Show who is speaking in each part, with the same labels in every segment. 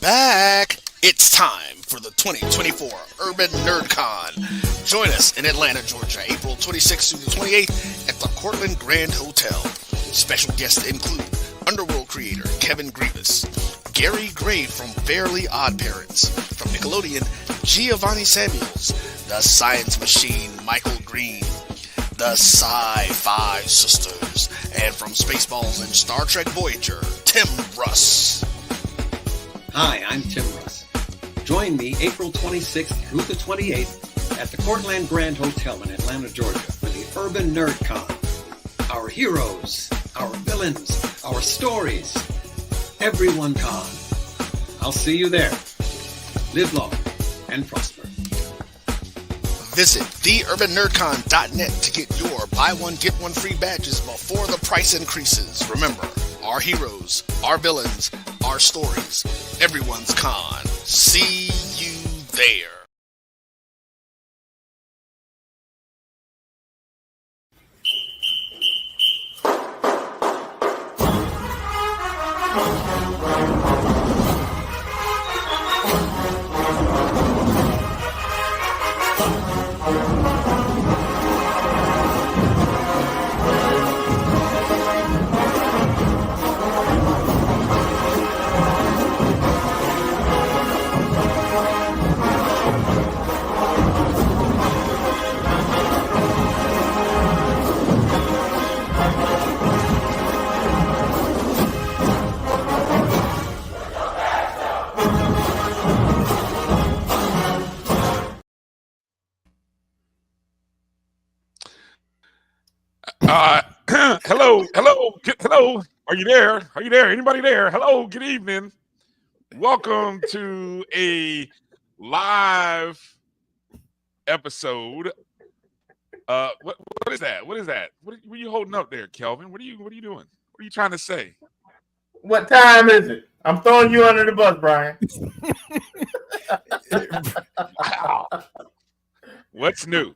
Speaker 1: Back. It's time for the 2024 Urban NerdCon. Join us in Atlanta, Georgia, April 26th through the 28th at the Cortland Grand Hotel. Special guests include Underworld creator Kevin Grievous, Gary Gray from Fairly Odd Parents, from Nickelodeon, Giovanni Samuels, the Science Machine Michael Green, the Sci-Fi Sisters, and from Spaceballs and Star Trek Voyager, Tim Russ.
Speaker 2: Hi, I'm Tim Russ. Join me April 26th through the 28th at the Cortland Grand Hotel in Atlanta, Georgia for the Urban NerdCon. Our heroes, our villains, our stories, everyone con. I'll see you there. Live long and prosper.
Speaker 1: Visit theurbannerdcon.net to get your buy one, get one free badges before the price increases. Remember, our heroes, our villains, our stories, everyone's con. See you there.
Speaker 3: Hello. Are you there? Anybody there? Hello, good evening. Welcome to a live episode. What is that? What are you holding up there, Kelvin? What are you doing? What are you trying to say?
Speaker 4: What time is it? I'm throwing you under the bus, Bryan.
Speaker 3: Wow. What's new?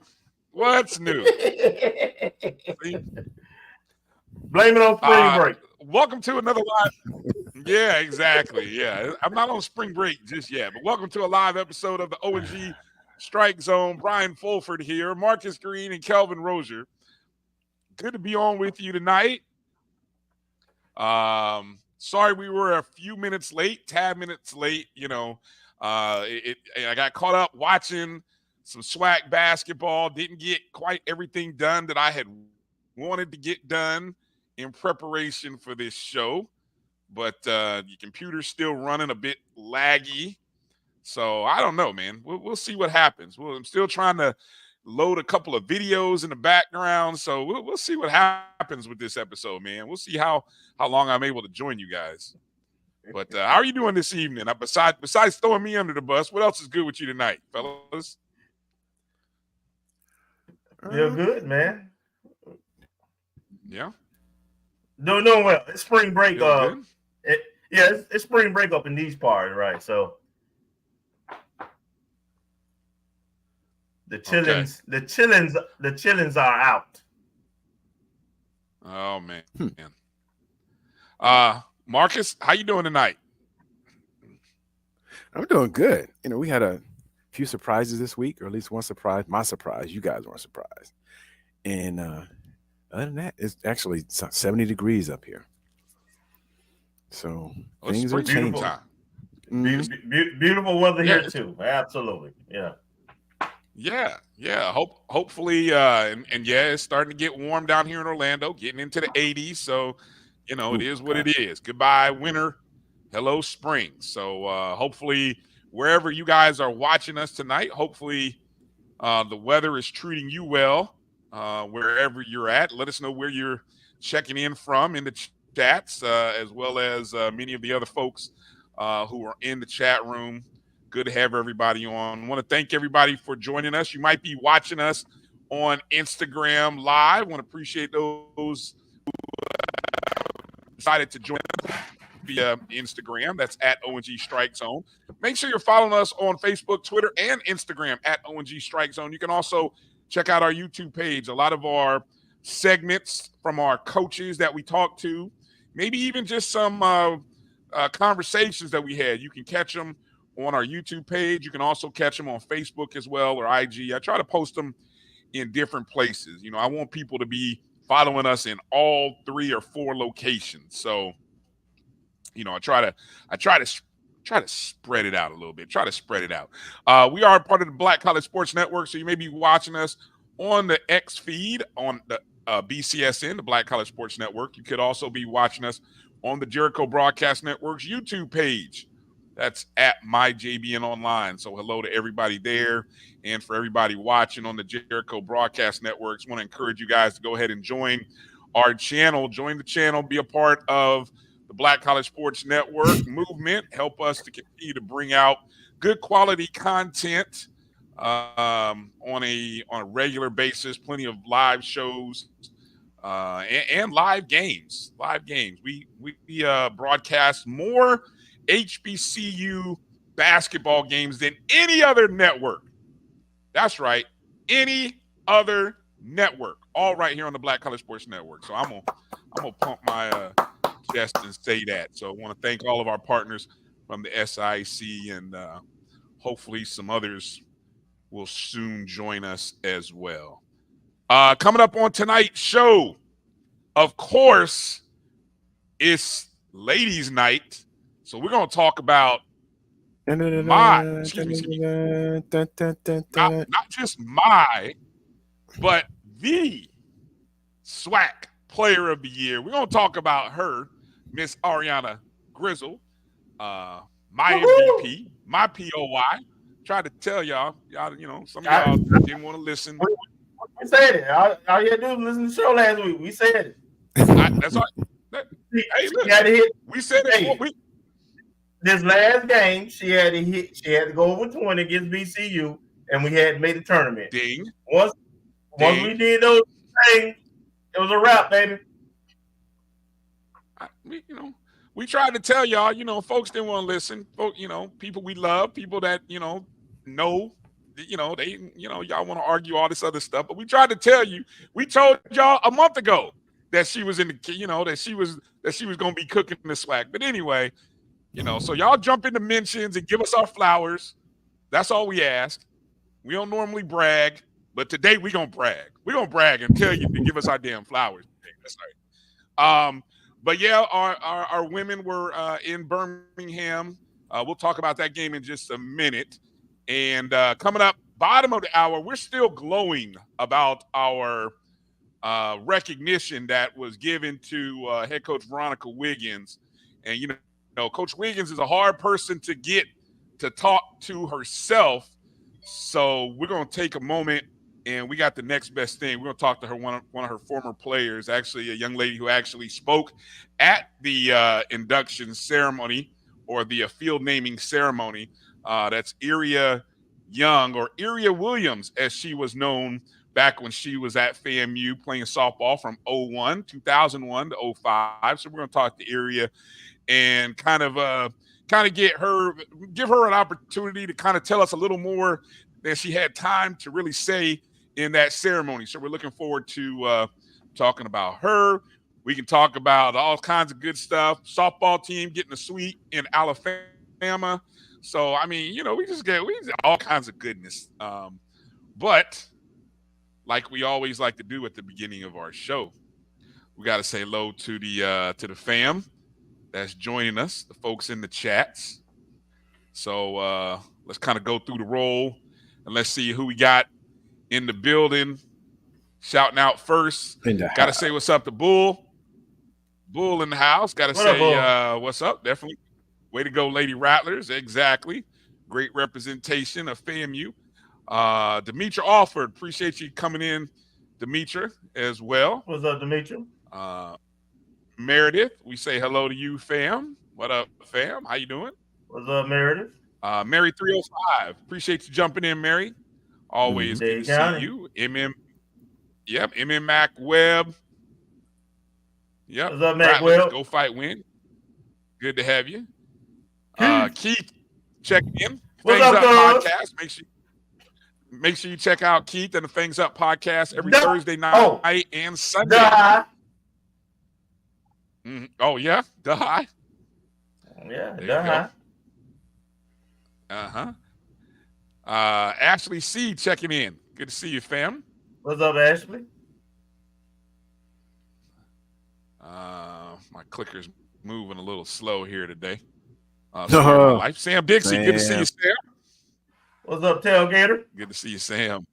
Speaker 4: Blame it on spring break.
Speaker 3: Welcome to another live. Yeah, exactly. Yeah, I'm not on spring break just yet, but welcome to a live episode of the O&G StrikeZone. Bryan Fulford here, Marcus Green, and Kelvin Rozier. Good to be on with you tonight. Sorry we were a few minutes late, 10 minutes late. I got caught up watching some SWAC basketball. Didn't get quite everything done that I had wanted to get done in preparation for this show, but your computer's still running a bit laggy, so I don't know, man. We'll see what happens. I'm still trying to load a couple of videos in the background, so we'll see what happens with this episode, man. We'll see how long I'm able to join you guys. But how are you doing this evening? Besides throwing me under the bus, what else is good with you tonight, fellas?
Speaker 4: Feel good, man.
Speaker 3: Yeah.
Speaker 4: Doing well. It's spring break. It's spring break up in these parts, right? So the chillins are out.
Speaker 3: Oh man. Marcus, how you doing tonight?
Speaker 5: I'm doing good. We had a few surprises this week, or at least one surprise. My surprise. You guys weren't surprised. And other than that, it's actually 70 degrees up here. So things are changing.
Speaker 4: Beautiful weather here too. Absolutely. Yeah.
Speaker 3: Yeah. Hopefully, and it's starting to get warm down here in Orlando, getting into the 80s. So, it is what it is. Goodbye, winter. Hello, spring. So hopefully, wherever you guys are watching us tonight, hopefully the weather is treating you well. Wherever you're at, let us know where you're checking in from in the chats, as well as many of the other folks who are in the chat room. Good to have everybody on. I want to thank everybody for joining us. You might be watching us on Instagram Live. I want to appreciate those who decided to join us via Instagram. That's at O&G StrikeZone. Make sure you're following us on Facebook, Twitter, and Instagram at O&G StrikeZone. You can also check out our YouTube page. A lot of our segments from our coaches that we talk to, maybe even just some conversations that we had. You can catch them on our YouTube page. You can also catch them on Facebook as well, or IG. I try to post them in different places. I want people to be following us in all 3 or 4 locations. So, I try to spread it out a little bit. Try to spread it out. We are part of the Black College Sports Network, so you may be watching us on the X feed on the BCSN, the Black College Sports Network. You could also be watching us on the Jericho Broadcast Network's YouTube page. That's at MyJBN Online. So hello to everybody there, and for everybody watching on the Jericho Broadcast Networks. Want to encourage you guys to go ahead and join our channel. Join the channel. Be a part of the Black College Sports Network movement. Help us to continue to bring out good quality content on a regular basis. Plenty of live shows and live games. We broadcast more HBCU basketball games than any other network. That's right, any other network. All right here on the Black College Sports Network. So I'm gonna pump my chest and say that. So I want to thank all of our partners from the SIC, and hopefully some others will soon join us as well. Coming up on tonight's show, of course, it's ladies' night. So we're going to talk about not just my, but the SWAC Player of the Year. We're going to talk about her, Miss Ariana Grizzle, my MVP, my POI. Tried to tell y'all, some of y'all didn't want to listen.
Speaker 4: We said it. All you had to do was listen to the show last week. We said it.
Speaker 3: That's all. Hey, look, we said it.
Speaker 4: This last game, she had to hit. She had to go over 20 against BCU, and we had made the tournament.
Speaker 3: Ding.
Speaker 4: Once we did those things, it was a wrap, baby.
Speaker 3: We tried to tell y'all. Folks didn't want to listen. People we love, people that know. Y'all want to argue all this other stuff, but we tried to tell you. We told y'all a month ago that she was in the, that she was going to be cooking the SWAC. But anyway. So y'all jump into mentions and give us our flowers. That's all we ask. We don't normally brag, but today we're going to brag. We're going to brag and tell you to give us our damn flowers. That's right. But yeah, our women were in Birmingham. We'll talk about that game in just a minute. And coming up, bottom of the hour, we're still glowing about our recognition that was given to head coach Veronica Wiggins. And, Coach Wiggins is a hard person to get to talk to herself. So we're going to take a moment, and we got the next best thing. We're going to talk to her, one of her former players, actually a young lady who actually spoke at the induction ceremony or the field naming ceremony. That's Eria Young, or Eria Williams, as she was known back when she was at FAMU playing softball from 2001 to 05. So we're going to talk to Eria and kind of give her an opportunity to kind of tell us a little more than she had time to really say in that ceremony. So we're looking forward to talking about her. We can talk about all kinds of good stuff. Softball team getting a sweep in Alabama. So, we just get all kinds of goodness. But like we always like to do at the beginning of our show, we got to say hello to the fam that's joining us, the folks in the chats. So let's kind of go through the roll and let's see who we got in the building. Shouting out first. Got to say what's up to Bull. Bull in the house. Got to say what's up. Definitely. Way to go, Lady Rattlers. Exactly. Great representation of FAMU. Demetra Alford. Appreciate you coming in, Demetra, as well.
Speaker 4: What's up, Demetra?
Speaker 3: Meredith, we say hello to you, fam. What up, fam? How you doing?
Speaker 4: What's up, Meredith?
Speaker 3: Mary 305. Appreciate you jumping in, Mary. Always good to see you. MM Mac Webb. Yep.
Speaker 4: What's up, Mac Webb?
Speaker 3: Go fight, win. Good to have you. Keith, check in.
Speaker 4: What's up,
Speaker 3: podcast. Make sure you check out Keith and the Things Up podcast every Thursday night and Sunday. Oh yeah,
Speaker 4: Yeah,
Speaker 3: there you go. Uh-huh. Ashley C checking in. Good to see you, fam.
Speaker 4: What's up, Ashley?
Speaker 3: My clicker's moving a little slow here today. Story of my life. Sam Dixie, good to see you, Sam.
Speaker 4: What's up, Tailgater?
Speaker 3: Good to see you, Sam.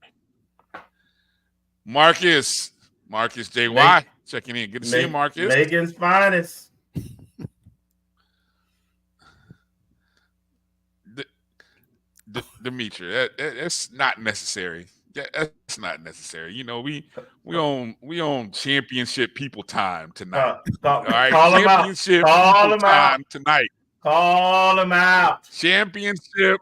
Speaker 3: Marcus JY checking in. Good to see you, Marcus.
Speaker 4: Megan's finest.
Speaker 3: Demetri, that's not necessary. That's not necessary. You know, we own championship people time tonight. All right, championship people time tonight.
Speaker 4: Call him out.
Speaker 3: Championship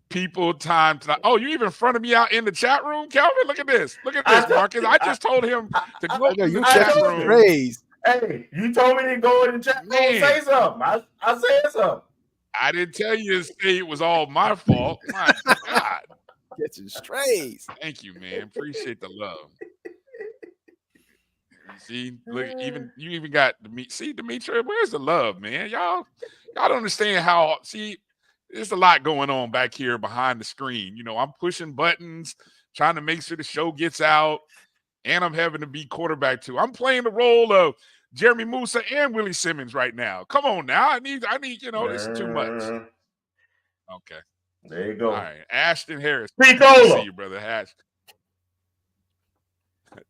Speaker 3: people time tonight. Oh, you even fronted me out in the chat room, Kelvin? Look at this. Look at this, Marcus. I just told him to go in the chat room.
Speaker 4: Hey, you told me to go in the chat room and say something. I said something.
Speaker 3: I didn't tell you to say it was all my fault. My God.
Speaker 5: Catching strays.
Speaker 3: Thank you, man. Appreciate the love. See, look, you even got Demetri. See, Demetri, where's the love, man? Y'all don't understand how. See, there's a lot going on back here behind the screen. You know, I'm pushing buttons, trying to make sure the show gets out, and I'm having to be quarterback too. I'm playing the role of Jeremy Musa and Willie Simmons right now. Come on now. I need, you know, this is too much. Okay.
Speaker 4: There you go.
Speaker 3: All right. Ashton Harris.
Speaker 4: Good
Speaker 3: to see you, brother. Ashton.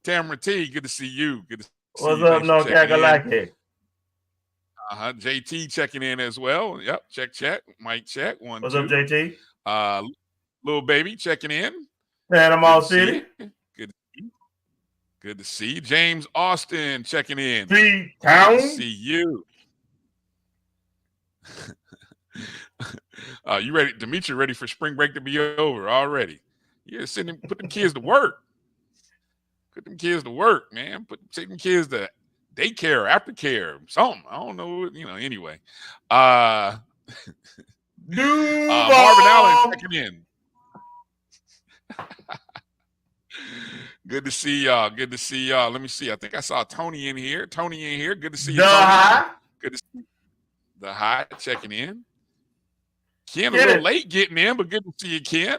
Speaker 3: Tamara T, good to see you. Good to see
Speaker 4: What's
Speaker 3: you.
Speaker 4: Up, no Kakalaki?
Speaker 3: JT checking in as well. Yep. Check. Mic check. One,
Speaker 4: What's
Speaker 3: two.
Speaker 4: up, JT?
Speaker 3: Little baby checking in.
Speaker 4: Panama City.
Speaker 3: Good to see you. James Austin checking in.
Speaker 4: Town.
Speaker 3: Good to see you. You ready? Demetri ready for spring break to be over already. Yeah, put them kids to work. Put them kids to work, man. Take them kids to daycare, aftercare, something. I don't know, you know, anyway. Marvin Allen checking in. Good to see y'all. Good to see y'all. Let me see. I think I saw Tony in here. Good to see you, Tony. Good to see the high checking in. Ken a little late getting in, but good to see you, Ken.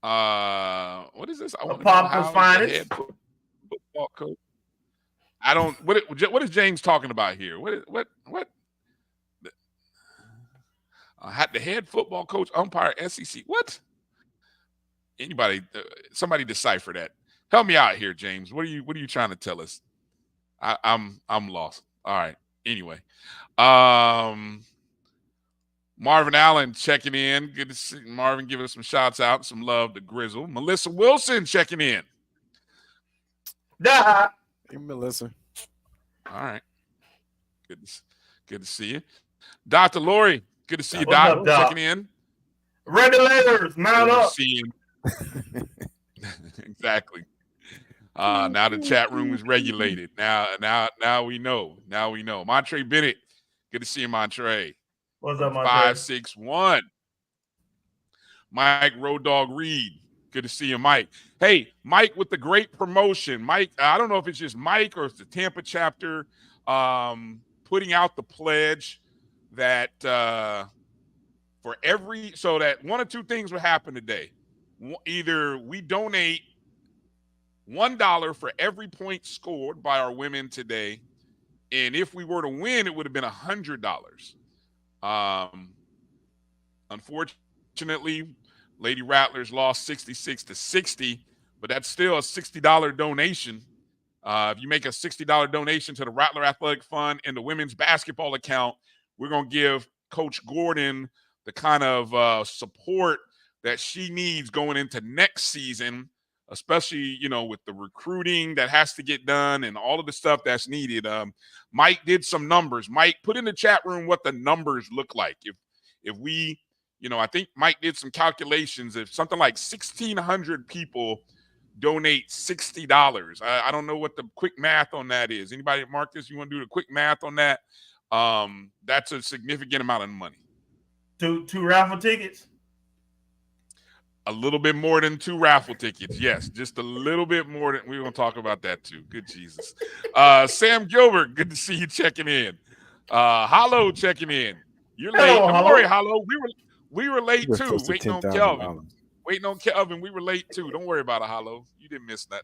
Speaker 3: What is this? I want to know how the head football coach. I don't. What is James talking about here? What? The head football coach, umpire, SEC. What? Anybody? Somebody decipher that. Help me out here, James. What are you trying to tell us? I'm lost. All right. Anyway, Marvin Allen checking in. Good to see Marvin. Give us some shouts out, some love to Grizzle. Melissa Wilson checking in.
Speaker 5: Hey, Melissa.
Speaker 3: All right. Good to see you. Dr. Lori. Good to see you, Doc. Checking in.
Speaker 4: Regulators, mount up.
Speaker 3: Exactly. Now the chat room is regulated. Now we know. Montre Bennett. Good to see you, Montre.
Speaker 4: What's up, Montre?
Speaker 3: 561. Mike Road Dog Reed. Good to see you, Mike. Hey, Mike with the great promotion. Mike, I don't know if it's just Mike or it's the Tampa chapter putting out the pledge that so that one or two things will happen today. Either we donate $1 for every point scored by our women today, and if we were to win, it would have been $100. Unfortunately, Lady Rattlers lost 66-60, but that's still a $60 donation. If you make a $60 donation to the Rattler Athletic Fund and the women's basketball account, we're going to give Coach Gordon the kind of support that she needs going into next season, especially, you know, with the recruiting that has to get done and all of the stuff that's needed. Mike did some numbers. Mike, put in the chat room what the numbers look like. If we, you know, I think Mike did some calculations. If something like 1,600 people donate $60, I don't know what the quick math on that is. Anybody, Marcus, you want to do the quick math on that? That's a significant amount of money.
Speaker 4: Two raffle tickets?
Speaker 3: A little bit more than 2 raffle tickets. Yes, just a little bit more than we're going to talk about that too. Good Jesus. Sam Gilbert, good to see you checking in. Hollow checking in. You're late.
Speaker 4: Hello,
Speaker 3: Don't
Speaker 4: Hollow.
Speaker 3: worry, Hollow. We were late
Speaker 5: We're
Speaker 3: too.
Speaker 5: close to
Speaker 3: Waiting on
Speaker 5: $10,000.
Speaker 3: Kelvin. We were late too. Don't worry about it, Hollow. You didn't miss that.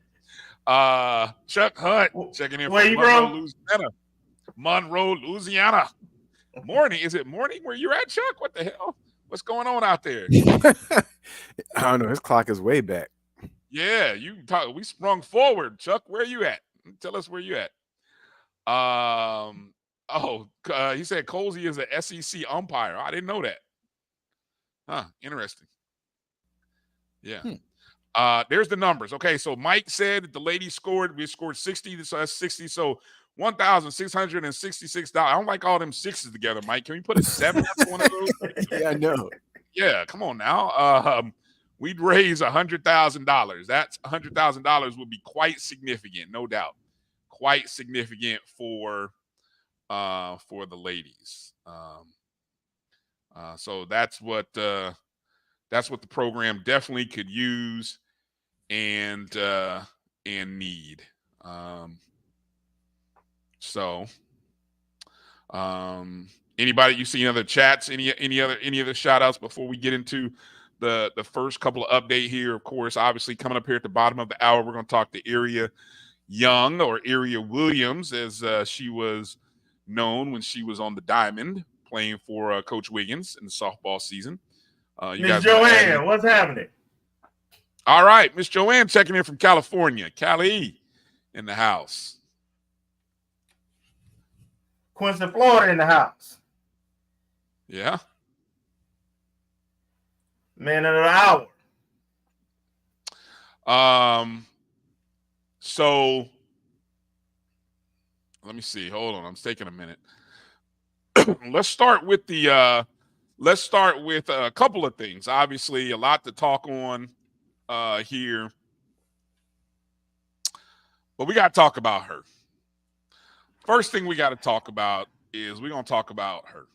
Speaker 3: Chuck Hunt checking in
Speaker 4: Where
Speaker 3: from
Speaker 4: you
Speaker 3: Monroe,
Speaker 4: from?
Speaker 3: Louisiana. Monroe, Louisiana. Morning. Is it morning where you're at, Chuck? What the hell? What's going on out there?
Speaker 5: I don't know. His clock is way back.
Speaker 3: Yeah, we sprung forward. Chuck, where are you at? Tell us where you at. He said Colsey is a SEC umpire. I didn't know that. Huh, interesting. Yeah. There's the numbers. Okay, so Mike said the lady scored. We scored 60, so that's 60. So $1,666. I don't like all them sixes together, Mike. Can we put a 7 after one of those?
Speaker 5: Yeah, I know.
Speaker 3: Yeah, come on now. We'd raise $100,000. That's $100,000 would be quite significant, no doubt. Quite significant for the ladies. So that's what the program definitely could use and need. Anybody, you see any other chats, any other shout outs before we get into the first couple of update here? Of course, obviously coming up here at the bottom of the hour, we're going to talk to Eria Young, or Eria Williams, as she was known when she was on the diamond playing for Coach Wiggins in the softball season.
Speaker 4: Miss Joanne, what's happening?
Speaker 3: All right, Miss Joanne checking in from California. Cali in the house.
Speaker 4: Quincy, Florida in the house.
Speaker 3: Yeah.
Speaker 4: Man of the hour.
Speaker 3: So let me see. Hold on. I'm taking a minute. Let's start with a couple of things. Obviously, a lot to talk on here. But we got to talk about her. First thing we got to talk about is we're going to talk about her.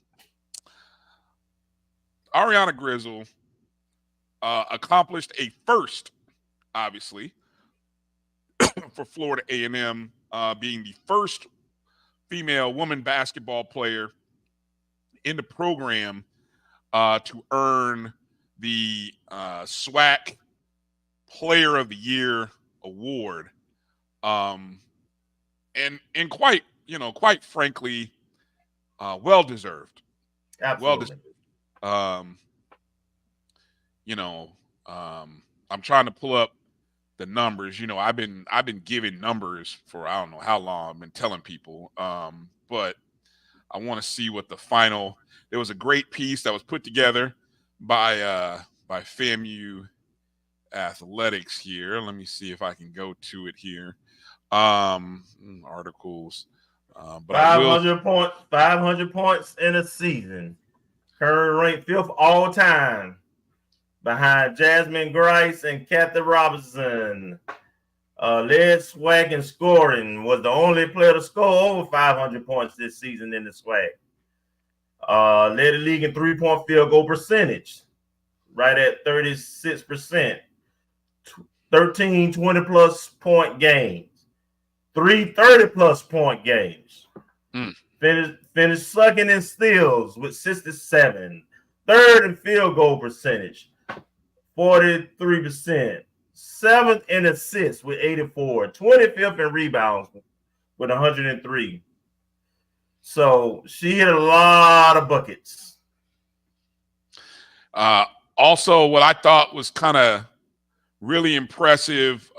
Speaker 3: Ariana Grizzle accomplished a first, obviously, for Florida A&M, being the first female woman basketball player in the program to earn the SWAC Player of the Year award, and quite frankly, well deserved.
Speaker 4: Absolutely.
Speaker 3: I'm trying to pull up the numbers. I've been giving numbers for I don't know how long. I've been telling people, but I want to see what the final. There was a great piece that was put together by FAMU Athletics here. Let me see if I can go to it here. Articles. But
Speaker 4: 500 points in a season. Currently ranked 5th all time, behind Jasmine Grice and Kathy Robinson. Led SWAC in scoring, was the only player to score over 500 points this season in the SWAC. Led the league in 3-point field goal percentage, right at 36%. 13 20-plus point games. 3 30-plus point games. Finished second in steals with 67. Third in field goal percentage, 43%. 7th in assists with 84. 25th in rebounds with 103. So she hit a lot of buckets.
Speaker 3: Also, what I thought was kind of really impressive,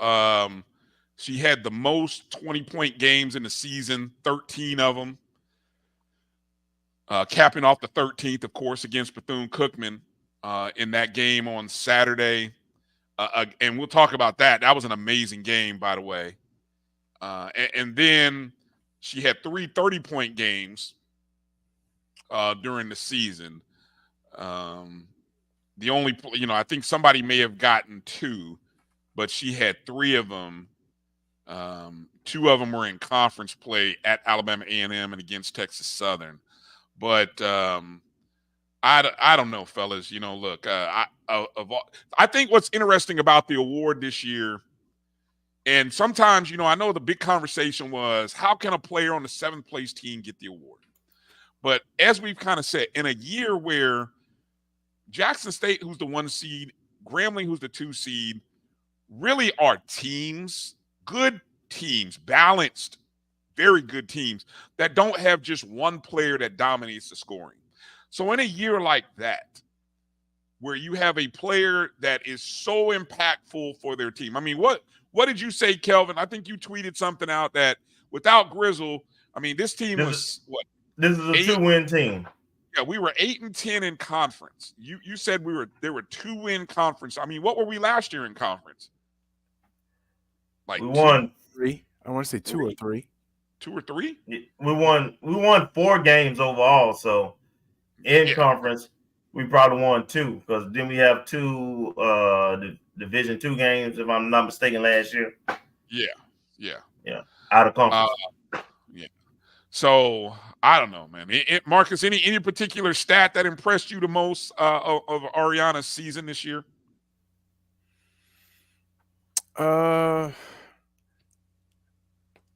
Speaker 3: she had the most 20-point games in the season, 13 of them. Capping off the 13th, of course, against Bethune-Cookman in that game on Saturday. And we'll talk about that. That was an amazing game, by the way. And then she had 3 30-point games during the season. The only, I think somebody may have gotten 2, but she had 3 of them. 2 of them were in conference play at Alabama A&M and against Texas Southern. But I don't know, fellas. Look, I think what's interesting about the award this year, and sometimes, I know the big conversation was, how can a player on the 7th place team get the award? But as we've kind of said, in a year where Jackson State, who's the 1 seed, Grambling, who's the 2 seed, really are teams, good teams, balanced, very good teams that don't have just one player that dominates the scoring. So in a year like that, where you have a player that is so impactful for their team. I mean, what did you say, Kelvin? I think you tweeted something out that without Grizzle, I mean, this team was what?
Speaker 4: This is a 2-win team.
Speaker 3: Yeah, we were 8-10 in conference. You said there were 2-win conference. I mean, what were we last year in conference? Like
Speaker 4: we won
Speaker 5: 3. I want to say 2 or 3.
Speaker 3: 2 or 3?
Speaker 4: We won 4 games overall. So in conference, we probably won 2 because then we have 2 Division 2 games, if I'm not mistaken, last year.
Speaker 3: Yeah.
Speaker 4: Out of conference.
Speaker 3: Yeah. So I don't know, man. Marcus, any particular stat that impressed you the most of Ariana's season this year?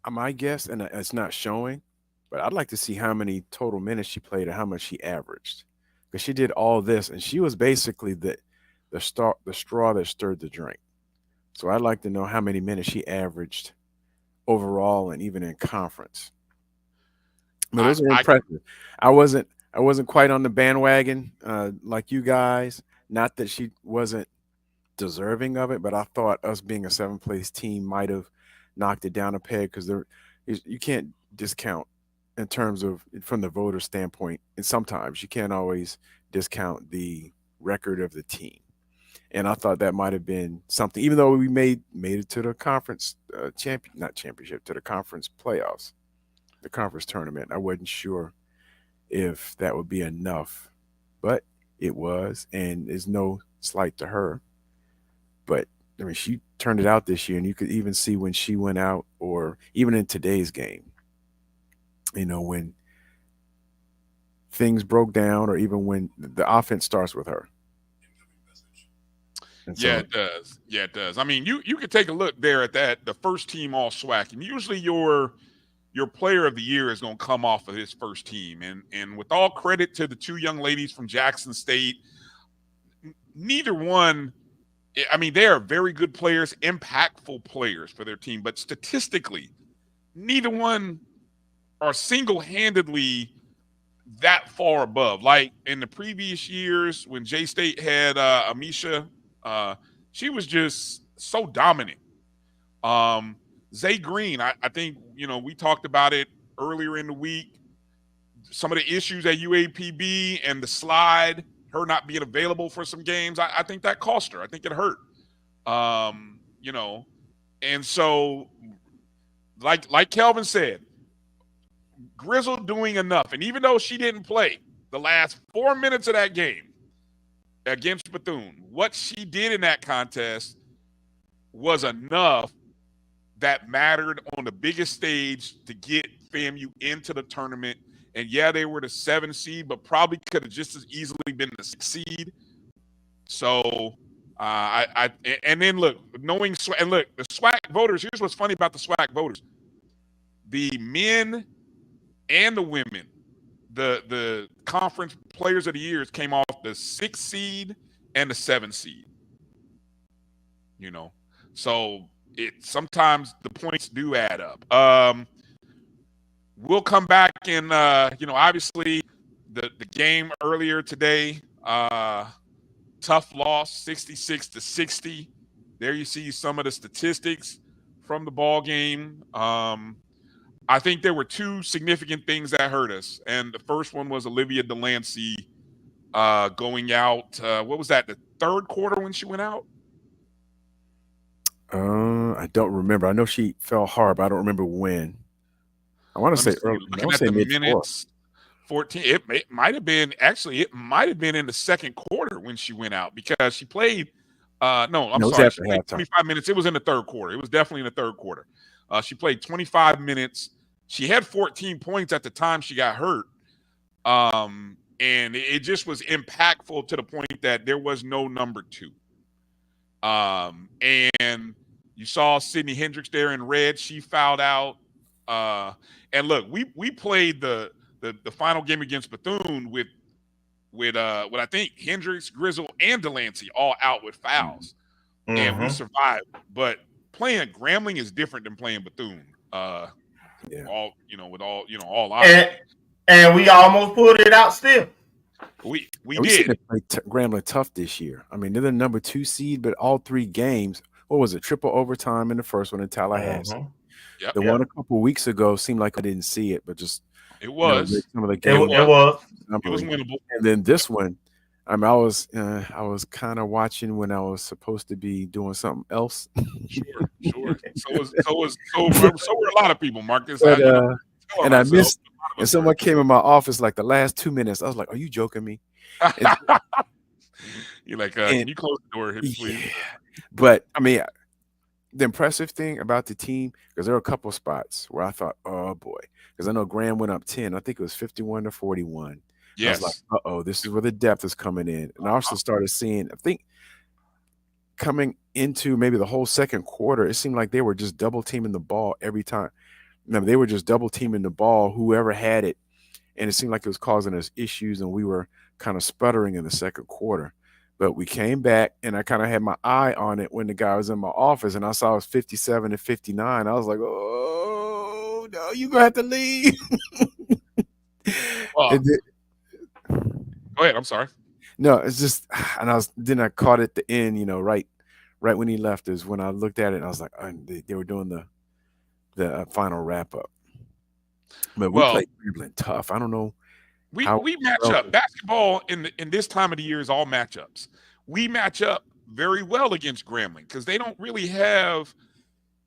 Speaker 5: My guess, and it's not showing, but I'd like to see how many total minutes she played and how much she averaged, because she did all this and she was basically the straw that stirred the drink. So I'd like to know how many minutes she averaged overall and even in conference. But those are impressive. I wasn't quite on the bandwagon like you guys. Not that she wasn't deserving of it, but I thought us being a 7th place team might have knocked it down a peg, because you can't discount in terms of from the voter standpoint, and sometimes you can't always discount the record of the team. And I thought that might have been something, even though we made it to the conference to the conference playoffs, the conference tournament. I wasn't sure if that would be enough, but it was, and there's no slight to her. But I mean, she turned it out this year, and you could even see when she went out, or even in today's game, when things broke down, or even when the offense starts with her.
Speaker 3: Yeah, it does. Yeah, it does. I mean, you could take a look there at the first team all SWAC, and usually your player of the year is going to come off of his first team. And with all credit to the 2 young ladies from Jackson State, neither one, I mean, they are very good players, impactful players for their team, but statistically, neither one are single-handedly that far above. Like in the previous years when J-State had Amisha, she was just so dominant. Zay Green, I think, we talked about it earlier in the week. Some of the issues at UAPB and the slide, her not being available for some games, I think that cost her. I think it hurt. And so like Kelvin said, Grizzle doing enough. And even though she didn't play the last 4 minutes of that game against Bethune, what she did in that contest was enough that mattered on the biggest stage to get FAMU into the tournament. And yeah, they were the 7 seed, but probably could have just as easily been the 6 seed. So and then look, the SWAC voters, here's what's funny about the SWAC voters. The men and the women, the conference players of the years came off the 6 seed and the 7 seed. So sometimes the points do add up. We'll come back and obviously the game earlier today, tough loss, 66-60. There you see some of the statistics from the ball game. I think there were 2 significant things that hurt us, and the first one was Olivia Delancey going out. What was that? The 3rd quarter when she went out?
Speaker 5: I don't remember. I know she fell hard, but I don't remember when. I want to say early.
Speaker 3: Looking at the minutes, 14. It might have been in the 2nd quarter when she went out, because she played. Sorry, she played 25 minutes. It was in the 3rd quarter. It was definitely in the 3rd quarter. She played 25 minutes. She had 14 points at the time she got hurt. And it just was impactful to the point that there was no number 2. And you saw Sydney Hendricks there in red. She fouled out. And look, we played the the final game against Bethune with what I think Hendricks, Grizzle, and Delancey all out with fouls, and we survived. But playing Grambling is different than playing Bethune. All all honesty.
Speaker 4: And we almost pulled it out still.
Speaker 3: We
Speaker 5: seen
Speaker 3: did.
Speaker 5: it play Grambling tough this year. I mean, they're the number 2 seed, but all 3 games. What was it? Triple overtime in the first one in Tallahassee.
Speaker 3: Yep.
Speaker 5: The one a couple weeks ago seemed like I didn't see it, but just
Speaker 3: it was
Speaker 5: some of the games.
Speaker 4: It was
Speaker 3: winnable.
Speaker 5: And then this one, I mean, I was kind of watching when I was supposed to be doing something else.
Speaker 3: Sure. So were a lot of people, Marcus.
Speaker 5: But, I missed. And someone came in my office like the last 2 minutes. I was like, "Are you joking me?"
Speaker 3: You're like, "Can you close the door, please?"
Speaker 5: Yeah. But I mean, the impressive thing about the team, because there were a couple spots where I thought, "Oh boy," because I know Graham went up 10. I think it was 51-41.
Speaker 3: Yes.
Speaker 5: I was like, this is where the depth is coming in. And I also started seeing, I think, coming into maybe the whole second quarter, it seemed like they were just double teaming the ball every time. They were just double teaming the ball, whoever had it. And it seemed like it was causing us issues, and we were kind of sputtering in the second quarter. But we came back, and I kind of had my eye on it when the guy was in my office, and I saw it was 57-59. I was like, "Oh, no, you're going to have to leave."
Speaker 3: Well, go ahead. I'm sorry.
Speaker 5: No, it's just, and I caught it at the end, right when he left is when I looked at it, and I was like, they were doing the final wrap up. But we played Cleveland tough. I don't know.
Speaker 3: We match up. Basketball in this time of the year is all matchups. We match up very well against Grambling because they don't really have.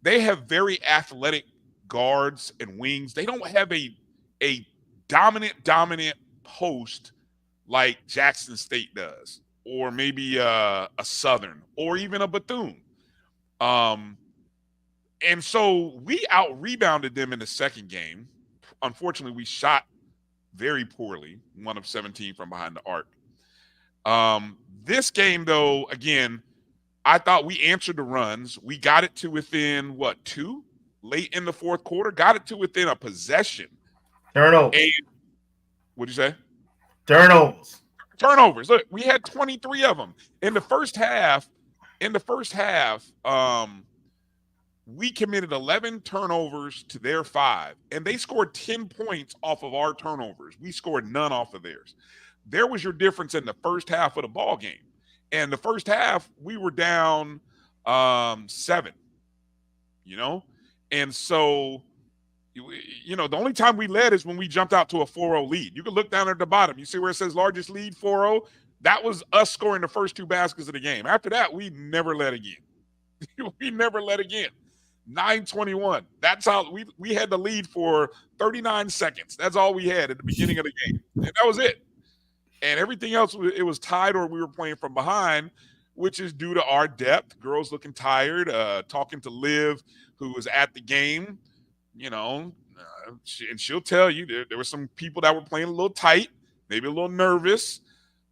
Speaker 3: They have very athletic guards and wings. They don't have a dominant post like Jackson State does, or maybe a Southern, or even a Bethune. And so we out-rebounded them in the second game. Unfortunately, we shot very poorly, 1 of 17 from behind the arc. This game, though, again, I thought we answered the runs. We got it to within, 2? Late in the fourth quarter, got it to within a possession.
Speaker 4: Turnovers.
Speaker 3: What'd you say?
Speaker 4: Turnovers.
Speaker 3: Look, we had 23 of them. In the first half, we committed 11 turnovers to their 5, and they scored 10 points off of our turnovers. We scored none off of theirs. There was your difference in the first half of the ball game. And the first half, we were down 7, And so, the only time we led is when we jumped out to a 4-0 lead. You can look down at the bottom. You see where it says largest lead, 4-0? That was us scoring the first 2 baskets of the game. After that, we never led again. We never led again. 9:21. That's how we had the lead for 39 seconds. That's all we had at the beginning of the game. And that was it. And everything else, it was tied or we were playing from behind, which is due to our depth. Girls looking tired, talking to Liv, who was at the game, and she'll tell you there were some people that were playing a little tight, maybe a little nervous.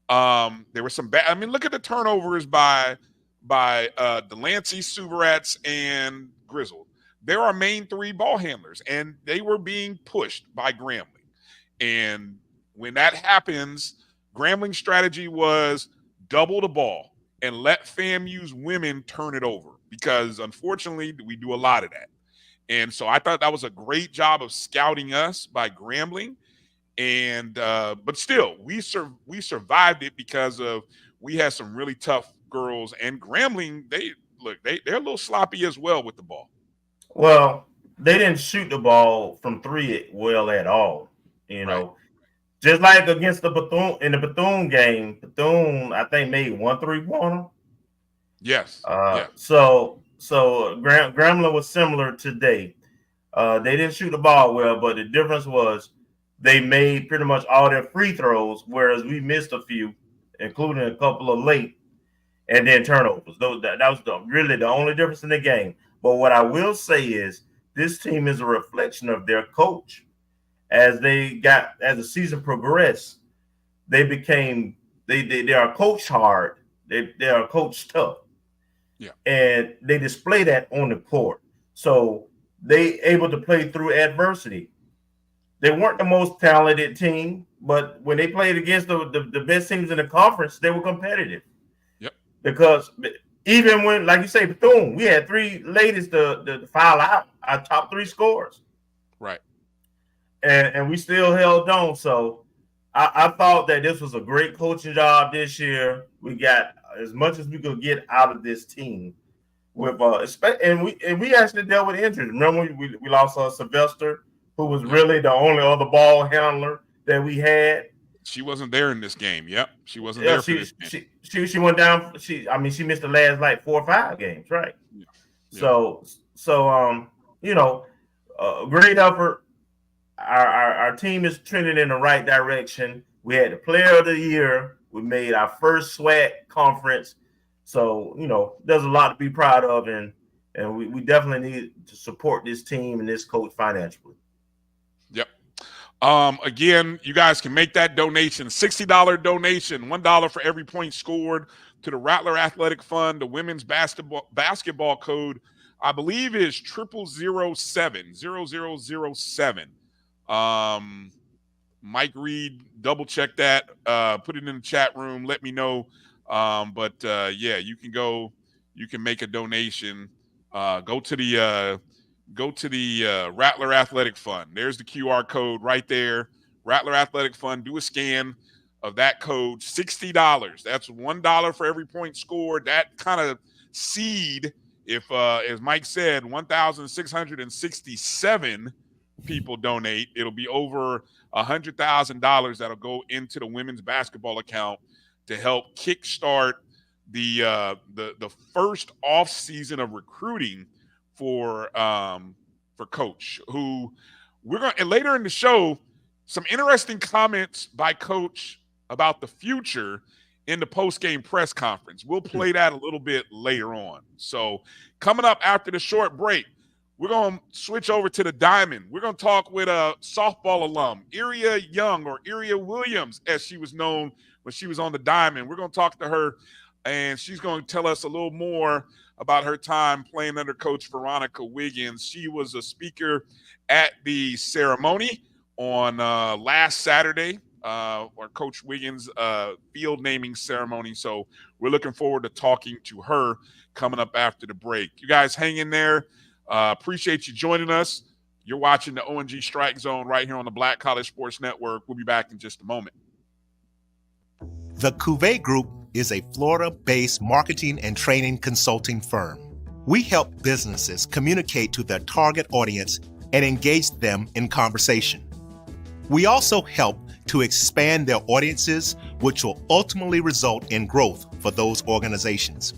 Speaker 3: There were some bad. I mean, look at the turnovers by Delancey, Suvarats, and Grizzle. They're our main 3 ball handlers, and they were being pushed by Grambling. And when that happens, Grambling's strategy was double the ball and let FAMU's women turn it over because, unfortunately, we do a lot of that. And so I thought that was a great job of scouting us by Grambling. And but still, we survived it because of we had some really tough girls, and Grambling, they're a little sloppy as well with the ball.
Speaker 4: Well, they didn't shoot the ball from 3 well at all.
Speaker 3: Right.
Speaker 4: Just like against the Bethune game, Bethune I think made 1 3-pointer.
Speaker 3: Yes.
Speaker 4: So Grambling was similar today. They didn't shoot the ball well, but the difference was they made pretty much all their free throws, whereas we missed a few, including a couple of late, and then turnovers. That was really the only difference in the game. But what I will say is this team is a reflection of their coach. As the season progressed, they are coached hard. They are coached tough.
Speaker 3: Yeah.
Speaker 4: And they display that on the court. So they able to play through adversity. They weren't the most talented team, but when they played against the best teams in the conference, they were competitive.
Speaker 3: Yep.
Speaker 4: Because even when, like you say, Bethune, we had 3 ladies to foul out our top 3 scorers.
Speaker 3: Right.
Speaker 4: And we still held on. So I thought that this was a great coaching job this year. We got as much as we could get out of this team. With and we actually dealt with injuries. Remember, we lost Sylvester, who was really the only other ball handler that we had.
Speaker 3: She wasn't there in this game. Yep, she wasn't there for this game.
Speaker 4: She went down. She missed the last like 4 or 5 games, right? Yeah. So great effort. Our team is trending in the right direction. We had the Player of the Year. We made our first SWAC conference. So, there's a lot to be proud of, and we definitely need to support this team and this coach financially.
Speaker 3: Yep. Again, you guys can make that donation, $60 donation, $1 for every point scored to the Rattler Athletic Fund. The women's basketball code, I believe, is 0007. Mike Reed, double check that. Put it in the chat room. Let me know. You can make a donation. Go to the Rattler Athletic Fund. There's the QR code right there. Rattler Athletic Fund. Do a scan of that code. $60. That's $1 for every point scored. That kind of seed, if as Mike said, 1,667 people donate, it'll be over $100,000 that'll go into the women's basketball account to help kickstart the first off season of recruiting for Coach. Who we're going, and later in the show, some interesting comments by Coach about the future in the post-game press conference. We'll play that a little bit later on. So coming up after the short break, we're going to switch over to the Diamond. We're going to talk with a softball alum, Eria Young, or Eria Williams, as she was known when she was on the Diamond. We're going to talk to her, and she's going to tell us a little more about her time playing under Coach Veronica Wiggins. She was a speaker at the ceremony on last Saturday, or Coach Wiggins' field naming ceremony. So we're looking forward to talking to her coming up after the break. You guys hang in there. Appreciate you joining us. You're watching the O&G StrikeZone right here on the Black College Sports Network. We'll be back in just a moment.
Speaker 6: The Cuvée Group is a Florida-based marketing and training consulting firm. We help businesses communicate to their target audience and engage them in conversation. We also help to expand their audiences, which will ultimately result in growth for those organizations.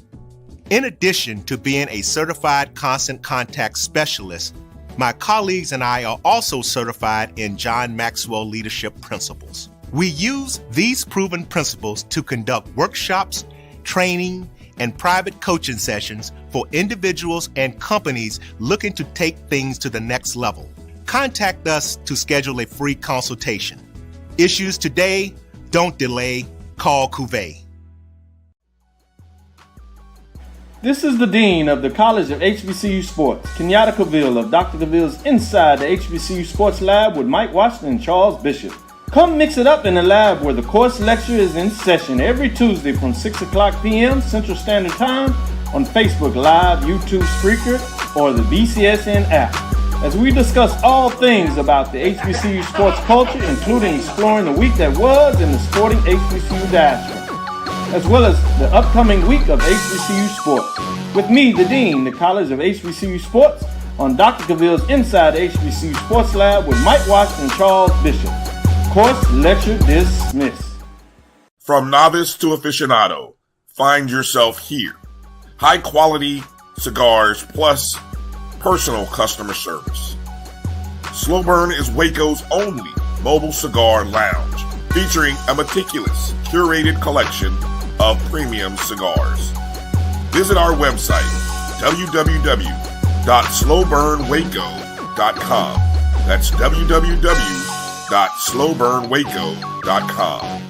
Speaker 6: In addition to being a certified constant contact specialist, my colleagues and I are also certified in John Maxwell Leadership Principles. We use these proven principles to conduct workshops, training, and private coaching sessions for individuals and companies looking to take things to the next level. Contact us to schedule a free consultation. Issues today, don't delay, call Cuvée.
Speaker 7: This is the Dean of the College of HBCU Sports, Kenyatta Cavill of Dr. Cavill's Inside the HBCU Sports Lab with Mike Washington and Charles Bishop. Come mix it up in the lab where the course lecture is in session every Tuesday from 6 o'clock p.m. Central Standard Time on Facebook Live, YouTube Spreaker, or the BCSN app, as we discuss all things about the HBCU sports culture, including exploring the week that was in the sporting HBCU diaspora, as well as the upcoming week of HBCU sports. With me, the Dean, the College of HBCU Sports, on Dr. Cavill's Inside the HBCU Sports Lab with Mike Washington and Charles Bishop. Course lecture dismissed.
Speaker 8: From novice to aficionado, find yourself here. High quality cigars plus personal customer service. Slow Burn is Waco's only mobile cigar lounge, featuring a meticulous, curated collection of premium cigars. Visit our website, www.slowburnwaco.com. That's www.slowburnwaco.com.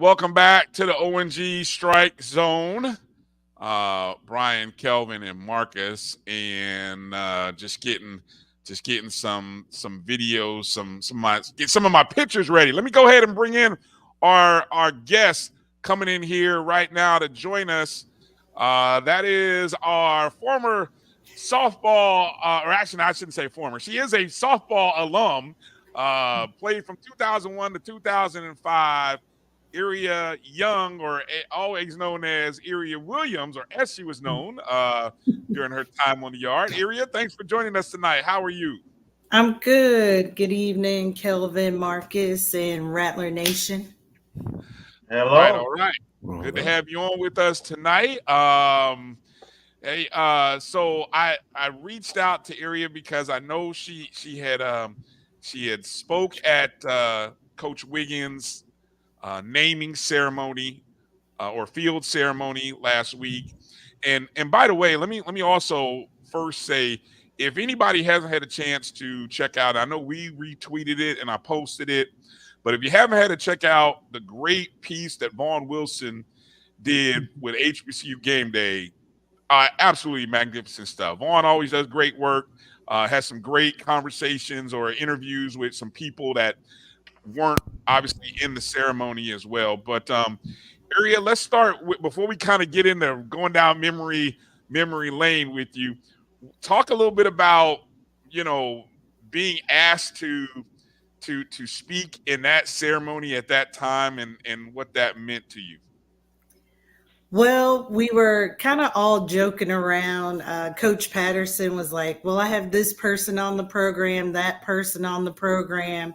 Speaker 3: welcome back to the O&G StrikeZone. Bryan, Kelvin, and Marcus, and just getting some videos, get some of my pictures ready. Let me go ahead and bring in our guest coming in here right now to join us. That is our former softball, or actually, I shouldn't say former. She is a softball alum. Played from 2001 to 2005. Eria Young, or always known as Eria Williams, or as she was known during her time on the yard. Eria, thanks for joining us tonight. How are you?
Speaker 9: I'm good. Good evening, Kelvin, Marcus, and Rattler Nation.
Speaker 4: Hello.
Speaker 3: All right. Good to have you on with us tonight. Hey, so I reached out to Eria because I know she had spoke at Coach Wiggins' naming ceremony or field ceremony last week. And by the way, let me also first say, if anybody hasn't had a chance to check out, I know we retweeted it and I posted it, but if you haven't had to check out the great piece that Vaughn Wilson did with HBCU Game Day, absolutely magnificent stuff. Vaughn always does great work, has some great conversations or interviews with some people that weren't obviously in the ceremony as well. But Eria, let's start with, before we kind of get into going down memory lane with you, talk a little bit about, being asked to speak in that ceremony at that time and what that meant to you.
Speaker 9: Well, we were kind of all joking around. Coach Patterson was like, well, I have this person on the program, that person on the program.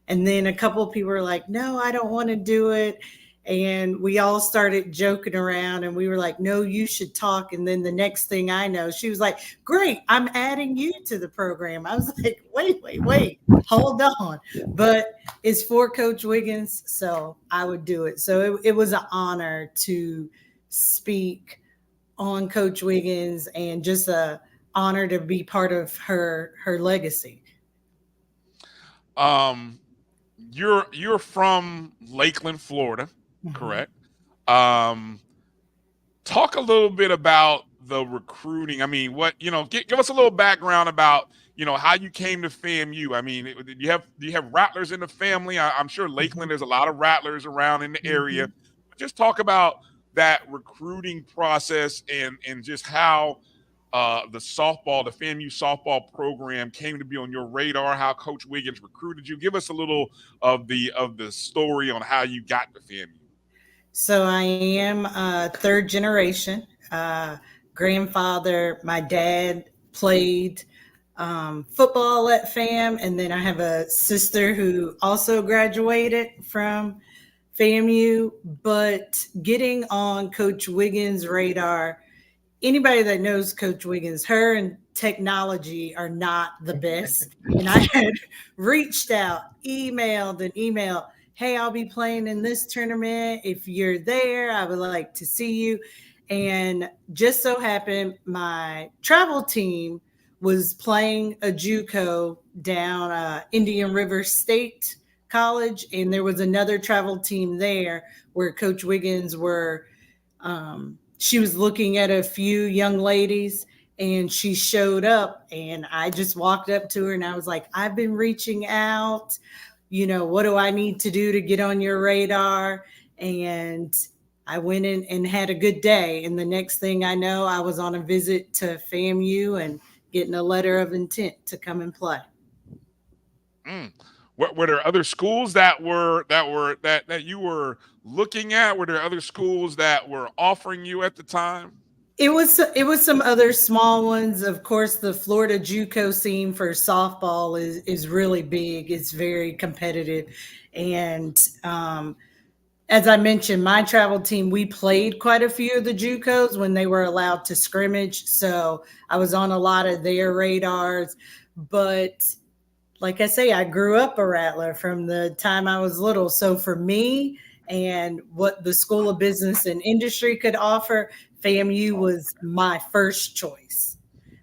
Speaker 9: And then a couple of people were like, no, I don't want to do it. And we all started joking around and we were like, no, you should talk. And then the next thing I know, she was like, great, I'm adding you to the program. I was like, wait, hold on. But it's for Coach Wiggins, so I would do it. So it was an honor to speak on Coach Wiggins and just an honor to be part of her legacy.
Speaker 3: You're from Lakeland, Florida, correct? Talk a little bit about the recruiting. I mean, give us a little background about, how you came to FAMU. I mean, do you have Rattlers in the family? I'm sure Lakeland, there's a lot of Rattlers around in the area. Just talk about that recruiting process and just how the FAMU softball program came to be on your radar, how Coach Wiggins recruited you. Give us a little of the story on how you got to FAMU.
Speaker 9: So I am third generation. Grandfather, my dad played football at FAM, and then I have a sister who also graduated from FAMU. But getting on Coach Wiggins' radar, anybody that knows Coach Wiggins, her and technology are not the best. And I had reached out, emailed, hey, I'll be playing in this tournament. If you're there, I would like to see you. And just so happened, my travel team was playing a JUCO down Indian River State College. And there was another travel team there where Coach Wiggins she was looking at a few young ladies and she showed up, and I just walked up to her and I was like, I've been reaching out, what do I need to do to get on your radar? And I went in and had a good day. And the next thing I know, I was on a visit to FAMU and getting a letter of intent to come and play.
Speaker 3: Were there other schools that you were looking at? Were there other schools that were offering you at the time?
Speaker 9: It was some other small ones. Of course, the Florida JUCO scene for softball is really big. It's very competitive. And as I mentioned, my travel team, we played quite a few of the JUCOs when they were allowed to scrimmage. So I was on a lot of their radars. But like I say, I grew up a Rattler from the time I was little. So for me and what the School of Business and Industry could offer, FAMU was my first choice.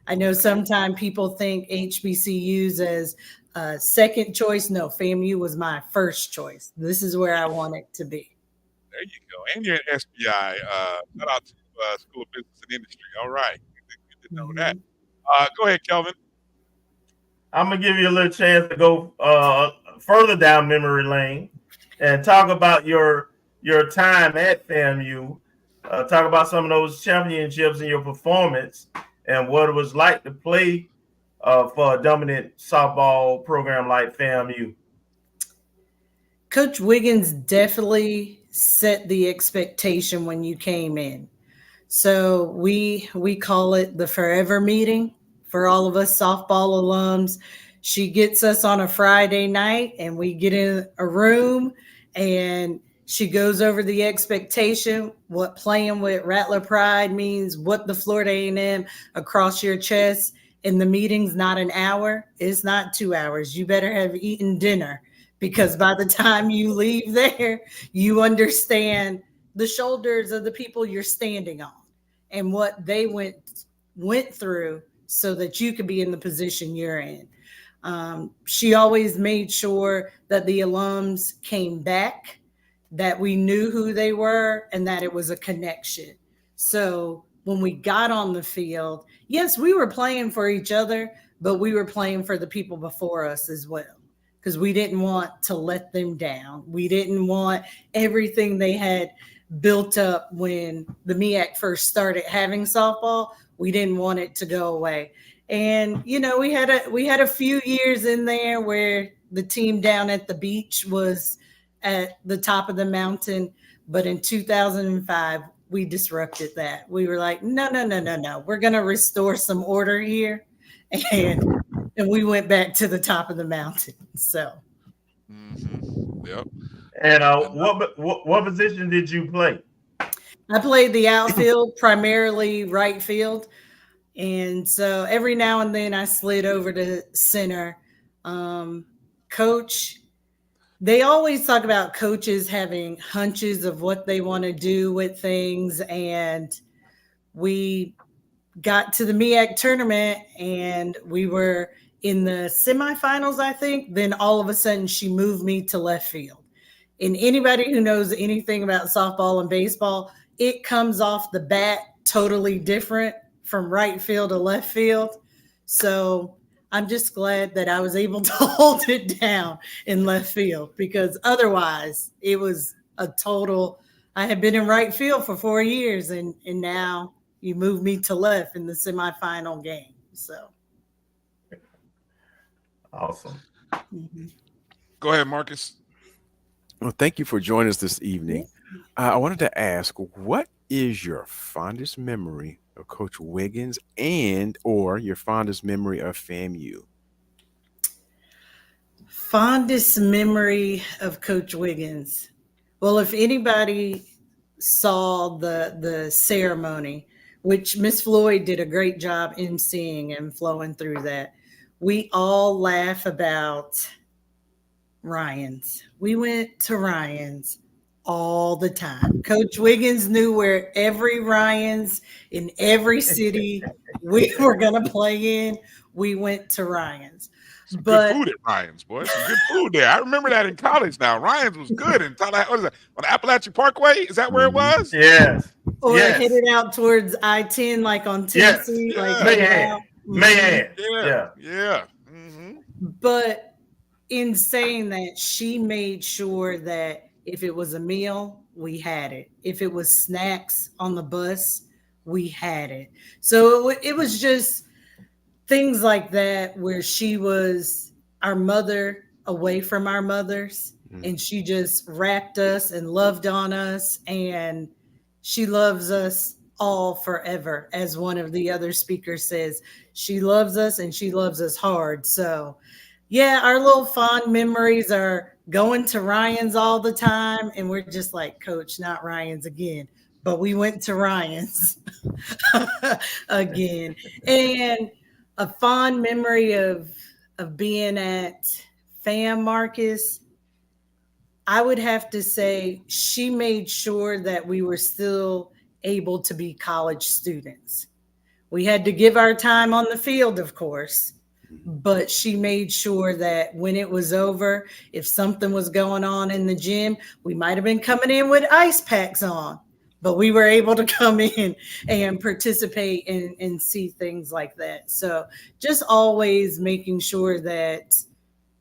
Speaker 9: I know sometimes people think HBCUs as a second choice. No, FAMU was my first choice. This is where I want it to be.
Speaker 3: There you go. And you're at SBI. Shout out to School of Business and Industry. All right. Good to know that. Go ahead, Kelvin.
Speaker 4: I'm gonna give you a little chance to go further down memory lane and talk about your time at FAMU. Talk about some of those championships and your performance and what it was like to play for a dominant softball program like FAMU.
Speaker 9: Coach Wiggins definitely set the expectation when you came in. So we call it the forever meeting for all of us softball alums. She gets us on a Friday night and we get in a room and she goes over the expectation, what playing with Rattler Pride means, what the Florida A&M across your chest. And the meeting's not an hour. It's not 2 hours. You better have eaten dinner, because by the time you leave there, you understand the shoulders of the people you're standing on and what they went through so that you could be in the position you're in. She always made sure that the alums came back, that we knew who they were, and that it was a connection. So when we got on the field, yes, we were playing for each other, but we were playing for the people before us as well, because we didn't want to let them down. We didn't want everything they had built up when the MEAC first started having softball. We didn't want it to go away. And, you know, we had a few years in there where the team down at the beach was at the top of the mountain. But in 2005, we disrupted that. We were like, no. We're going to restore some order here. And we went back to the top of the mountain. So.
Speaker 3: Mm-hmm. Yep.
Speaker 4: And what position did you play?
Speaker 9: I played the outfield, primarily right field. And so every now and then I slid over to center. Coach, they always talk about coaches having hunches of what they want to do with things. And we got to the MEAC tournament and we were in the semifinals, I think. Then all of a sudden she moved me to left field. And anybody who knows anything about softball and baseball, it comes off the bat totally different from right field to left field. So I'm just glad that I was able to hold it down in left field, because otherwise it was a total. I had been in right field for 4 years and now you moved me to left in the semifinal game. So
Speaker 4: awesome.
Speaker 9: Mm-hmm.
Speaker 3: Go ahead, Marcus.
Speaker 5: Well, thank you for joining us this evening. I wanted to ask, what is your fondest memory of Coach Wiggins or your fondest memory of FAMU?
Speaker 9: Fondest memory of Coach Wiggins. Well, if anybody saw the ceremony, which Miss Floyd did a great job emceeing and flowing through that, we all laugh about Ryan's. We went to Ryan's all the time. Coach Wiggins knew where every Ryan's in every city we were going to play in. We went to Ryan's.
Speaker 3: Some good food at Ryan's, boy. Some good food there. I remember that in college now. Ryan's was good in Tallahassee. What is that? On Appalachian Parkway? Is that where it was?
Speaker 4: Yes.
Speaker 9: Or
Speaker 4: yes.
Speaker 9: headed out towards I-10, like on Tennessee.
Speaker 4: Yes.
Speaker 9: Like
Speaker 4: Man.
Speaker 3: Yeah. Mm-hmm.
Speaker 9: But in saying that, she made sure that if it was a meal, we had it. If it was snacks on the bus, we had it. So it was just things like that where she was our mother away from our mothers, and she just wrapped us and loved on us, and she loves us all forever. As one of the other speakers says, she loves us and she loves us hard. So yeah, our little fond memories are going to Ryan's all the time. And we're just like, Coach, not Ryan's again. But we went to Ryan's again. And a fond memory of being at FAMU Marcus, I would have to say she made sure that we were still able to be college students. We had to give our time on the field, of course, but she made sure that when it was over, if something was going on in the gym, we might have been coming in with ice packs on, but we were able to come in and participate and see things like that. So just always making sure that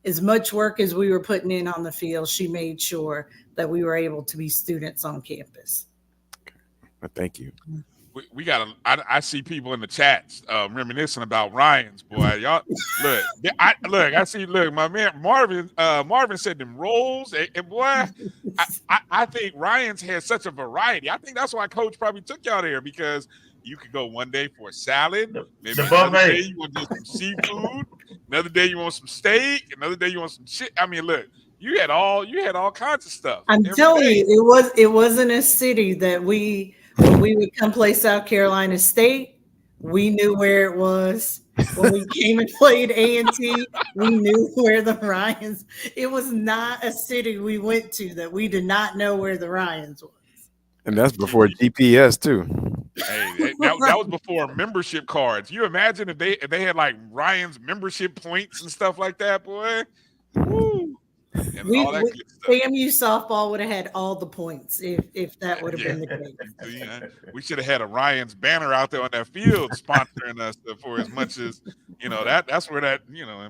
Speaker 9: as much work as we were putting in on the field, she made sure that we were able to be students on campus.
Speaker 5: Well, thank you.
Speaker 3: We got I see people in the chats reminiscing about Ryan's, boy. Y'all look, I see, my man Marvin said them rolls, and boy, I think Ryan's has such a variety. I think that's why Coach probably took y'all there, because you could go one day for a salad, maybe another day you want just some seafood, another day you want some steak, another day you want some shit. I mean, look, you had all kinds of stuff.
Speaker 9: I'm telling you, it wasn't a city that when we would come play South Carolina State, we knew where it was. When we came and played A&T, we knew where the Ryans. It was not a city we went to that we did not know where the Ryans was.
Speaker 5: And that's before GPS too.
Speaker 3: Hey, that was before membership cards. You imagine if they had like Ryan's membership points and stuff like that, boy. Woo.
Speaker 9: FAMU softball would have had all the points if that would have been the case.
Speaker 3: Yeah. We should have had a Ryan's banner out there on that field sponsoring us for as much as, that's where that,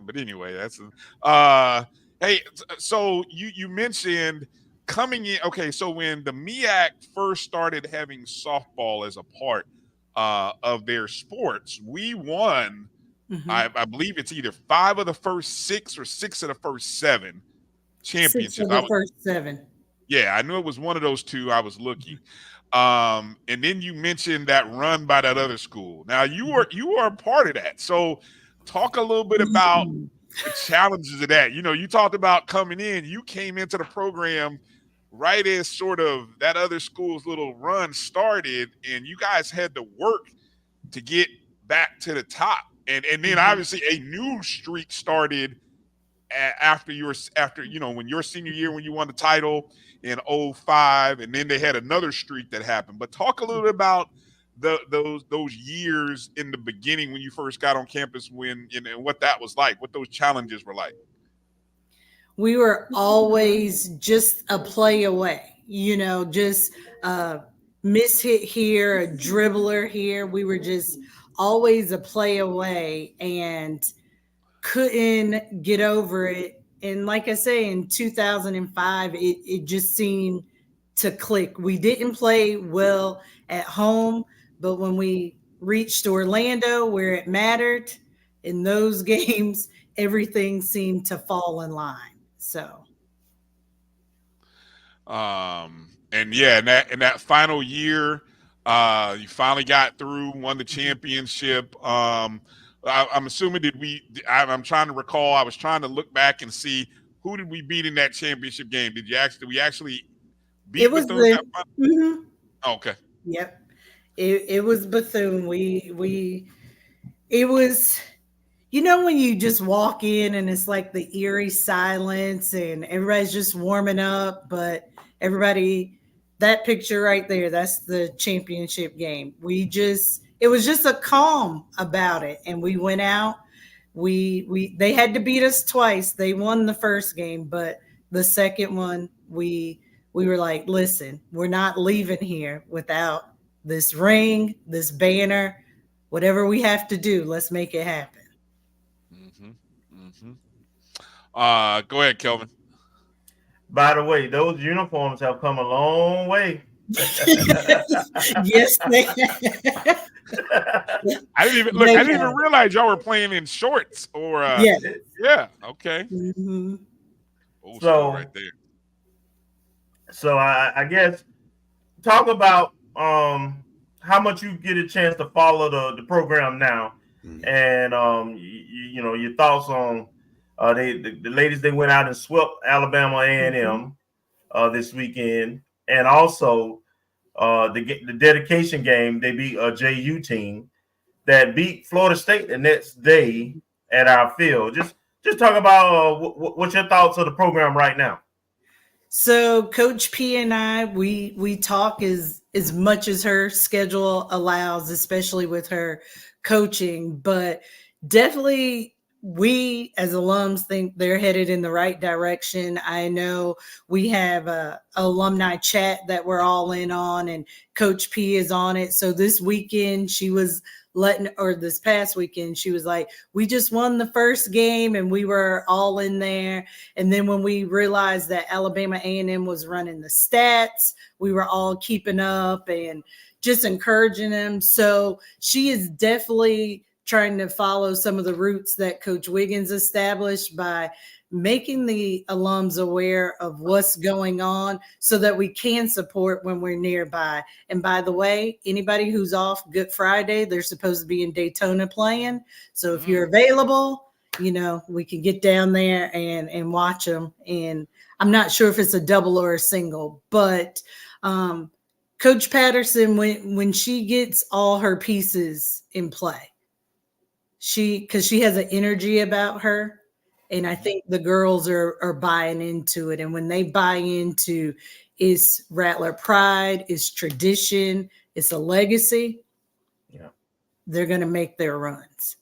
Speaker 3: but anyway, that's hey, so you mentioned coming in. Okay, so when the MEAC first started having softball as a part of their sports, we won. Mm-hmm. I believe it's either 5 of the first 6 or 6 of the first 7 championships.
Speaker 9: 6 of the first 7.
Speaker 3: Yeah, I knew it was one of those 2. I was looking. And then you mentioned that run by that other school. Now you are a part of that. So talk a little bit about the challenges of that. You talked about coming in. You came into the program right as sort of that other school's little run started, and you guys had to work to get back to the top. And then obviously a new streak started after when your senior year, when you won the title in 2005, and then they had another streak that happened. But talk a little bit about those years in the beginning when you first got on campus, and what that was like, what those challenges were like.
Speaker 9: We were always just a play away, just a mishit here, a dribbler here. We were just always a play away and couldn't get over it. And like I say, in 2005, it just seemed to click. We didn't play well at home, but when we reached Orlando, where it mattered, in those games, everything seemed to fall in line. So,
Speaker 3: and yeah, in that final year, you finally got through, won the championship. I'm assuming I'm trying to recall. I was trying to look back and see who did we beat in that championship game. Did we actually beat?
Speaker 9: It was
Speaker 3: Bethune?
Speaker 9: mm-hmm.
Speaker 3: Oh, okay.
Speaker 9: Yep. It was Bethune. It was. When you just walk in and it's like the eerie silence and everybody's just warming up, but that picture right there, that's the championship game. It was just a calm about it. And we went out, they had to beat us twice. They won the first game, but the second one, we were like, listen, we're not leaving here without this ring, this banner, whatever we have to do, let's make it happen.
Speaker 3: Go ahead, Kelvin.
Speaker 4: By the way, those uniforms have come a long way.
Speaker 9: Yes, they have.
Speaker 3: I didn't even realize y'all were playing in shorts or yeah. Okay.
Speaker 9: Mm-hmm.
Speaker 4: So
Speaker 3: right there.
Speaker 4: So I guess talk about how much you get a chance to follow the program now, and your thoughts on the ladies. They went out and swept Alabama A&M this weekend, and also the dedication game. They beat a JU team that beat Florida State the next day at our field. Just talk about what's your thoughts of the program right now.
Speaker 9: So Coach P and I, we talk as much as her schedule allows, especially with her coaching, but definitely we as alums think they're headed in the right direction. I know we have a alumni chat that we're all in on, and Coach P is on it. So this weekend this past weekend, she was like, we just won the first game and we were all in there. And then when we realized that Alabama A&M was running the stats, we were all keeping up and just encouraging them. So she is definitely trying to follow some of the routes that Coach Wiggins established by making the alums aware of what's going on so that we can support when we're nearby. And by the way, anybody who's off Good Friday, they're supposed to be in Daytona playing. So if you're available, we can get down there and watch them. And I'm not sure if it's a double or a single, but Coach Patterson, when she gets all her pieces in play, because she has an energy about her, and I think the girls are buying into it. And when they buy into it's Rattler pride, it's tradition, it's a legacy, they're going to make their runs.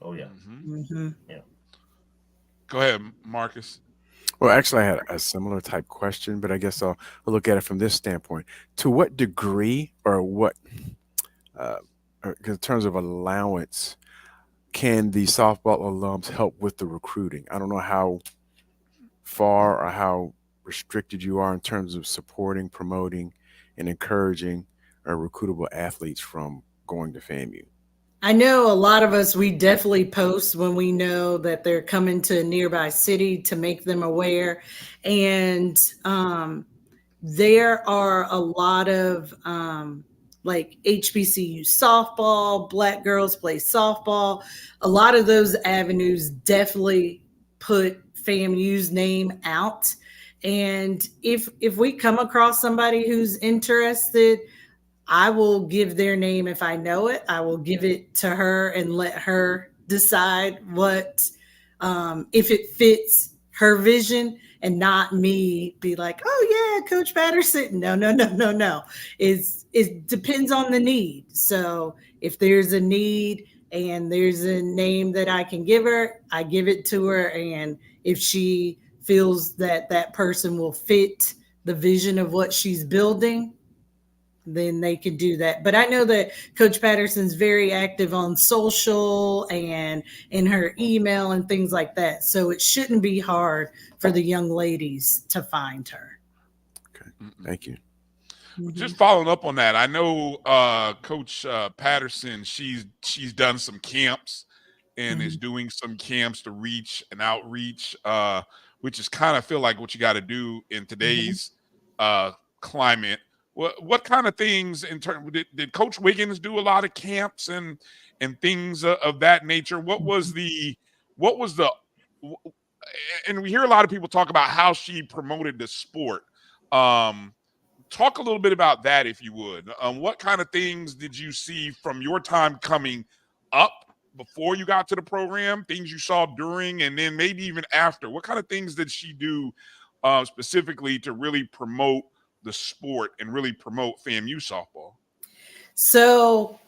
Speaker 4: Oh, yeah.
Speaker 3: Yeah. Go ahead, Marcus.
Speaker 5: Well, actually, I had a similar type question, but I guess I'll look at it from this standpoint. To what degree or what, in terms of allowance, can the softball alums help with the recruiting? I don't know how far or how restricted you are in terms of supporting, promoting, and encouraging recruitable athletes from going to FAMU.
Speaker 9: I know a lot of us, we definitely post when we know that they're coming to a nearby city to make them aware. And there are a lot of like HBCU softball, Black girls play softball. A lot of those avenues definitely put FAMU's name out. And if we come across somebody who's interested, I will give their name if I know it. I will give it to her and let her decide what, if it fits her vision, and not me be like, oh yeah, Coach Patterson. No. It depends on the need. So if there's a need and there's a name that I can give her, I give it to her. And if she feels that that person will fit the vision of what she's building, then they can do that. But I know that Coach Patterson's very active on social and in her email and things like that. So it shouldn't be hard for the young ladies to find her.
Speaker 5: Okay, thank you.
Speaker 3: Just following up on that, I know Coach Patterson, she's done some camps and is doing some camps to reach and outreach, which is kind of feel like what you got to do in today's climate. What kind of things in terms did Coach Wiggins do a lot of camps and things of that nature? What was the and we hear a lot of people talk about how she promoted the sport. Talk a little bit about that, if you would. What kind of things did you see from your time coming up before you got to the program, things you saw during, and then maybe even after? What kind of things did she do specifically to really promote the sport and really promote FAMU softball?
Speaker 9: So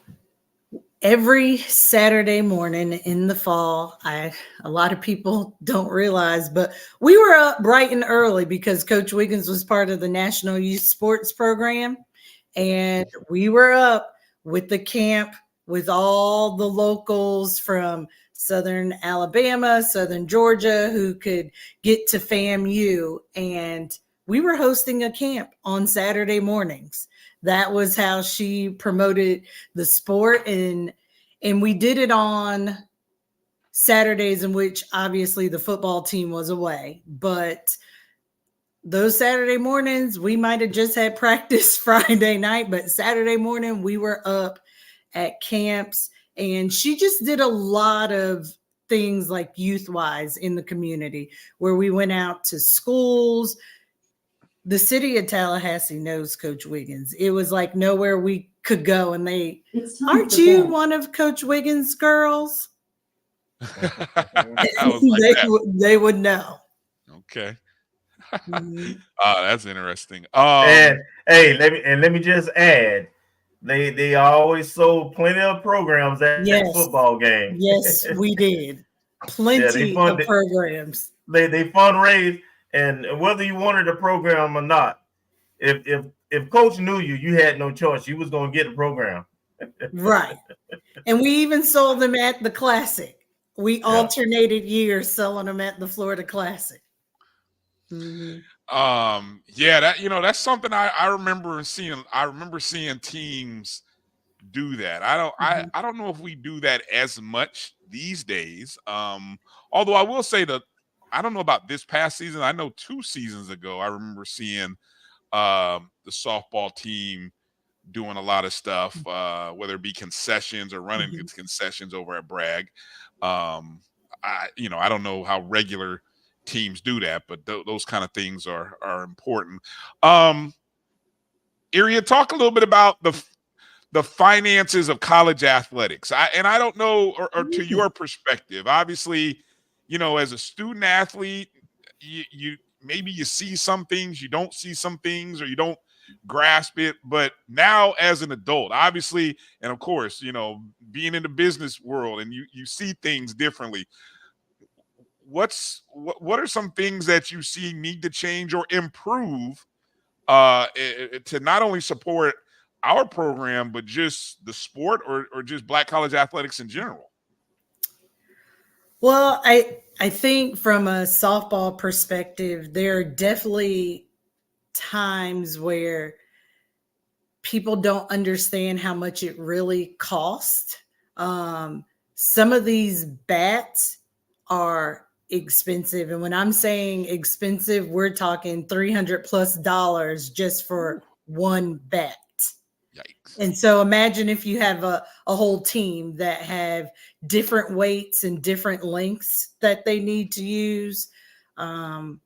Speaker 9: every Saturday morning in the fall, a lot of people don't realize, but we were up bright and early because Coach Wiggins was part of the National Youth Sports Program. And we were up with the camp with all the locals from Southern Alabama, Southern Georgia, who could get to FAMU. And we were hosting a camp on Saturday mornings. That was how she promoted the sport. And we did it on Saturdays in which obviously the football team was away. But those Saturday mornings, we might have just had practice Friday night, but Saturday morning we were up at camps. And she just did a lot of things like youth-wise in the community where we went out to schools. The city of Tallahassee knows Coach Wiggins. It was like nowhere we could go. And aren't you one of Coach Wiggins' girls? They would know.
Speaker 3: Okay. That's interesting.
Speaker 4: And hey, let me just add, they always sold plenty of programs at that football game.
Speaker 9: Yes, we did. plenty of programs.
Speaker 4: They fundraise, and whether you wanted a program or not, if coach knew you had no choice. You was going to get a program.
Speaker 9: Right. And we even sold them at the Classic. We alternated years selling them at the Florida Classic.
Speaker 3: Mm-hmm. That's something I remember seeing. I remember seeing teams do that. I don't know if we do that as much these days. Although I will say that I don't know about this past season. I know 2 seasons ago I remember seeing the softball team doing a lot of stuff, whether it be concessions or running concessions over at Bragg. I don't know how regular teams do that, but those kind of things are important. Eria, talk a little bit about the finances of college athletics. I don't know, or to your perspective, obviously, as a student athlete, you maybe you see some things, you don't see some things, or you don't grasp it. But now as an adult, obviously, and of course, being in the business world, and you see things differently. What are some things that you see need to change or improve to not only support our program, but just the sport or just Black college athletics in general?
Speaker 9: Well, I think from a softball perspective, there are definitely times where people don't understand how much it really costs. Some of these bats are expensive. And when I'm saying expensive, we're talking $300+ just for one bat.
Speaker 3: Yikes.
Speaker 9: And so imagine if you have a whole team that have different weights and different lengths that they need to use. And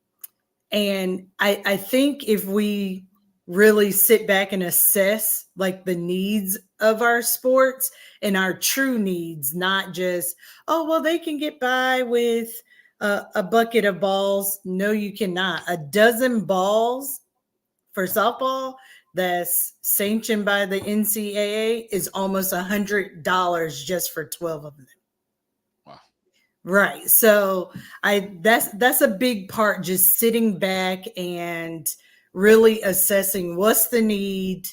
Speaker 9: I think if we really sit back and assess like the needs of our sports and our true needs, not just, they can get by with a bucket of balls. No, you cannot. A dozen balls for softball that's sanctioned by the NCAA is almost $100 just for 12 of them.
Speaker 3: Wow.
Speaker 9: Right. So that's a big part, just sitting back and really assessing what's the need.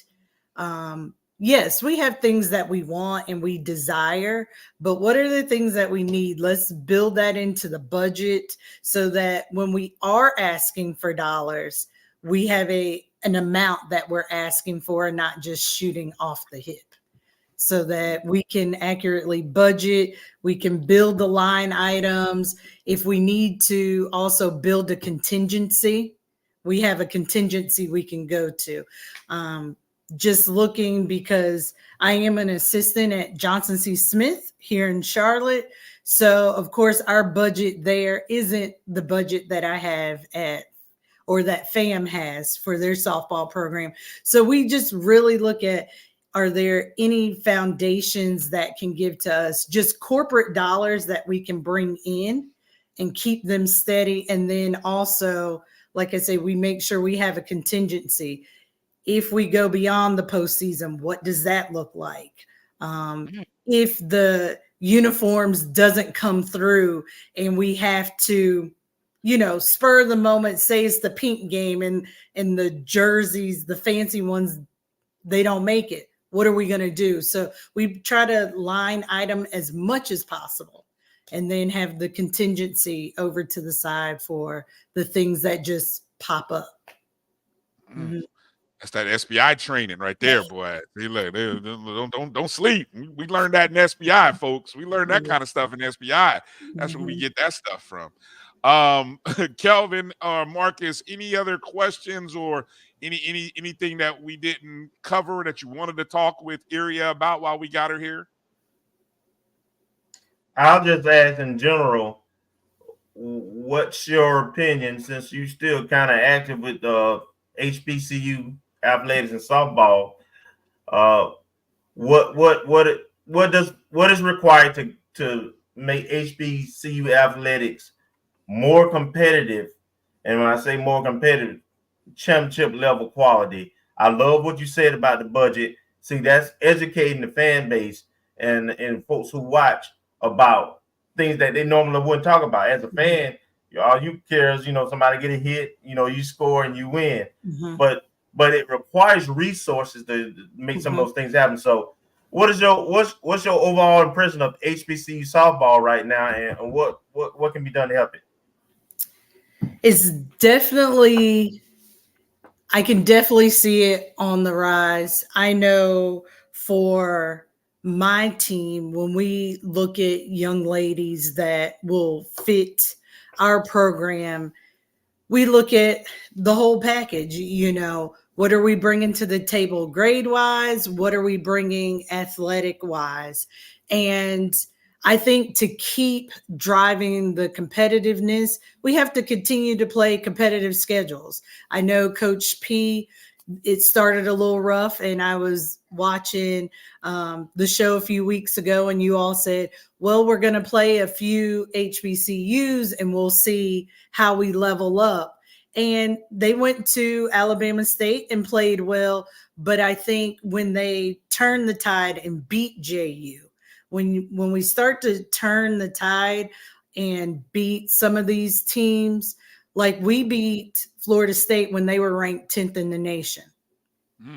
Speaker 9: Yes, we have things that we want and we desire, but what are the things that we need? Let's build that into the budget so that when we are asking for dollars, we have an amount that we're asking for and not just shooting off the hip, so that we can accurately budget. We can build the line items. If we need to also build a contingency, we have a contingency we can go to. Just looking, because I am an assistant at Johnson C. Smith here in Charlotte. So of course our budget there isn't the budget that I have or that FAM has for their softball program. So we just really look at, are there any foundations that can give to us just corporate dollars that we can bring in and keep them steady? And then also, like I say, we make sure we have a contingency. If we go beyond the postseason, what does that look like? If the uniforms doesn't come through and we have to, spur of the moment, say it's the pink game and the jerseys, the fancy ones, they don't make it. What are we going to do? So we try to line item as much as possible and then have the contingency over to the side for the things that just pop up. Mm-hmm.
Speaker 3: That's that SBI training right there, boy. See, look, don't sleep. We learned that in SBI, folks. We learned that kind of stuff in SBI. That's where we get that stuff from. Kelvin or Marcus, any other questions or anything that we didn't cover that you wanted to talk with Eria about while we got her here?
Speaker 4: I'll just ask in general, what's your opinion, since you still kind of active with HBCU athletics and softball? What is required to make HBCU athletics more competitive? And when I say more competitive, championship level quality. I love what you said about the budget. See, that's educating the fan base and folks who watch about things that they normally wouldn't talk about. As a fan, all you care is, somebody get a hit, you score and you win.
Speaker 9: Mm-hmm.
Speaker 4: But it requires resources to make some of those things happen. So what's your overall impression of HBCU softball right now, and what can be done to help it?
Speaker 9: It's definitely, I can definitely see it on the rise. I know for my team, when we look at young ladies that will fit our program, we look at the whole package. What are we bringing to the table grade wise? What are we bringing athletic wise? And I think to keep driving the competitiveness, we have to continue to play competitive schedules. I know Coach P, it started a little rough, and I was watching the show a few weeks ago, and you all said, well, we're going to play a few HBCUs and we'll see how we level up. And they went to Alabama State and played well. But I think when they turned the tide and beat JU, when we start to turn the tide and beat some of these teams, like we beat Florida State when they were ranked 10th in the nation.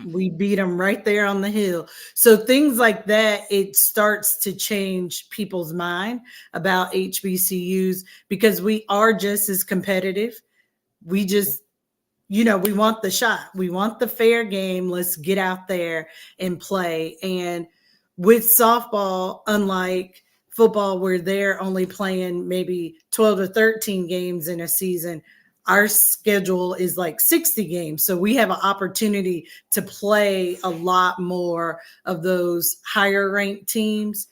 Speaker 9: We beat them right there on the hill. So things like that, it starts to change people's mind about HBCUs, because we are just as competitive. We just, we want the shot. We want the fair game. Let's get out there and play. And with softball, unlike football, where they're only playing maybe 12 or 13 games in a season, our schedule is like 60 games. So we have an opportunity to play a lot more of those higher ranked teams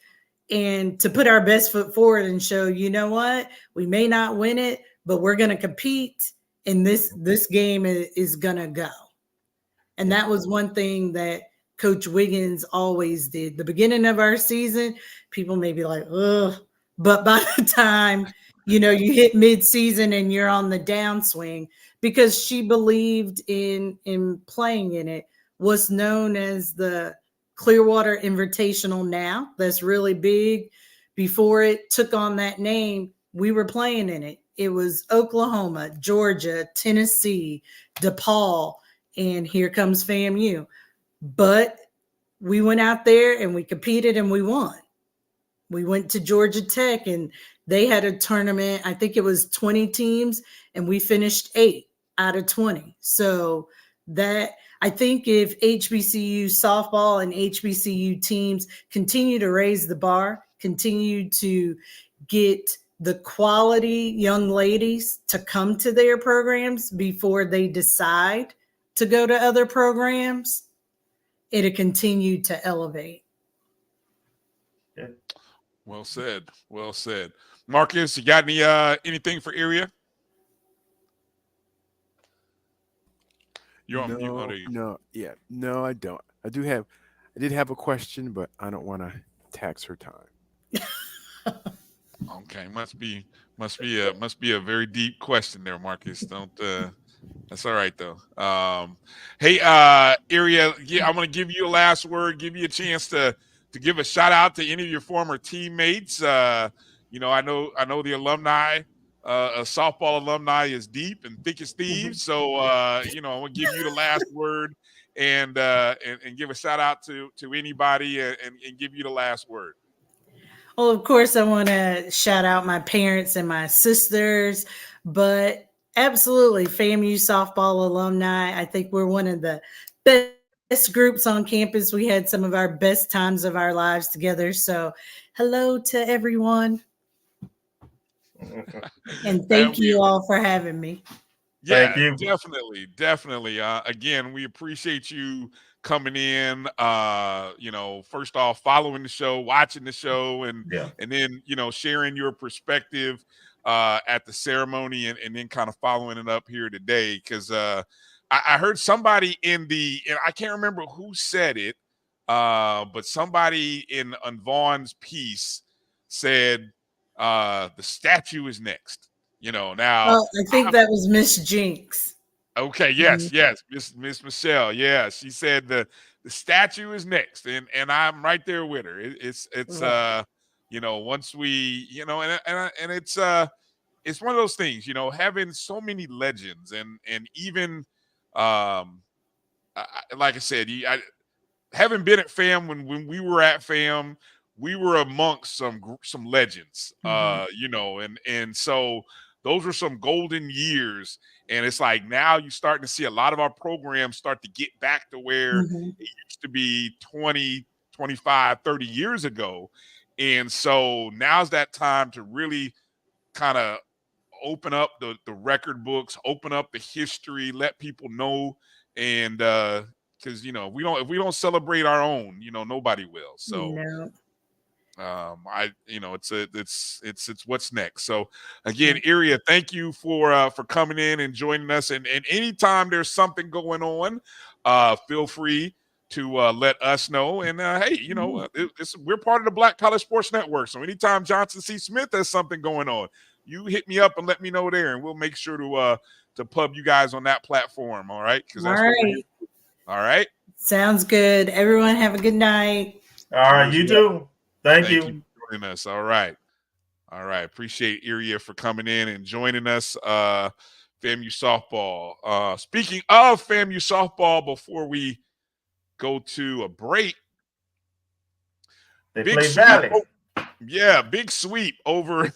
Speaker 9: and to put our best foot forward and show, you know what, we may not win it, but we're going to compete, and this game is going to go. And that was one thing that Coach Wiggins always did. The beginning of our season, people may be like, ugh, but by the time you hit mid-season and you're on the downswing, because she believed in playing in it. What's known as the Clearwater Invitational now, that's really big. Before it took on that name, we were playing in it. It was Oklahoma, Georgia, Tennessee, DePaul, and here comes FAMU. But we went out there and we competed and we won. We went to Georgia Tech and they had a tournament. I think it was 20 teams and we finished 8 out of 20. So that, I think if HBCU softball and HBCU teams continue to raise the bar, continue to get the quality young ladies to come to their programs before they decide to go to other programs, it'll continue to elevate.
Speaker 4: Yeah.
Speaker 3: Well said. Well said. Marcus, you got anything for Eria? You're on mute.
Speaker 5: No, I don't. I did have a question, but I don't want to tax her time.
Speaker 3: Okay, must be a very deep question there, Marcus. Don't that's all right though. Hey, Eria, I'm gonna give you a last word, give you a chance to give a shout out to any of your former teammates. I know the alumni, softball alumni is deep and thick as thieves. So I'm gonna give you the last word and give a shout out to anybody and give you the last word.
Speaker 9: Well, of course, I want to shout out my parents and my sisters, but absolutely, FAMU softball alumni. I think we're one of the best groups on campus. We had some of our best times of our lives together. So hello to everyone. And thank you all for having me.
Speaker 3: Yeah,
Speaker 4: Thank you.
Speaker 3: Definitely. Again, we appreciate you coming in, first off, following the show, watching the show, and then, sharing your perspective at the ceremony and then kind of following it up here today. Because I heard somebody and I can't remember who said it, but somebody on Vaughn's piece said the statue is next. Now
Speaker 9: I think that was Miss Jinx.
Speaker 3: Okay, yes, Miss Michelle. Yeah, she said the statue is next, and I'm right there with her. It's once we, and it's one of those things, having so many legends and even, like I said, having been at FAM when we were at FAM, we were amongst some legends, and so those were some golden years. And it's like now you're starting to see a lot of our programs start to get back to where it used to be 20, 25, 30 years ago. And so now's that time to really kind of open up the record books, open up the history, let people know. And because if we don't celebrate our own, nobody will. So
Speaker 9: No.
Speaker 3: it's what's next. So again, Eria, thank you for coming in and joining us. And anytime there's something going on, feel free to let us know. And hey, we're part of the Black College Sports Network. So anytime Johnson C. Smith has something going on, you hit me up and let me know there, and we'll make sure to pub you guys on that platform. All right, because that's what we're here. All right.
Speaker 9: Sounds good. Everyone have a good night.
Speaker 4: All right, you too. Thank you
Speaker 3: for joining us. All right. Appreciate Eria for coming in and joining us. FAMU softball. Speaking of FAMU softball, before we go to a break,
Speaker 4: they play Valley.
Speaker 3: Big sweep over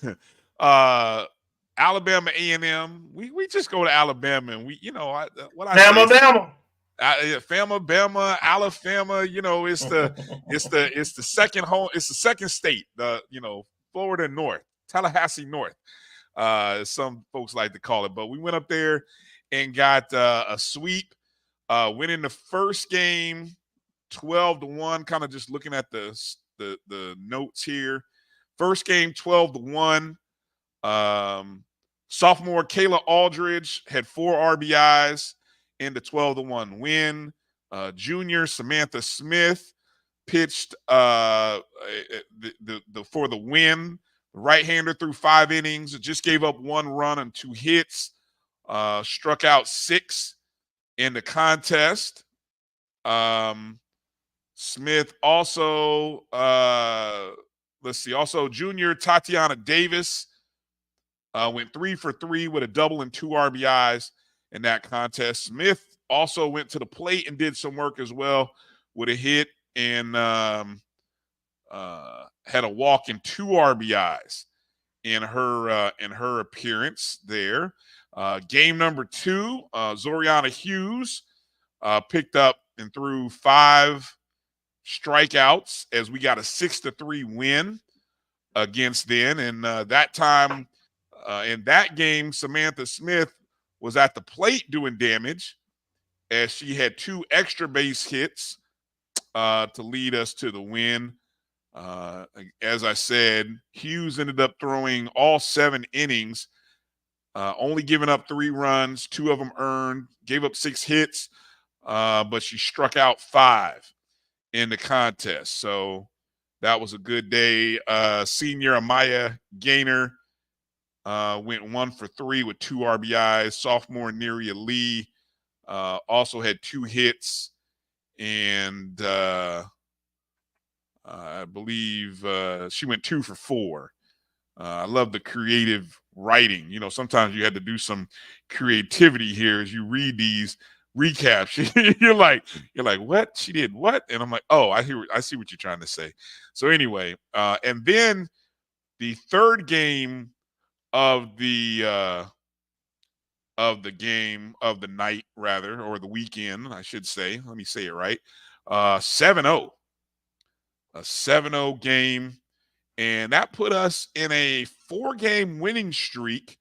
Speaker 3: Alabama A&M. We just go to Alabama, and
Speaker 4: Alabama.
Speaker 3: Famabama, Alabama, it's the second home, it's the second state, Florida North, Tallahassee North, some folks like to call it. But we went up there and got a sweep, winning the first game 12-1, kind of just looking at the notes here. First game 12-1. Sophomore Kayla Aldridge had 4 RBIs in the 12-1 win. Junior Samantha Smith pitched for the win. The right-hander threw 5 innings, just gave up 1 run and 2 hits, struck out 6 in the contest. Smith also, also junior Tatiana Davis went 3 for 3 with a double and 2 RBIs in that contest. Smith also went to the plate and did some work as well with a hit and had a walk and 2 RBIs in her appearance there. Game number 2, Zoriana Hughes picked up and threw 5 strikeouts as we got a 6-3 win against them. And that time in that game, Samantha Smith was at the plate doing damage as she had 2 extra base hits to lead us to the win. As I said, Hughes ended up throwing all 7 innings, only giving up 3 runs, 2 of them earned, gave up 6 hits, but she struck out 5 in the contest. So that was a good day. Senior Amaya Gaynor went 1 for 3 with 2 RBIs. Sophomore Neria Lee also had 2 hits, and I believe she went 2 for 4. I love the creative writing. Sometimes you had to do some creativity here as you read these recaps. you're like, what? She did what? And I'm like, oh, I see what you're trying to say. So anyway, and then the third game of the game of the night, rather, or the weekend, I should say. Let me say it right. 7-0. A 7-0 game. And that put us in a 4-game winning streak.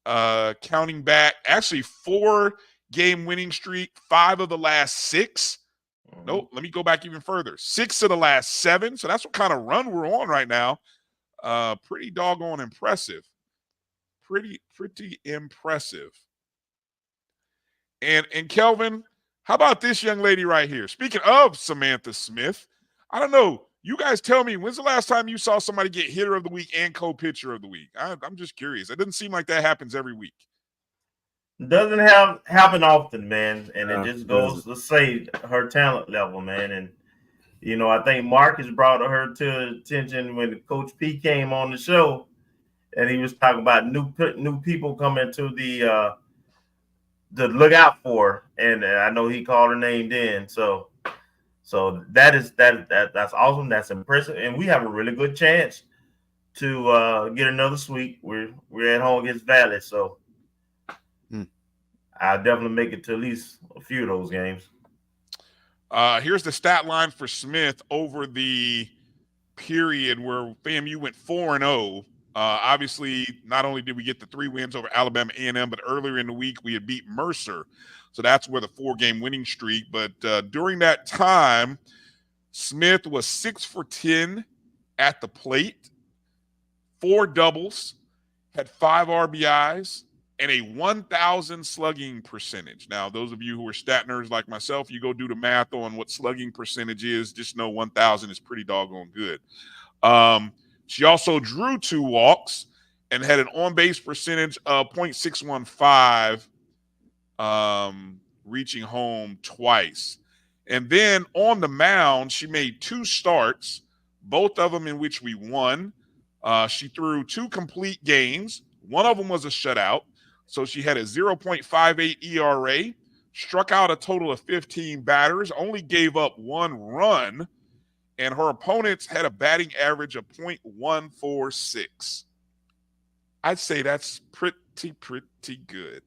Speaker 3: Counting back, actually 4-game winning streak, 5 of the last 6. Nope, let me go back even further. 6 of the last 7. So that's what kind of run we're on right now. Pretty doggone impressive. Pretty impressive. And Kelvin, how about this young lady right here? Speaking of Samantha Smith, I don't know. You guys tell me, when's the last time you saw somebody get hitter of the week and co-pitcher of the week? I'm just curious. It doesn't seem like that happens every week.
Speaker 4: Doesn't happen often, man. And it just goes to say her talent level, man. And You know, I think Marcus brought her to attention when Coach P came on the show, and he was talking about new people coming to the look out for, and I know he called her name then. So that's awesome. That's impressive, and we have a really good chance to get another sweep. We're at home against Valley, so I'll definitely make it to at least a few of those games.
Speaker 3: Here's the stat line for Smith over the period where FAMU went 4-0. Obviously, not only did we get the 3 wins over Alabama A&M, but earlier in the week we had beat Mercer. So that's where the 4-game winning streak. But during that time, Smith was 6 for 10 at the plate, 4 doubles, had 5 RBIs, and a 1,000 slugging percentage. Now, those of you who are stat nerds like myself, you go do the math on what slugging percentage is. Just know 1,000 is pretty doggone good. She also drew 2 walks and had an on-base percentage of .615, reaching home twice. And then on the mound, she made 2 starts, both of them in which we won. She threw 2 complete games. One of them was a shutout. So she had a 0.58 ERA, struck out a total of 15 batters, only gave up 1 run, and her opponents had a batting average of .146. I'd say that's pretty good.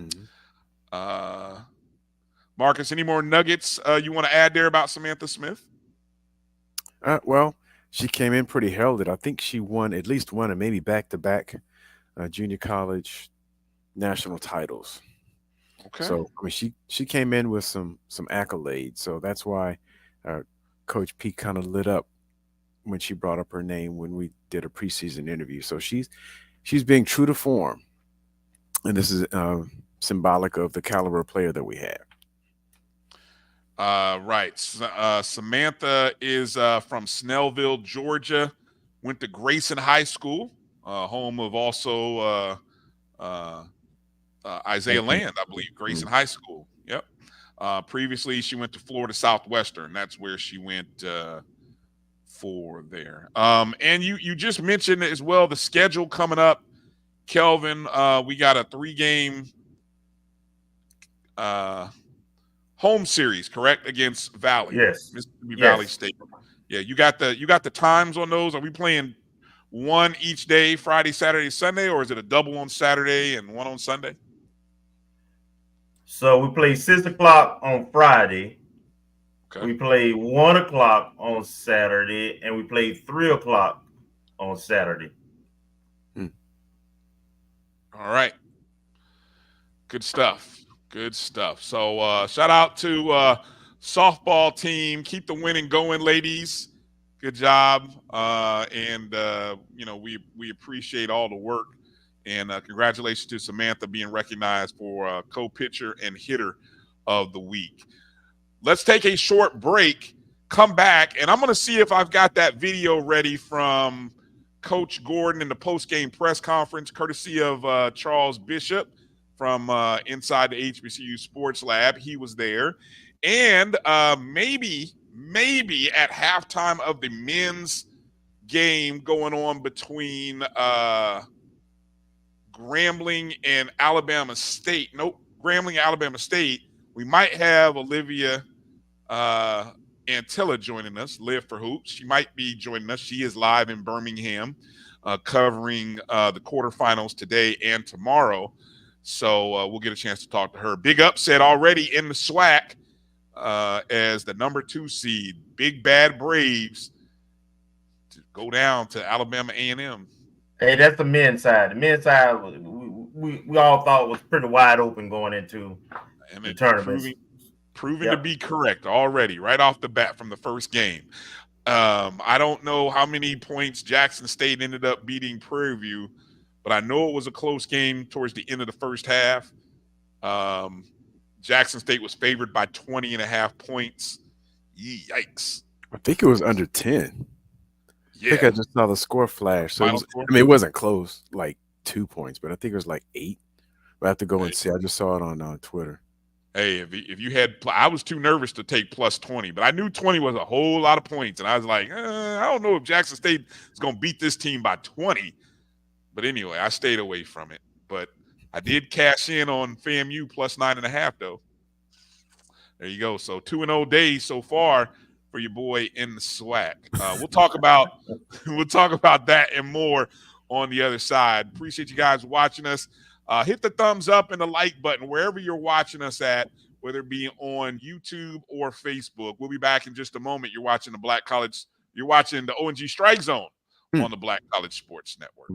Speaker 3: Mm-hmm. Marcus, any more nuggets you want to add there about Samantha Smith?
Speaker 5: Well, she came in pretty heralded. I think she won at least one and maybe back-to-back junior college national titles.
Speaker 3: Okay.
Speaker 5: So I mean, she came in with some accolades. So that's why Coach P kind of lit up when she brought up her name when we did a preseason interview. So she's being true to form, and this is symbolic of the caliber of player that we have.
Speaker 3: Right. Samantha is from Snellville, Georgia. Went to Grayson High School, home of also Isaiah Land, I believe, Grayson High School. Yep. Previously, she went to Florida Southwestern. That's where she went for there. And you just mentioned as well the schedule coming up, Kelvin. We got a 3-game home series, correct, against Valley.
Speaker 4: Yes.
Speaker 3: Mississippi Valley State. Yeah, you got the times on those. Are we playing one each day, Friday, Saturday, Sunday, or is it a double on Saturday and one on Sunday?
Speaker 4: So we play 6 o'clock on Friday.
Speaker 3: Okay.
Speaker 4: We play 1 o'clock on Saturday, and we play 3 o'clock on Saturday.
Speaker 3: All right. Good stuff. Good stuff. So shout out to softball team. Keep the winning going, ladies. Good job. And we appreciate all the work. And congratulations to Samantha being recognized for co-pitcher and hitter of the week. Let's take a short break, come back, and I'm going to see if I've got that video ready from Coach Gordon in the post-game press conference, courtesy of Charles Bishop from inside the HBCU Sports Lab. He was there. And maybe at halftime of the men's game going on between Grambling and Alabama State. Nope, Grambling, Alabama State. We might have Olivia Antilla joining us, Live for Hoops. She might be joining us. She is live in Birmingham covering the quarterfinals today and tomorrow. So we'll get a chance to talk to her. Big upset already in the SWAC as the number 2 seed, Big Bad Braves, to go down to Alabama A&M.
Speaker 4: Hey, that's the men's side. The men's side, we all thought was pretty wide open going into the tournament.
Speaker 3: Proving to be correct already, right off the bat from the first game. I don't know how many points Jackson State ended up beating Prairie View, but I know it was a close game towards the end of the first half. Jackson State was favored by 20.5 points. Yikes.
Speaker 5: I think it was under 10.
Speaker 3: Yeah.
Speaker 5: I think I just saw the score flash. So it wasn't close, like 2 points, but I think it was like 8. I have to go and see. I just saw it on Twitter.
Speaker 3: Hey, if you had, I was too nervous to take plus 20, but I knew 20 was a whole lot of points, and I was like, I don't know if Jackson State is going to beat this team by 20. But anyway, I stayed away from it. But I did cash in on FAMU plus 9.5, though. There you go. So 2-0 days so far for your boy in the SWAC. We'll talk about that and more on the other side. Appreciate you guys watching us. Hit the thumbs up and the like button wherever you're watching us at, whether it be on YouTube or Facebook. We'll be back in just a moment. You're watching the O&G StrikeZone on the Black College Sports Network.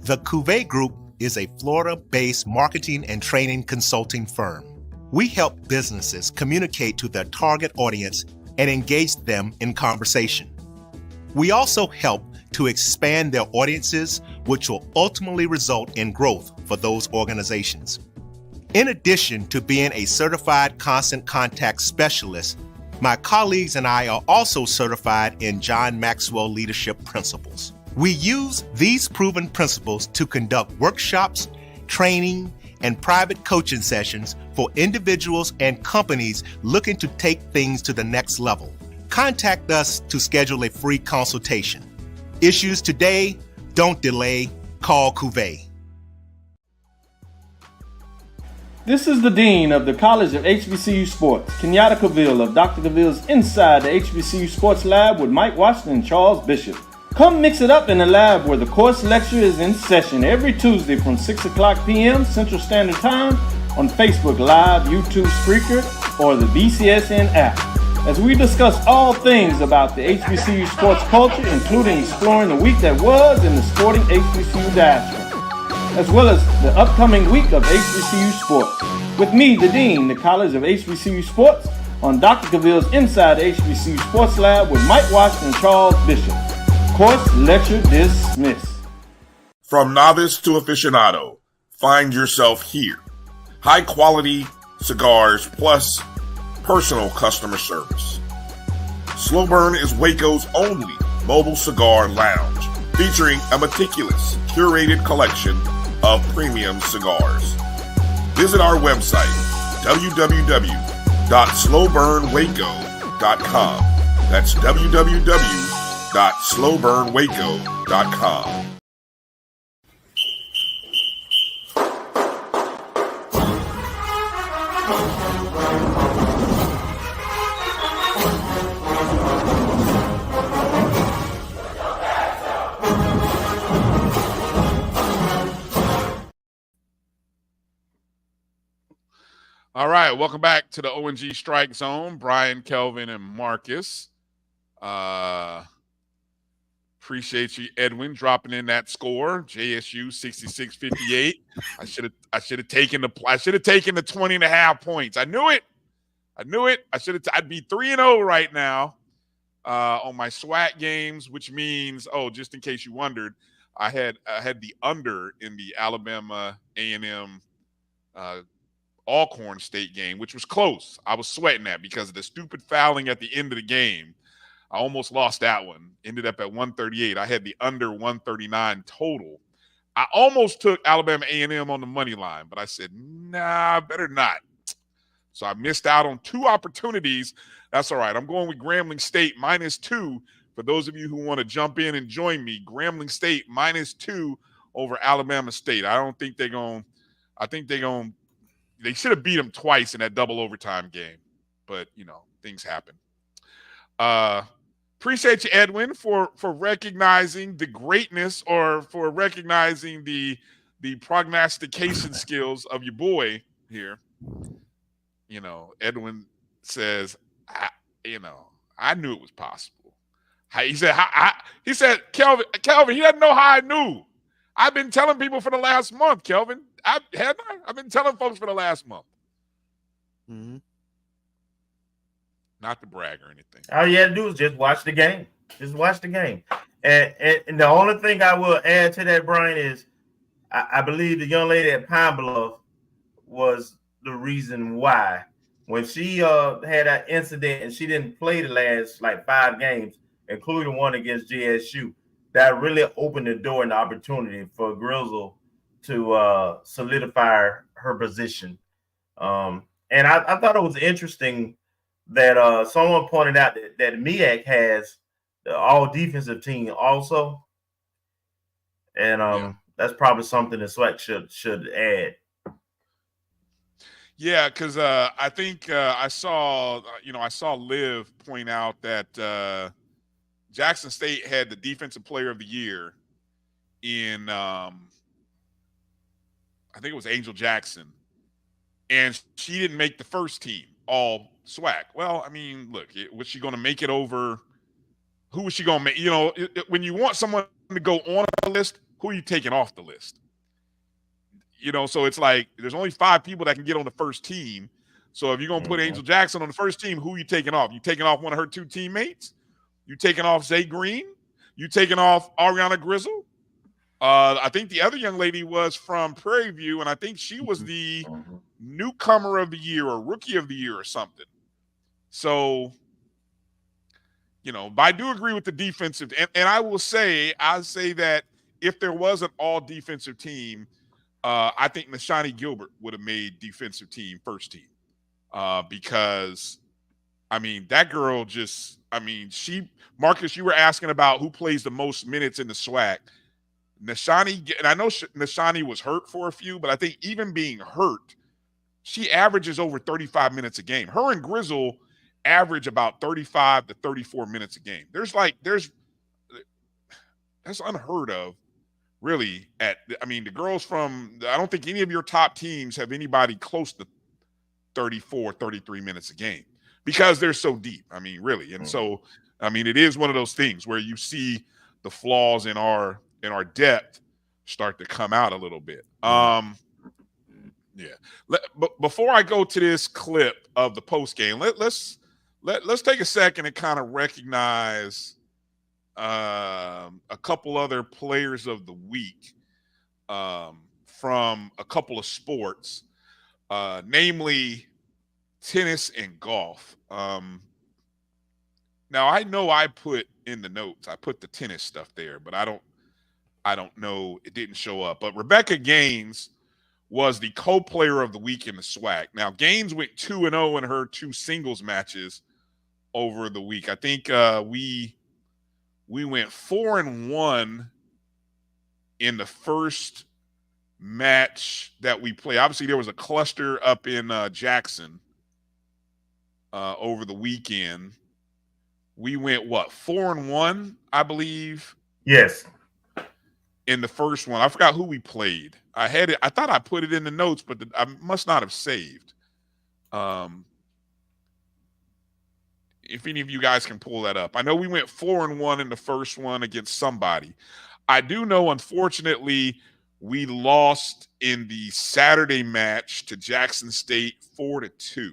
Speaker 6: The Cuvée Group is a Florida-based marketing and training consulting firm. We help businesses communicate to their target audience and engage them in conversation. We also help to expand their audiences, which will ultimately result in growth for those organizations. In addition to being a certified constant contact specialist, my colleagues and I are also certified in John Maxwell Leadership Principles. We use these proven principles to conduct workshops, training, and private coaching sessions for individuals and companies looking to take things to the next level. Contact us to schedule a free consultation. Issues today, don't delay, call Cuvée.
Speaker 7: This is the Dean of the College of HBCU Sports, Kenyatta Cavill of Dr. Cavill's Inside the HBCU Sports Lab with Mike Washington and Charles Bishop. Come mix it up in the lab where the course lecture is in session every Tuesday from 6 o'clock p.m. Central Standard Time on Facebook Live, YouTube Spreaker, or the BCSN app, as we discuss all things about the HBCU sports culture, including exploring the week that was in the sporting HBCU diaspora, as well as the upcoming week of HBCU sports. With me, the Dean, the College of HBCU Sports, on Dr. Cavill's Inside the HBCU Sports Lab with Mike Washington and Charles Bishop. Course lecture dismissed.
Speaker 8: From novice to aficionado, find yourself here. High quality cigars plus personal customer service. Slow Burn is Waco's only mobile cigar lounge, featuring a meticulous, curated collection of premium cigars. Visit our website, www.slowburnwaco.com. That's www.slowburnwaco.com.
Speaker 3: All right, welcome back to the O&G Strike Zone. Bryan, Kelvin, and Marcus. Appreciate you, Edwin, dropping in that score. JSU 66-58. I should have taken the 20.5 points. I knew it. I'd be 3-0 right now on my SWAC games, which means, just in case you wondered, I had the under in the Alabama A&M Alcorn State game, which was close. I was sweating that because of the stupid fouling at the end of the game. I almost lost that one. Ended up at 138. I had the under 139 total. I almost took Alabama A&M on the money line, but I said, nah, better not. So I missed out on two opportunities. That's all right. I'm going with Grambling State -2. For those of you who want to jump in and join me, Grambling State -2 over Alabama State. I don't think they're going – I think they're going – they should have beat them twice in that double overtime game. But, things happen. Appreciate you, Edwin, for recognizing the greatness or for recognizing the prognostication skills of your boy here. Edwin says, I knew it was possible. He said, Kelvin, he doesn't know how I knew. I've been telling people for the last month, Kelvin. I've been telling folks for the last month.
Speaker 5: Mm-hmm.
Speaker 3: Not to brag or anything.
Speaker 4: All you had to do is just watch the game. And the only thing I will add to that, Bryan, is I believe the young lady at Pine Bluff was the reason why. When she had that incident and she didn't play the last 5 games, including one against JSU, that really opened the door and the opportunity for Grizzle to solidify her position And I thought it was interesting that someone pointed out that MEAC has the all defensive team also. And that's probably something the SWAC should add.
Speaker 3: Yeah, because I think I saw Liv point out that Jackson State had the defensive player of the year in I think it was Angel Jackson, and she didn't make the first team all SWAC. Well, I mean, look, was she going to make it over? Who was she going to make? You know, when you want someone to go on a list, who are you taking off the list? You know, so it's like there's only 5 people that can get on the first team. So if you're going to put Angel Jackson on the first team, who are you taking off? You taking off one of her 2 teammates? You taking off Zay Green? You taking off Ariana Grizzle? I think the other young lady was from Prairie View, and I think she was the newcomer of the year or rookie of the year or something. So, you know, but I do agree with the defensive. And I say that if there was an all defensive team, I think Nashani Gilbert would have made defensive team first team because, I mean, that girl just, I mean, Marcus, you were asking about who plays the most minutes in the SWAC. Nashani, and I know Nashani was hurt for a few, but I think even being hurt, she averages over 35 minutes a game. Her and Grizzle average about 35 to 34 minutes a game. That's unheard of, really. The girls from, I don't think any of your top teams have anybody close to 34, 33 minutes a game because they're so deep. I mean, really. And so, I mean, it is one of those things where you see the flaws in our depth start to come out a little bit. But before I go to this clip of the post game, let's take a second and kind of recognize a couple other players of the week from a couple of sports, namely tennis and golf. Now I know I put in the notes, I put the tennis stuff there, but I don't know, it didn't show up. But Rebecca Gaines was the co-player of the week in the SWAC. Now Gaines went 2-0 in her 2 singles matches over the week. I think we went 4-1 in the first match that we played. Obviously, there was a cluster up in Jackson over the weekend. We went 4-1, I believe.
Speaker 4: Yes.
Speaker 3: In the first one, I forgot who we played. I had it. I thought I put it in the notes, but I must not have saved. If any of you guys can pull that up, I know we went 4-1 in the first one against somebody. I do know, unfortunately, we lost in the Saturday match to Jackson State 4-2,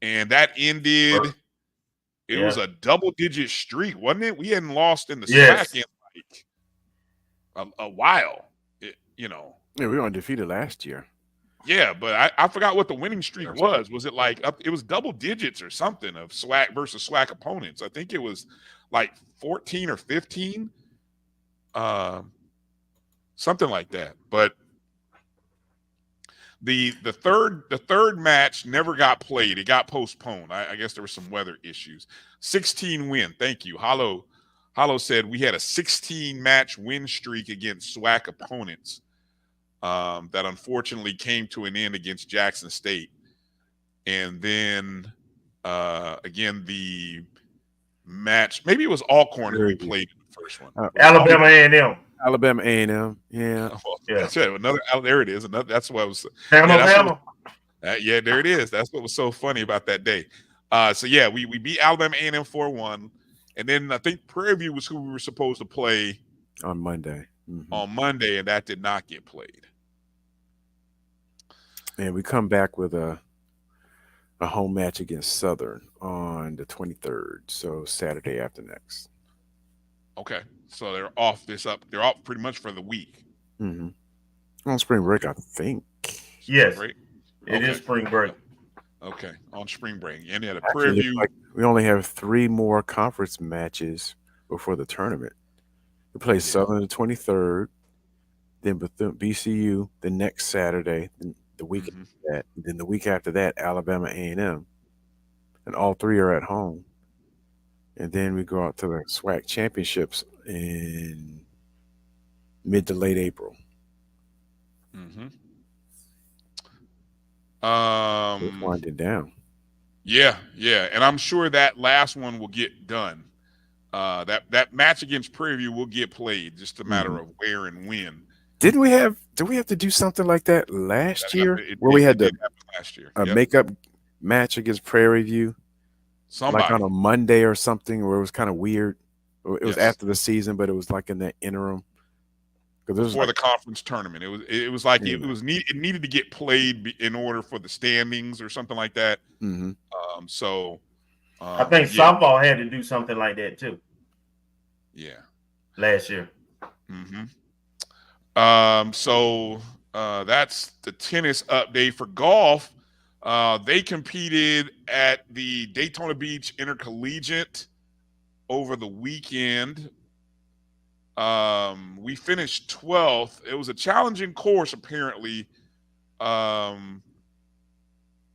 Speaker 3: and that ended. It was a double-digit streak, wasn't it? We hadn't lost in the SWAC in like a while. Yeah, we
Speaker 5: were undefeated last year.
Speaker 3: Yeah, but I forgot what the winning streak was. Was it like it was double digits or something of SWAC versus SWAC opponents? I think it was like 14 or 15, something like that. But the third match never got played. It got postponed. I guess there were some weather issues. 16 win. Thank you. Hollow said we had a 16 match win streak against SWAC opponents. That unfortunately came to an end against Jackson State. And then, again, the match, maybe it was Alcorn who we played in the first one.
Speaker 4: Alabama A&M.
Speaker 5: Alabama A&M, yeah.
Speaker 3: Well, that's it. There it is. That's what I was.
Speaker 4: Alabama.
Speaker 3: Yeah, there it is. That's what was so funny about that day. So, yeah, we beat Alabama A&M 4-1. And then I think Prairie View was who we were supposed to play
Speaker 5: on Monday.
Speaker 3: Mm-hmm. On Monday, and that did not get played.
Speaker 5: And we come back with a home match against Southern on the 23rd, so Saturday after next.
Speaker 3: Okay, so they're off They're off pretty much for the week.
Speaker 5: Mm-hmm. On spring break, I think.
Speaker 4: Yes, it is spring break.
Speaker 3: Okay, on spring break, and at a Prairie View.
Speaker 5: We only have 3 more conference matches before the tournament. We play Southern the 23rd, then BCU the next Saturday, The week
Speaker 3: Mhm.
Speaker 5: after that, then the week after that, Alabama A&M, and all three are at home. And then we go out to the SWAC championships in mid to late April.
Speaker 3: Mhm.
Speaker 5: It's winding down.
Speaker 3: Yeah, and I'm sure that last one will get done. That match against Prairie View will get played, just a matter of where and when.
Speaker 5: Did we have to do something like that last year, where we
Speaker 3: It
Speaker 5: had
Speaker 3: did happen last year.
Speaker 5: a
Speaker 3: Yep.
Speaker 5: makeup match against Prairie View, like
Speaker 3: Somebody.
Speaker 5: on a Monday or something, where it was kind of weird. It was
Speaker 3: Yes.
Speaker 5: after the season, but it was like in the interim.
Speaker 3: Before the conference tournament, it was like it needed to get played in order for the standings or something like that.
Speaker 5: Mm-hmm.
Speaker 4: I think softball had to do something like that too.
Speaker 3: Yeah.
Speaker 4: Last year.
Speaker 3: Mm-hmm. So that's the tennis update. For golf, they competed at the Daytona Beach Intercollegiate over the weekend. We finished 12th. It was a challenging course, apparently.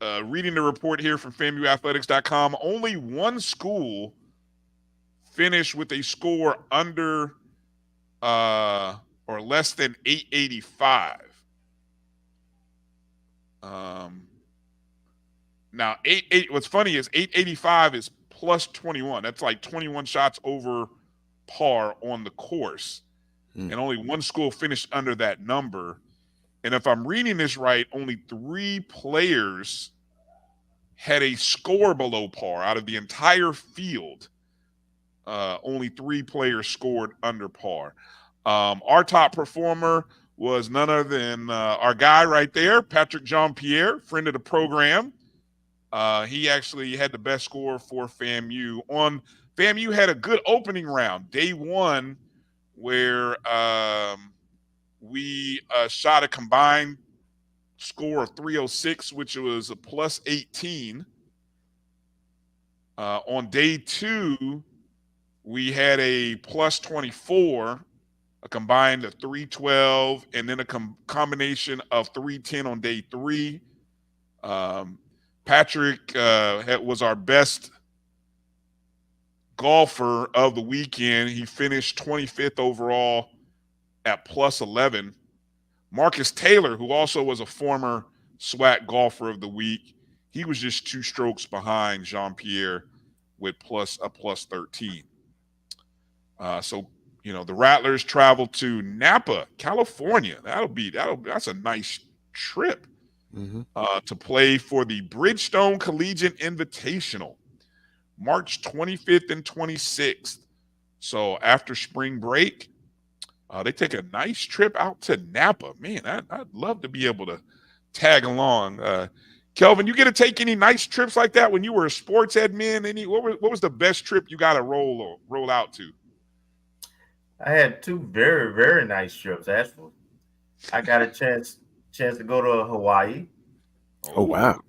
Speaker 3: Reading the report here from FAMUathletics.com, only one school finished with a score under or less than 885. Now, what's funny is 885 is plus 21. That's like 21 shots over par on the course. And only one school finished under that number. And if I'm reading this right, only 3 players had a score below par out of the entire field. Only 3 players scored under par. Our top performer was none other than our guy right there, Patrick Jean-Pierre, friend of the program. He actually had the best score for FAMU. FAMU had a good opening round, day one, where we shot a combined score of 306, which was a plus 18. On day two, we had a plus 24, a combined of 312, and then a combination of 310 on day three. Patrick was our best golfer of the weekend. He finished 25th overall at plus 11. Marcus Taylor, who also was a former SWAC golfer of the week, he was just 2 strokes behind Jean-Pierre with plus 13. So, the Rattlers traveled to Napa, California. That's a nice trip to play for the Bridgestone Collegiate Invitational, March 25th and 26th. So after spring break, they take a nice trip out to Napa. Man, I'd love to be able to tag along. Kelvin, you get to take any nice trips like that when you were a sports admin? What was the best trip you got to roll out to?
Speaker 4: I had 2 very, very nice trips, actually. I got a chance to go to Hawaii.
Speaker 5: Oh wow!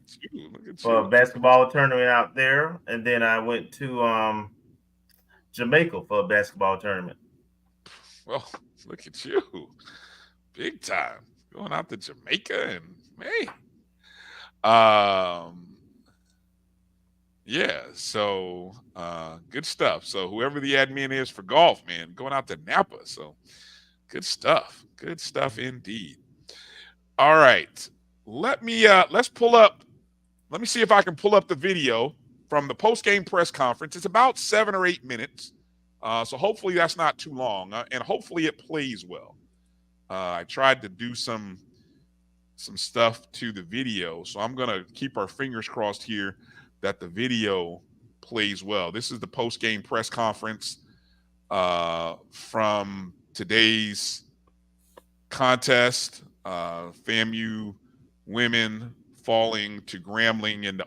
Speaker 4: For a basketball tournament out there, and then I went to Jamaica for a basketball tournament.
Speaker 3: Well, look at you, big time, going out to Jamaica, and man, yeah. So good stuff. So whoever the admin is for golf, man, going out to Napa. So good stuff. Good stuff indeed. All right. Let me see if I can pull up the video from the post-game press conference. It's about 7 or 8 minutes. So hopefully that's not too long, and hopefully it plays well. I tried to do some stuff to the video, so I'm going to keep our fingers crossed here that the video plays well. This is the post-game press conference from today's contest. FAMU women falling to Grambling in the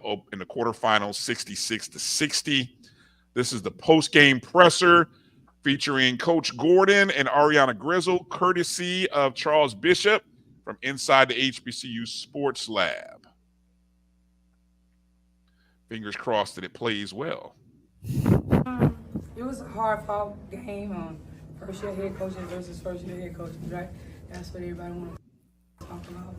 Speaker 3: quarterfinals, 66-60. This is the post-game presser featuring Coach Gordon and Ariana Grizzle, courtesy of Charles Bishop from inside the HBCU Sports Lab. Fingers crossed that it plays well.
Speaker 10: It was a hard-fought game. First-year head coaches versus first-year head coaches, right? That's what everybody wants to talk about.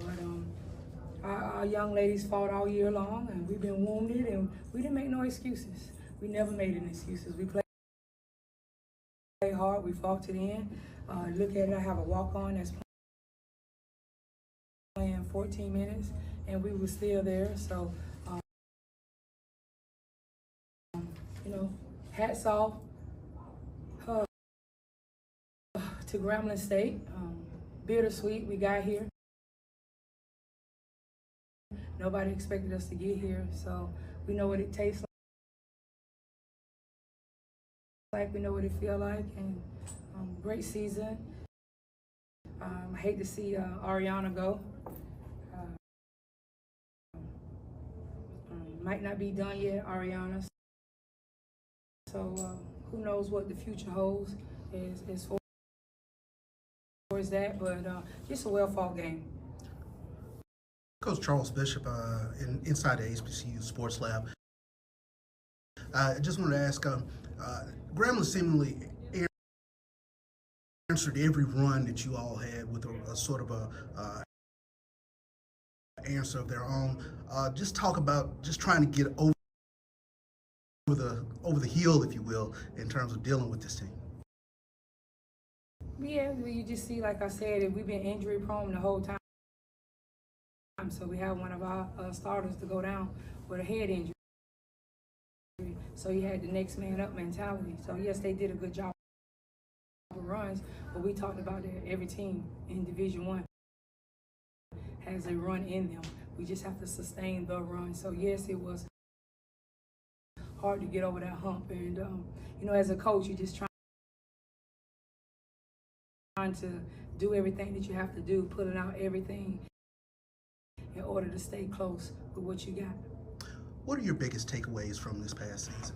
Speaker 10: But Our young ladies fought all year long, and we've been wounded, and we didn't make no excuses. We never made any excuses. We played hard. We fought to the end. Look at it. I have a walk-on that's playing 14 minutes, and we were still there. So, you know, hats off to Grambling State. Bittersweet, we got here. Nobody expected us to get here, so we know what it tastes like. We know what it feels like, and great season. I hate to see Ariana go. Might not be done yet, Ariana. So who knows what the future holds as far as that, but just a well-fought game.
Speaker 11: Coach Charles Bishop, inside the HBCU Sports Lab. I just wanted to ask, Grambling seemingly answered every run that you all had with a sort of a answer of their own. Just talk about just trying to get over the hill, if you will, in terms of dealing with this team.
Speaker 10: Yeah, you just see, like I said, we've been injury prone the whole time. So we have one of our starters to go down with a head injury. So you had the next man up mentality. So yes, they did a good job of runs, but we talked about that every team in Division I has a run in them. We just have to sustain the run. So yes, it was hard to get over that hump. And you know, as a coach, you're just trying to do everything that you have to do, putting out everything in order to stay close with what you got.
Speaker 11: What are your biggest takeaways from this past season?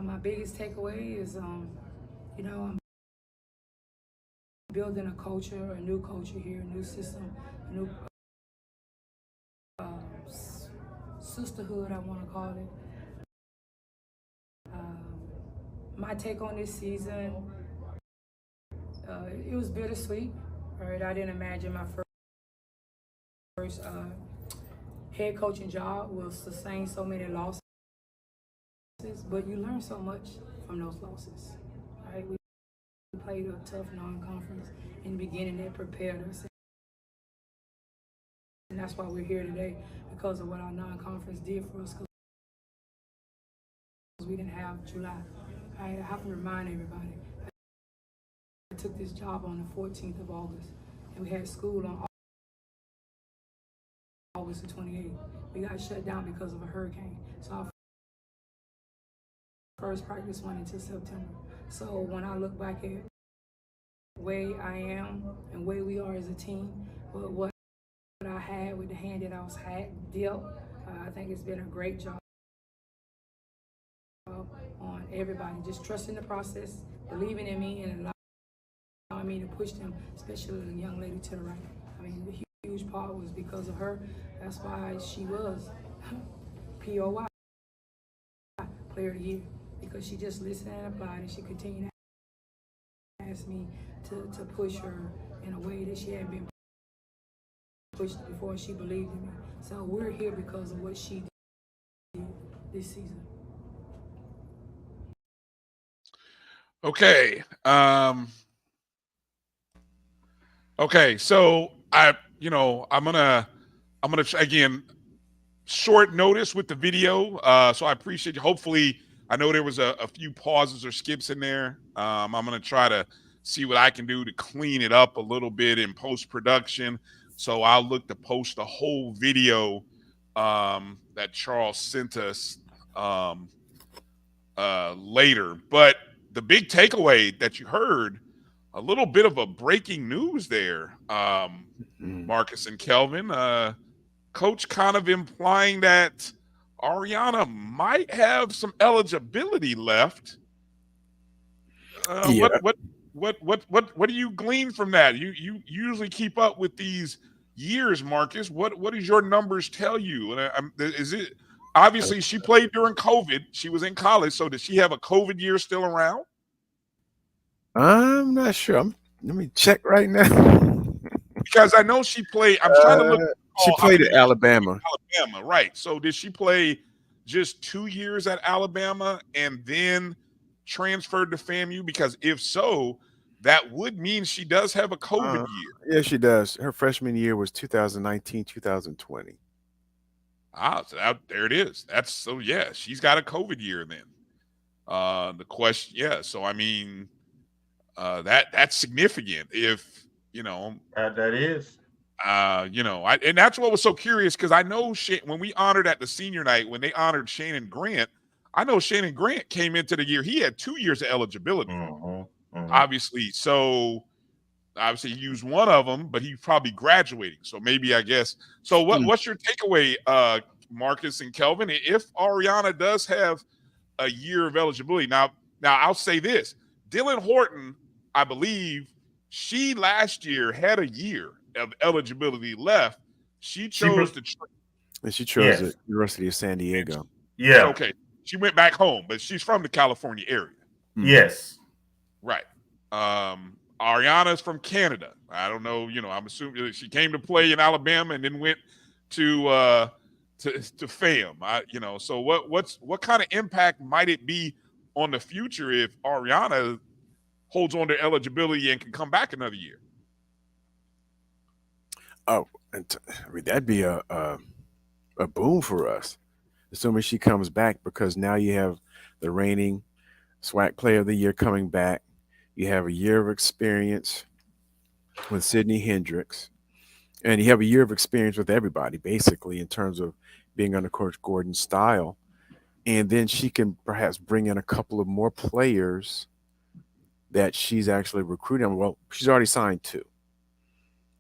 Speaker 10: My biggest takeaway is, you know, I'm building a culture, a new culture here, a new system, a new sisterhood, I want to call it. My take on this season, it was bittersweet. Right, I didn't imagine my first head coaching job will sustain so many losses, but you learn so much from those losses. Right? We played a tough non-conference in the beginning that prepared us, and that's why we're here today, because of what our non-conference did for us, because we didn't have July. I have to remind everybody, I took this job on the 14th of August, and we had school on August the 28th. We got shut down because of a hurricane. So our first practice went into September. So when I look back at where I am and where we are as a team, but what I had with the hand that I was dealt, I think it's been a great job on everybody, just trusting the process, believing in me, and allowing me to push them, especially the young lady to the right. I mean, the huge part was because of her. That's why she was POY, Player of the Year, because she just listened and applied, and she continued to ask me to push her in a way that she hadn't been pushed before. She believed in me. So we're here because of what she did this season.
Speaker 3: Okay. Okay. So I'm gonna again, short notice with the video. So I appreciate you. Hopefully, I know there was a few pauses or skips in there. I'm gonna try to see what I can do to clean it up a little bit in post-production. So I'll look to post the whole video that Charles sent us later. But the big takeaway that you heard, a little bit of a breaking news there, Marcus and Kelvin. Coach kind of implying that Ariana might have some eligibility left.
Speaker 5: Yeah.
Speaker 3: What do you glean from that? You usually keep up with these years, Marcus. What does your numbers tell you? And is it obviously she played during COVID? She was in college, so does she have a COVID year still around?
Speaker 5: I'm not sure. Let me check right now.
Speaker 3: Because I know she played. I'm trying to look.
Speaker 5: She played at Alabama.
Speaker 3: Alabama, right? So did she play just 2 years at Alabama and then transferred to FAMU? Because if so, that would mean she does have a COVID year.
Speaker 5: Yeah, she does. Her freshman year was 2019, 2020.
Speaker 3: So there it is. Yeah, she's got a COVID year then. The question, yeah. So I mean, that's significant. If
Speaker 4: that is.
Speaker 3: And that's what was so curious because I know when we honored at the senior night when they honored Shannon Grant, I know Shannon Grant came into the year. He had 2 years of eligibility, obviously. So obviously he used one of them, but he's probably graduating. So maybe I guess. So what's your takeaway, Marcus and Kelvin? If Ariana does have a year of eligibility, now I'll say this: Dylan Horton, I believe, she last year had a year of eligibility left. She chose
Speaker 5: and she chose the University of San Diego.
Speaker 4: Yeah.
Speaker 3: Okay. She went back home, but she's from the California area.
Speaker 4: Yes.
Speaker 3: Right. Ariana's from Canada. I don't know. I'm assuming she came to play in Alabama and then went to FAM. So what kind of impact might it be on the future if Ariana holds on to eligibility and can come back another year?
Speaker 5: Oh, that'd be a boom for us, assuming she comes back, because now you have the reigning SWAC Player of the Year coming back. You have a year of experience with Sydney Hendricks, and you have a year of experience with everybody, basically, in terms of being under Coach Gordon's style. And then she can perhaps bring in a couple of more players that she's actually recruiting. Well, she's already signed 2.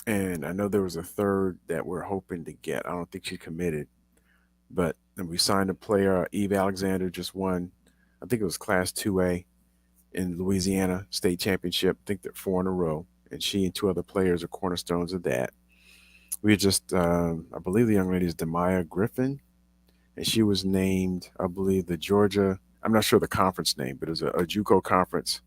Speaker 5: And I know there was a third that we're hoping to get. I don't think she committed. But we signed a player, Eve Alexander, just won, I think it was Class 2A in Louisiana State Championship. I think they're 4 in a row. And she and 2 other players are cornerstones of that. We just, I believe the young lady is Demaya Griffin. And she was named, I believe, the Georgia, I'm not sure the conference name, but it was a JUCO conference.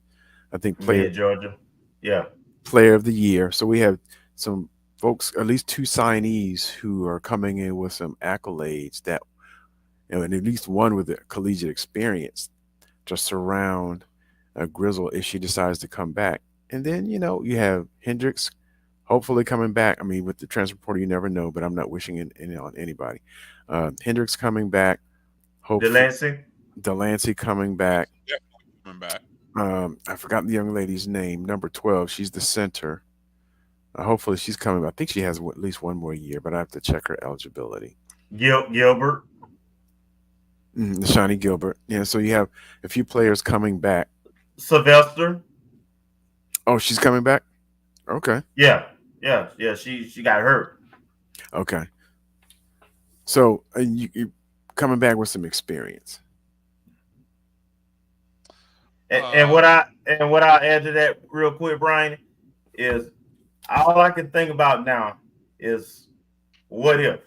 Speaker 5: I think
Speaker 4: Georgia. Yeah.
Speaker 5: Player of the Year. So we have some folks, at least 2 signees who are coming in with some accolades that, and at least one with a collegiate experience to surround Grizzle if she decides to come back. And then, you have Hendricks hopefully coming back. I mean, with the transfer portal, you never know, but I'm not wishing it on anybody. Hendricks coming back. Hopefully, Delancey coming back.
Speaker 3: Definitely coming back.
Speaker 5: I forgot the young lady's name, number 12. She's the center. Hopefully she's coming. I think she has at least 1 more year, but I have to check her eligibility.
Speaker 4: Gilbert.
Speaker 5: Shawnee Gilbert. Yeah, so you have a few players coming back.
Speaker 4: Sylvester.
Speaker 5: Oh, she's coming back? Okay.
Speaker 4: Yeah. She got hurt.
Speaker 5: Okay. So you coming back with some experience.
Speaker 4: And what I add to that real quick, Bryan, is all I can think about now is what if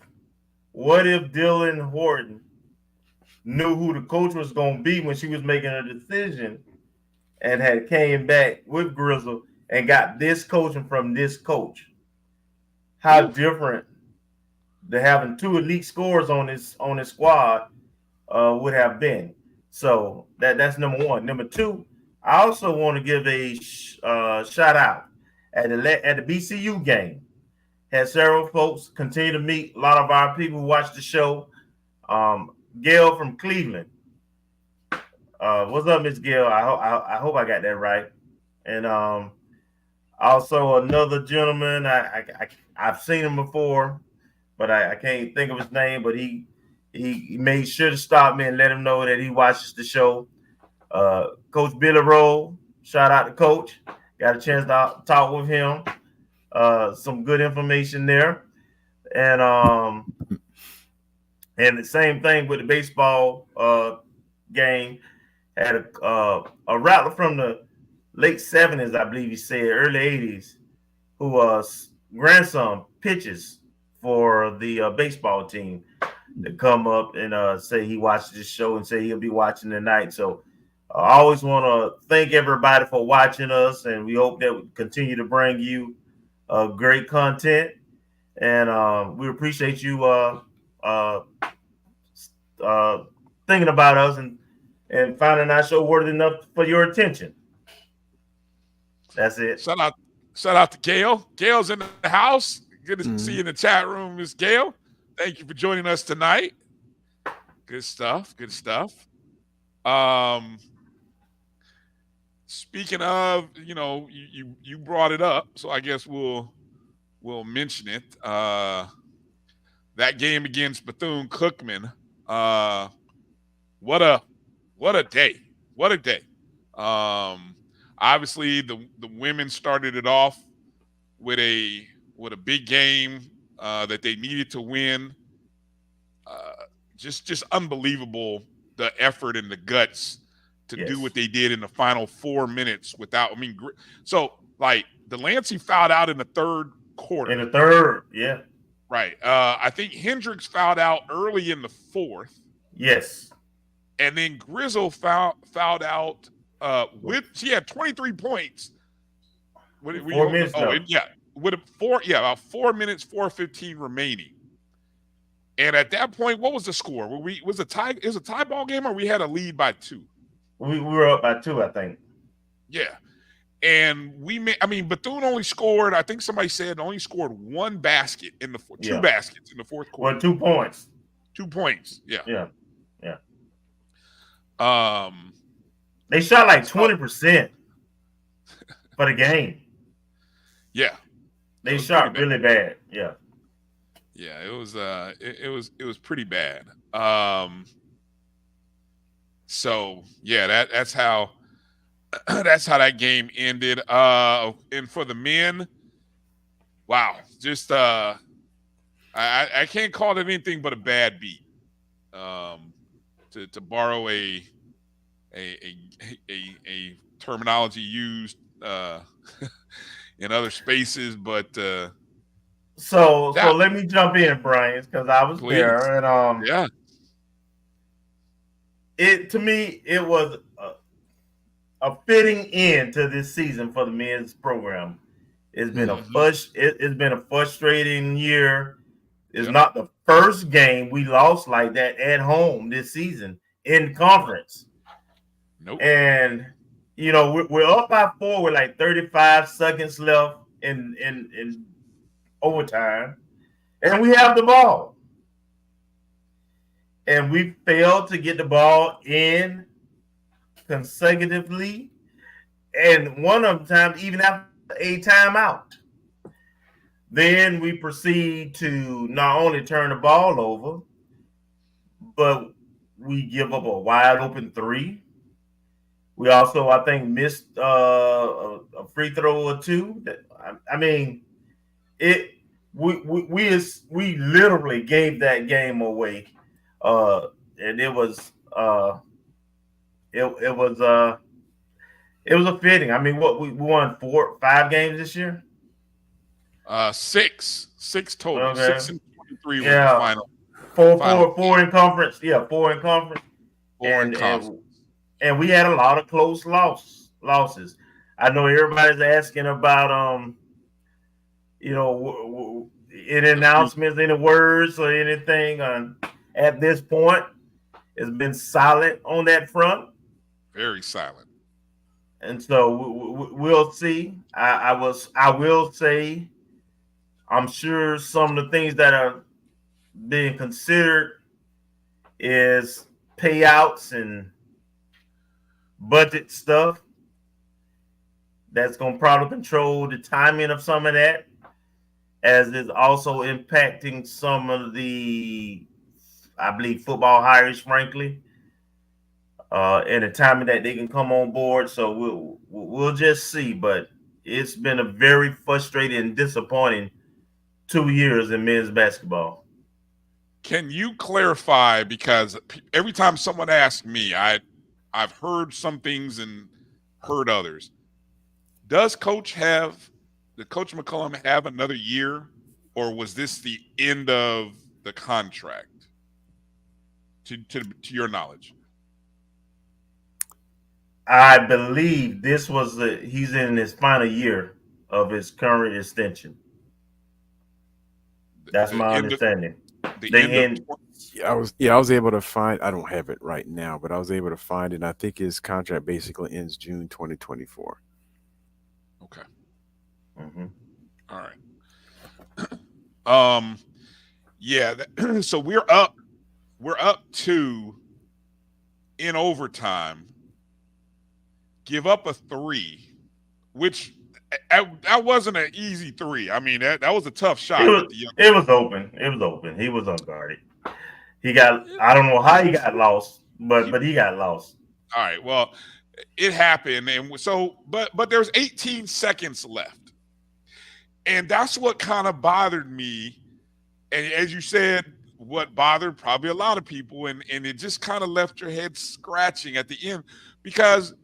Speaker 4: Dylan Horton knew who the coach was going to be when she was making a decision and had came back with Grizzle and got this coaching from this coach. How different the having 2 elite scorers on this squad would have been. So that's number 1. Number 2, I also want to give a shout out at the BCU game. Had several folks continue to meet. A lot of our people who watch the show. Gail from Cleveland. What's up, Miss Gail? I hope I got that right. And also another gentleman. I've seen him before, but I can't think of his name. But he made sure to stop me and let him know that he watches the show. Coach Billy Rowe. Shout out to Coach. Got a chance to talk with him. Some good information there. And the same thing with the baseball game. Had a rattler from the late 70s, I believe he said, early 80s, who grandson pitches for the baseball team to come up and say he watched this show and say he'll be watching tonight. So I always want to thank everybody for watching us, and we hope that we continue to bring you great content, and we appreciate you thinking about us and finding our show worthy enough for your attention. That's it.
Speaker 3: Shout out to Gail. Gail's in the house. Good to see you in the chat room, Miss Gail. Thank you for joining us tonight. Good stuff. Good stuff. Speaking of, you brought it up, so I guess we'll mention it. That game against Bethune-Cookman. What a day. What a day. Obviously the women started it off with a big game that they needed to win. Just unbelievable, the effort and the guts to do what they did in the final 4 minutes without. So like Delancey fouled out in the third quarter.
Speaker 4: In the third, yeah.
Speaker 3: Right. I think Hendricks fouled out early in the fourth.
Speaker 4: Yes.
Speaker 3: And then Grizzle fouled out she had 23 points.
Speaker 4: 4 minutes.
Speaker 3: About 4 minutes, 4:15 remaining. And at that point, what was the score? Was it a tie ball game, or we had a lead by 2?
Speaker 4: We were up by 2, I think.
Speaker 3: Yeah. And Bethune only scored, I think somebody said only scored 1 basket in the 2 baskets in the fourth quarter.
Speaker 4: Well, 2 points.
Speaker 3: 2 points. Yeah.
Speaker 4: Yeah. Yeah.
Speaker 3: They
Speaker 4: shot like 20% for the game.
Speaker 3: Yeah.
Speaker 4: They shot really bad. Yeah.
Speaker 3: Yeah, it was pretty bad. So yeah, that's how that game ended. And for the men, wow, just I can't call it anything but a bad beat. To borrow a terminology used in other spaces, but
Speaker 4: so let me jump in, Bryan, because I was there, and
Speaker 3: yeah.
Speaker 4: To me, it was a fitting end to this season for the men's program. It's been it's been a frustrating year. It's not the first game we lost like that at home this season in conference.
Speaker 3: Nope.
Speaker 4: And we're up by 4 with like 35 seconds left in overtime, and we have the ball. And we failed to get the ball in consecutively, and one of the times even after a timeout. Then we proceed to not only turn the ball over, but we give up a wide open 3. We also, I think, missed a free throw or 2. We literally gave that game away, and it was a fitting. What we won 5 games this year.
Speaker 3: 6 total.
Speaker 4: Okay.
Speaker 3: 6 and 23 was the final.
Speaker 4: 4 in conference. Yeah, 4 in conference.
Speaker 3: 4 in conference.
Speaker 4: And we had a lot of close losses. I know everybody's asking about any announcements, any words or anything. At this point, it's been silent on that front.
Speaker 3: Very silent.
Speaker 4: And so we'll see. I will say, I'm sure some of the things that are being considered is payouts and budget stuff. That's going to probably control the timing of some of that, as it's also impacting some of the, I believe, football hires, frankly, and the timing that they can come on board. So we'll just see. But it's been a very frustrating and disappointing 2 years in men's basketball.
Speaker 3: Can you clarify? Because every time someone asks me, I've heard some things and heard others. Does Coach McCullum have another year, or was this the end of the contract? To your knowledge,
Speaker 4: I believe this was he's in his final year of his current extension. That's my understanding.
Speaker 5: I was able to find. I don't have it right now, but I was able to find it. And I think his contract basically ends June 2024.
Speaker 3: Okay.
Speaker 4: Mm-hmm.
Speaker 3: All right. Yeah. So we're up. We're up 2 in overtime. Give up a 3, which that wasn't an easy 3. I mean, that was a tough shot.
Speaker 4: It was open. It was open. He was unguarded. He got. I don't know how he got lost, but he got lost.
Speaker 3: All right. Well, it happened, and so but there's 18 seconds left, and that's what kind of bothered me. And as you said, what bothered probably a lot of people, and it just kind of left your head scratching at the end because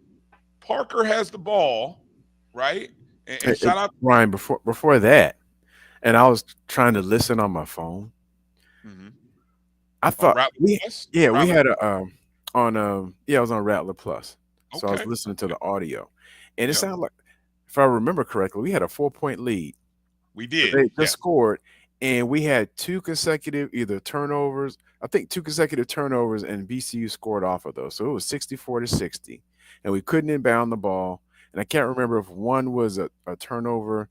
Speaker 3: Parker has the ball, right? And shout out
Speaker 5: Ryan before that, and I was trying to listen on my phone.
Speaker 3: Mm-hmm.
Speaker 5: I thought we had a I was on Rattler Plus, so I was listening to the audio, and it sounded like, if I remember correctly, we had a 4-point lead.
Speaker 3: We did.
Speaker 5: They just scored, and we had 2 consecutive either turnovers. I think 2 consecutive turnovers, and BCU scored off of those, so it was 64-60, and we couldn't inbound the ball. And I can't remember if one was a turnover,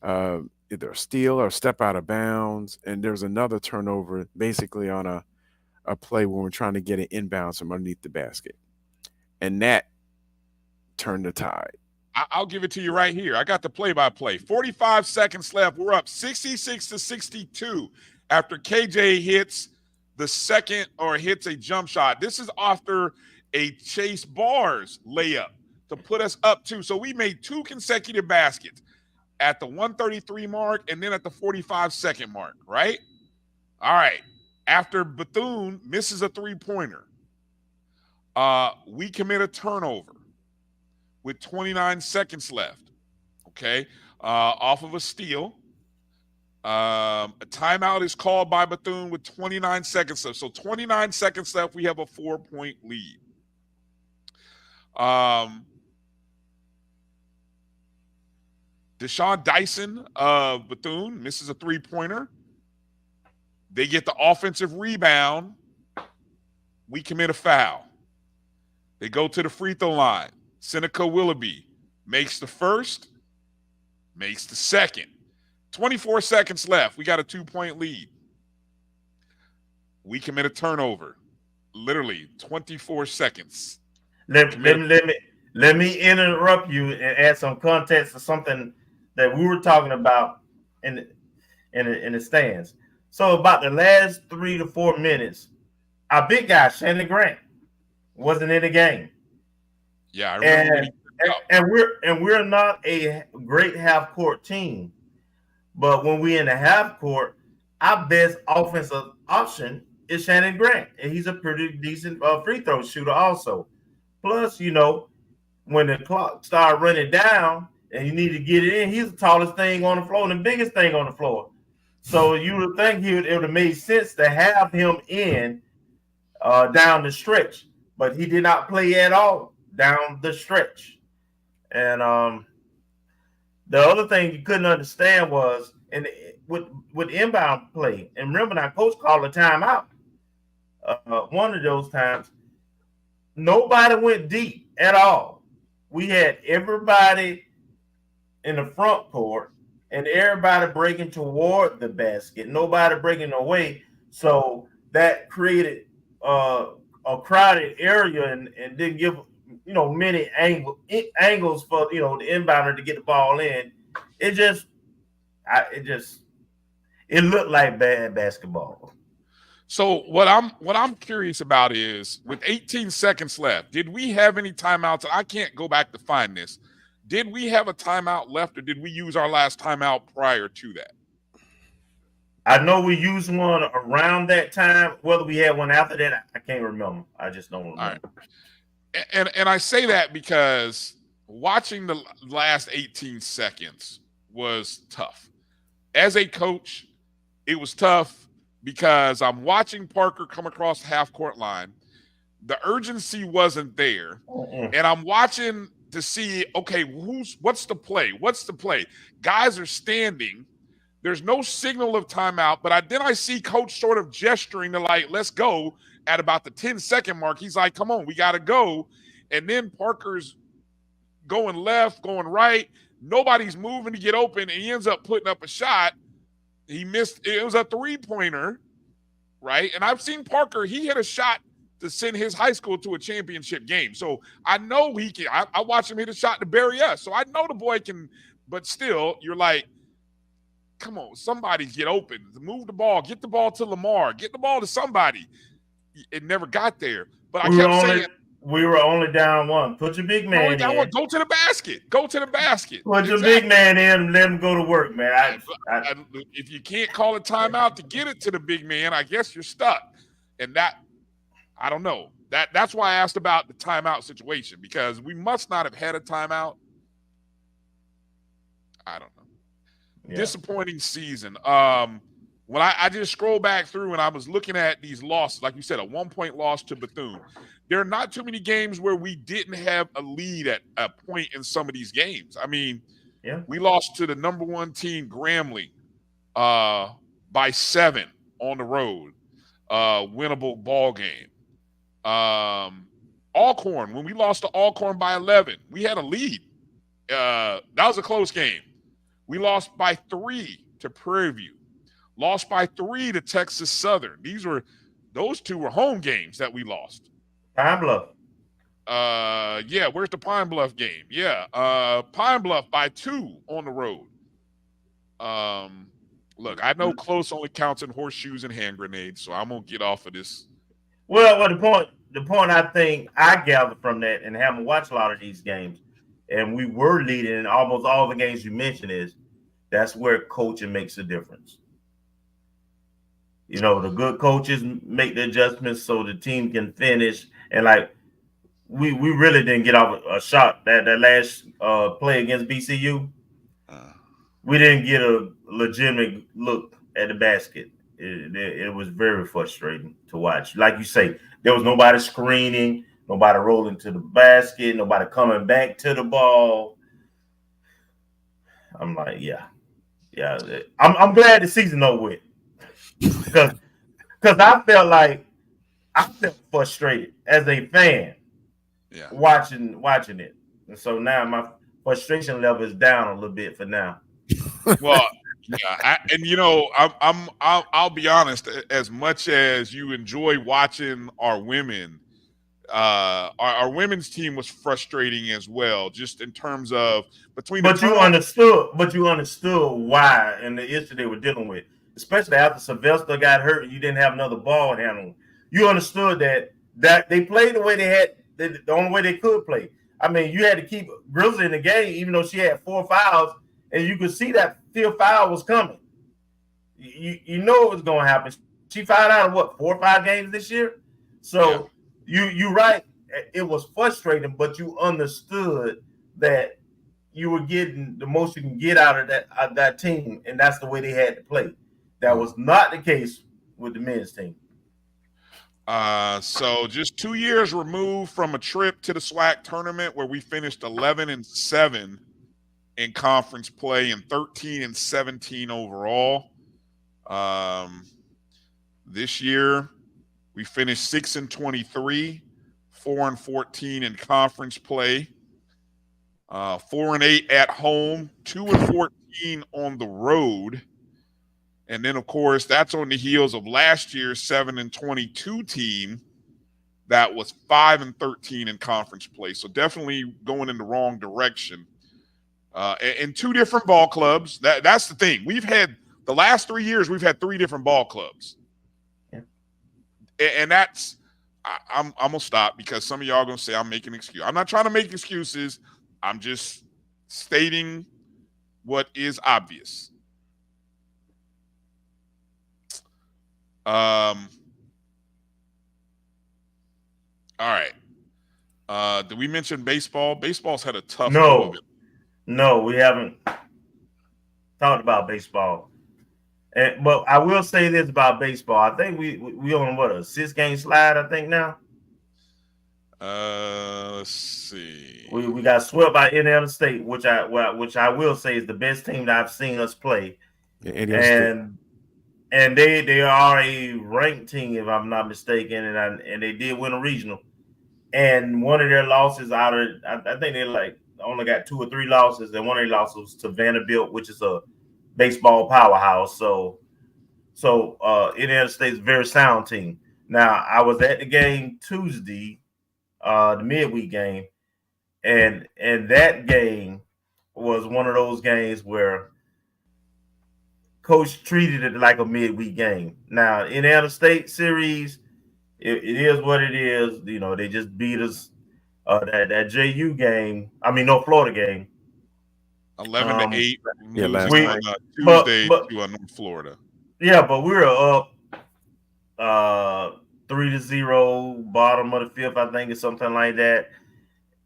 Speaker 5: either a steal or step out of bounds, and there's another turnover basically on a play when we're trying to get it inbounds from underneath the basket, and that turned the tide.
Speaker 3: I'll give it to you right here. I got the play-by-play. 45 seconds left. We're up 66-62 after KJ hits the second or hits a jump shot. This is after a Chase Bars layup to put us up 2. So we made 2 consecutive baskets at the 133 mark and then at the 45-second mark, right? All right. After Bethune misses a 3-pointer, we commit a turnover with 29 seconds left, okay, off of a steal. A timeout is called by Bethune with 29 seconds left. So 29 seconds left, we have a 4-point lead. Deshaun Dyson of Bethune misses a 3-pointer. They get the offensive rebound. We commit a foul. They go to the free throw line. Seneca Willoughby makes the first, makes the second. 24 seconds left. We got a 2-point lead. We commit a turnover. Literally 24 seconds.
Speaker 4: Let me interrupt you and add some context to something that we were talking about in the stands. So about the last 3 to 4 minutes, our big guy Shannon Grant wasn't in the game.
Speaker 3: Yeah, I remember.
Speaker 4: And we're not a great half court team, but when we're in the half court, our best offensive option is Shannon Grant, and he's a pretty decent free throw shooter also. Plus, when the clock started running down and you need to get it in, he's the tallest thing on the floor and the biggest thing on the floor. So you would think it would have made sense to have him in down the stretch, but he did not play at all down the stretch. And the other thing you couldn't understand was, and with inbound play, and remember now, coach called a timeout. One of those times, nobody went deep at all. We had everybody in the front court and everybody breaking toward the basket, nobody breaking away. So that created a crowded area and didn't give many angles for the inbounder to get the ball in. It looked like bad basketball.
Speaker 3: So what I'm curious about is, with 18 seconds left, did we have any timeouts? I can't go back to find this. Did we have a timeout left, or did we use our last timeout prior to that?
Speaker 4: I know we used one around that time. Whether we had one after that, I can't remember. I just don't remember.
Speaker 3: All right. And I say that because watching the last 18 seconds was tough. As a coach, it was tough because I'm watching Parker come across the half-court line. The urgency wasn't there. And I'm watching to see, okay, what's the play? What's the play? Guys are standing. There's no signal of timeout, but then I see coach sort of gesturing to like, let's go at about the 10-second mark. He's like, come on, we got to go. And then Parker's going left, going right. Nobody's moving to get open, and he ends up putting up a shot. He missed. It was a three-pointer, right? And I've seen Parker. He hit a shot to send his high school to a championship game. So I know he can. I watched him hit a shot to bury us. So I know the boy can, but still, you're like, come on, somebody get open. Move the ball. Get the ball to Lamar. Get the ball to somebody. It never got there. But I kept saying,
Speaker 4: we were only down one. Put your big man in.
Speaker 3: Go to the basket. Go to the basket.
Speaker 4: Put your big man in and let him go to work, man.
Speaker 3: If you can't call a timeout to get it to the big man, I guess you're stuck. And that, I don't know. That's why I asked about the timeout situation, because we must not have had a timeout. I don't know. Yeah. Disappointing season. When I just scrolled back through and I was looking at these losses, like you said, a 1-point loss to Bethune. There are not too many games where we didn't have a lead at a point in some of these games. I mean, we lost to the number 1 team, Grambling, by 7 on the road. Winnable ball game. Alcorn, when we lost to Alcorn by 11, we had a lead. That was a close game. We lost by 3 to Prairie View. Lost by 3 to Texas Southern. Those 2 were home games that we lost.
Speaker 4: Pine Bluff.
Speaker 3: Where's the Pine Bluff game? Yeah. Pine Bluff by 2 on the road. Look, I know close only counts in horseshoes and hand grenades, so I'm gonna get off of this.
Speaker 4: Well, the point I think I gathered from that, and having watched a lot of these games, and we were leading in almost all the games you mentioned, is that's where coaching makes a difference. You know, the good coaches make the adjustments so the team can finish. And like we really didn't get off a shot that last play against BCU. We didn't get a legitimate look at the basket. It was very frustrating to watch. Like you say, there was nobody screening, nobody rolling to the basket, nobody coming back to the ball. I'm like, yeah. I'm glad the season over with. Because I felt frustrated as a fan watching it. And so now my frustration level is down a little bit for now.
Speaker 3: Well, I'll be honest, as much as you enjoy watching our women, our women's team was frustrating as well, just in terms of
Speaker 4: you understood why and the issue they were dealing with. Especially after Sylvester got hurt and you didn't have another ball handler. You understood that they played the way they had, the only way they could play. I mean, you had to keep Grizzly in the game, even though she had 4 fouls, and you could see that 5th foul was coming. You know it was going to happen. She fouled out of 4 or 5 games this year? So you're right. It was frustrating, but you understood that you were getting the most you can get out of that team, and that's the way they had to play. That was not the case with the men's team.
Speaker 3: So just 2 years removed from a trip to the SWAC tournament where we finished 11-7 in conference play and 13-17 overall. This year we finished 6-23, 4-14 in conference play, 4-8 at home, 2-14 on the road. And then, of course, that's on the heels of last year's 7-22 team that was 5-13 in conference play. So definitely going in the wrong direction. And 2 different ball clubs. That's the thing. We've had the last 3 years, we've had 3 different ball clubs. Yeah. And that's I'm gonna stop because some of y'all are gonna say I'm making excuses. I'm not trying to make excuses. I'm just stating what is obvious. All right. Did we mention baseball? Baseball's had a tough go of it.
Speaker 4: No, we haven't talked about baseball. But I will say this about baseball. I think we on a 6-game slide, I think now.
Speaker 3: Let's see.
Speaker 4: We got swept by Indiana State, which I will say is the best team that I've seen us play.
Speaker 5: Yeah, Indiana State.
Speaker 4: And they are a ranked team, if I'm not mistaken, and they did win a regional. And one of their losses I think they only got 2 or 3 losses, and one of their losses was to Vanderbilt, which is a baseball powerhouse. So Indiana State's a very sound team. Now, I was at the game Tuesday, the midweek game, and that game was one of those games where Coach treated it like a midweek game. Now, Indiana State series, it is what it is. You know, they just beat us. That JU game, no, Florida game,
Speaker 3: 11-8.
Speaker 5: Yeah, last
Speaker 3: losing
Speaker 5: night.
Speaker 3: on Tuesday to North Florida.
Speaker 4: Yeah, but we were up 3-0, bottom of the 5th, I think, or something like that.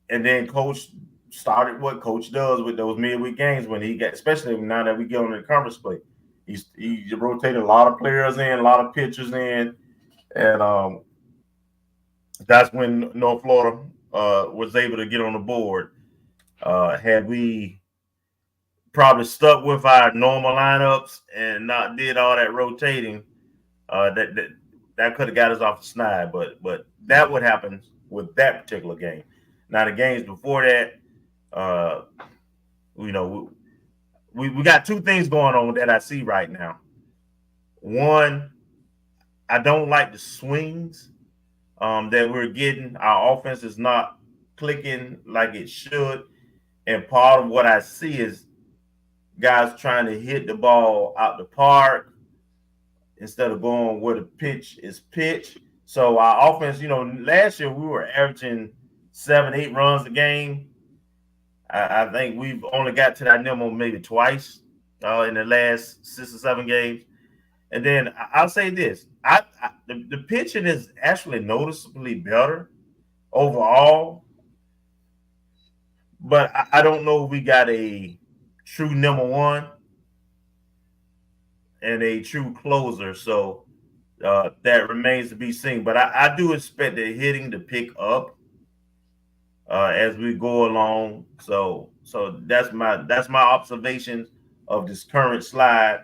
Speaker 4: And then Coach started what Coach does with those midweek games when he got, especially now that we get on the conference play. He rotated a lot of players in, a lot of pitchers in, and that's when North Florida was able to get on the board. Had we probably stuck with our normal lineups and not did all that rotating, that could have got us off the snide. But that would happen with that particular game. Now the games before that, we got 2 things going on that I see right now. One, I don't like the swings that we're getting. Our offense is not clicking like it should. And part of what I see is guys trying to hit the ball out the park instead of going where the pitch is pitched. So our offense, last year we were averaging 7-8 runs a game. I think we've only got to that number maybe twice in the last 6 or 7 games. And then I'll say this. The pitching is actually noticeably better overall. But I don't know if we got a true number 1 and a true closer. So that remains to be seen. But I do expect the hitting to pick up as we go along. So that's my observation of this current slide.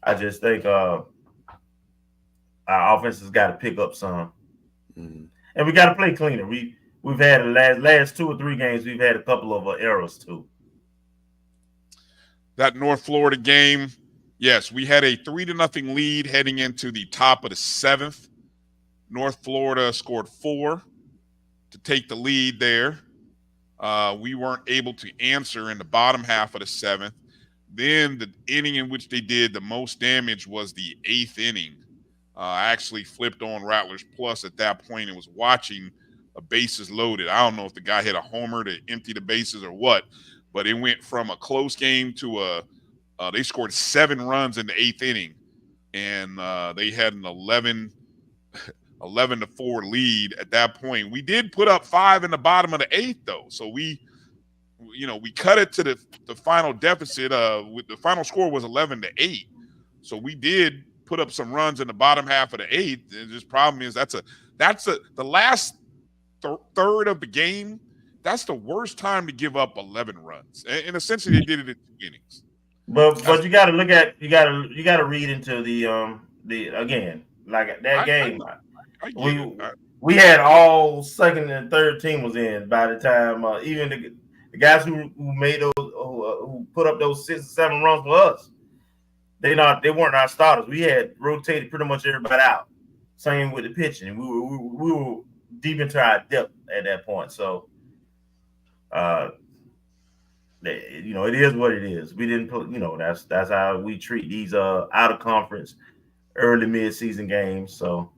Speaker 4: I just think our offense has got to pick up some. Mm-hmm. And we got to play cleaner. We've had the last 2 or 3 games, we've had a couple of errors too.
Speaker 3: That North Florida game, yes, we had a 3-0 lead heading into the top of the 7th. North Florida scored 4 to take the lead there. We weren't able to answer in the bottom half of the 7th. Then the inning in which they did the most damage was the 8th inning. I actually flipped on Rattlers Plus at that point and was watching a bases loaded. I don't know if the guy hit a homer to empty the bases or what, but it went from a close game to they scored 7 runs in the 8th inning, and they had an 11-4 lead at that point. We did put up 5 in the bottom of the 8th, though, so we cut it to the final deficit. With the final score was 11-8, so we did put up some runs in the bottom half of the 8th. And this problem is that's the last third of the game. That's the worst time to give up 11 runs, and essentially they did it in 2 innings.
Speaker 4: But you got to look at you got to read into the again, like that game. We had all second and third team was in by the time even the guys who made those who put up those 6 or 7 runs for us. They weren't our starters. We had rotated pretty much everybody out. Same with the pitching. We were deep into our depth at that point. So, it is what it is. We didn't put, that's how we treat these out of conference early mid-season games. So,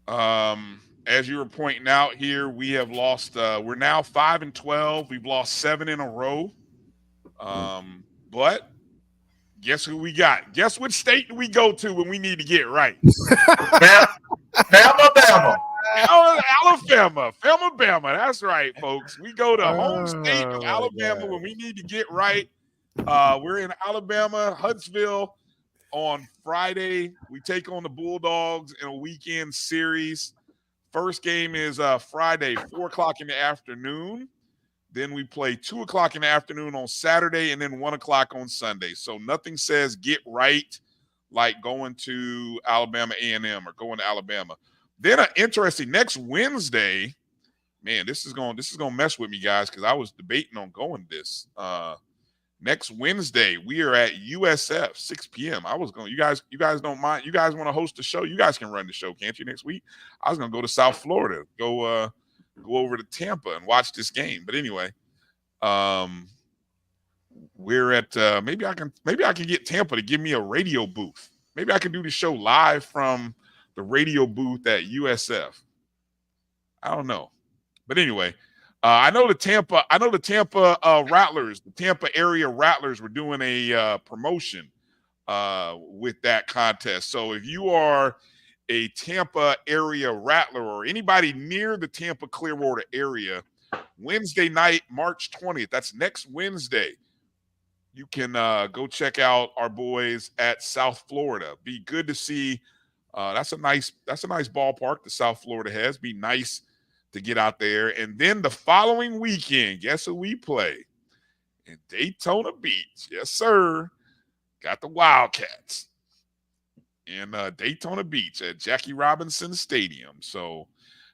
Speaker 3: as you were pointing out here, we have lost. We're now 5-12. We've lost 7 in a row. But guess who we got? Guess which state do we go to when we need to get right?
Speaker 4: Alabama.
Speaker 3: Alabama. That's right, folks. We go to home state of Alabama when we need to get right. We're in Alabama, Huntsville on Friday. We take on the Bulldogs in a weekend series. First game is Friday, 4 o'clock in the afternoon. Then we play 2 o'clock in the afternoon on Saturday, and then 1 o'clock on Sunday. So nothing says get right like going to Alabama A&M or going to Alabama. Then interesting, next Wednesday, man, this is going to mess with me, guys, because I was debating on going this. Next Wednesday, we are at USF, 6 p.m. I was going, you guys don't mind? You guys want to host the show? You guys can run the show, can't you, next week? I was going to go to South Florida, go over to Tampa and watch this game. But anyway, we're at maybe I can get Tampa to give me a radio booth. Maybe I can do the show live from the radio booth at USF. I don't know. But anyway, I know the Tampa Rattlers, the Tampa area Rattlers were doing a promotion with that contest. So if you are a Tampa area Rattler or anybody near the Tampa Clearwater area, Wednesday night, March 20th, that's next Wednesday, you can go check out our boys at South Florida. Be good to see. That's a nice ballpark that South Florida has. Be nice to get out there. And then the following weekend, guess who we play? In Daytona Beach. Yes, sir. Got the Wildcats in Daytona Beach at Jackie Robinson Stadium. So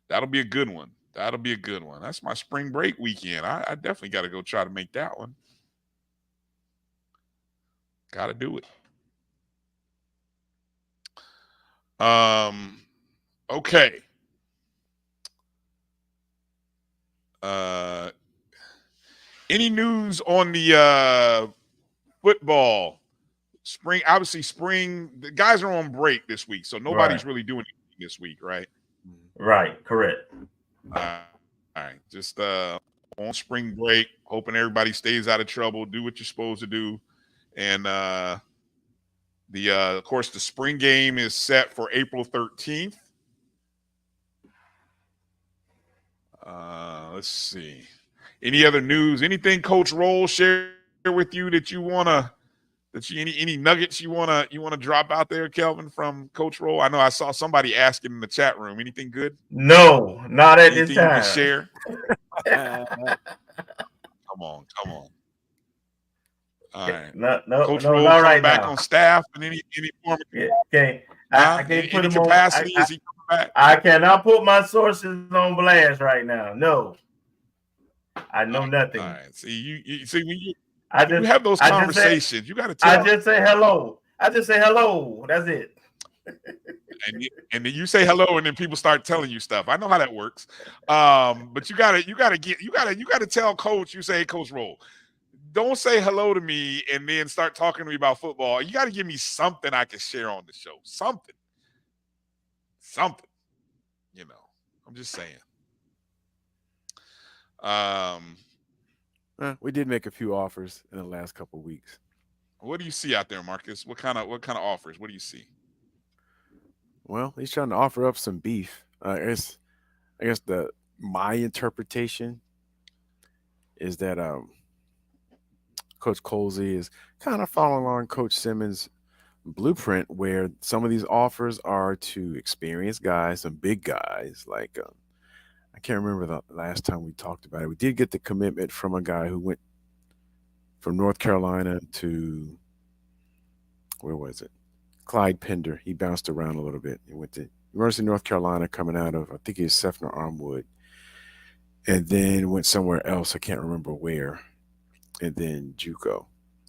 Speaker 3: that'll be a good one. That's my spring break weekend. I definitely got to go try to make that one. Got to do it. Okay. Any news on the football? Spring, the guys are on break this week, so nobody's really doing anything this week, right?
Speaker 4: Right, correct.
Speaker 3: All right. Just on spring break, hoping everybody stays out of trouble, do what you're supposed to do. And of course, the spring game is set for April 13th. Let's see. Any other news? Anything Coach Roll share with you that you wanna any nuggets you wanna drop out there, Kelvin, from Coach Roll? I know I saw somebody asking in the chat room. Anything good?
Speaker 4: No, not at this time.
Speaker 3: You can share? Come on. All right.
Speaker 4: No,
Speaker 3: Coach
Speaker 4: no,
Speaker 3: Roll
Speaker 4: not right
Speaker 3: back
Speaker 4: now.
Speaker 3: on staff in any form.
Speaker 4: Yeah, okay. I can't put
Speaker 3: any
Speaker 4: him
Speaker 3: capacity.
Speaker 4: on.
Speaker 3: Is he coming back?
Speaker 4: I cannot put my sources on blast right now. No, I know nothing.
Speaker 3: All right. See, you see when you have those conversations, you got to tell.
Speaker 4: I just say hello. That's it.
Speaker 3: And then you say hello, and then people start telling you stuff. I know how that works. But you gotta tell Coach. You say, hey, Coach Roll, don't say hello to me and then start talking to me about football. You got to give me something I can share on the show. Something. You know, I'm just saying.
Speaker 5: We did make a few offers in the last couple of weeks.
Speaker 3: What do you see out there, Marcus? What kind of offers? What do you see?
Speaker 5: Well, he's trying to offer up some beef. I guess my interpretation is that Coach Colsey is kind of following along Coach Simmons' blueprint, where some of these offers are to experienced guys, some big guys. Like I can't remember the last time we talked about it. We did get the commitment from a guy who went from North Carolina to, where was it? Clyde Pender. He bounced around a little bit. He went to University of North Carolina, coming out of, I think he's Sefner Armwood, and then went somewhere else. I can't remember where. And then JUCO.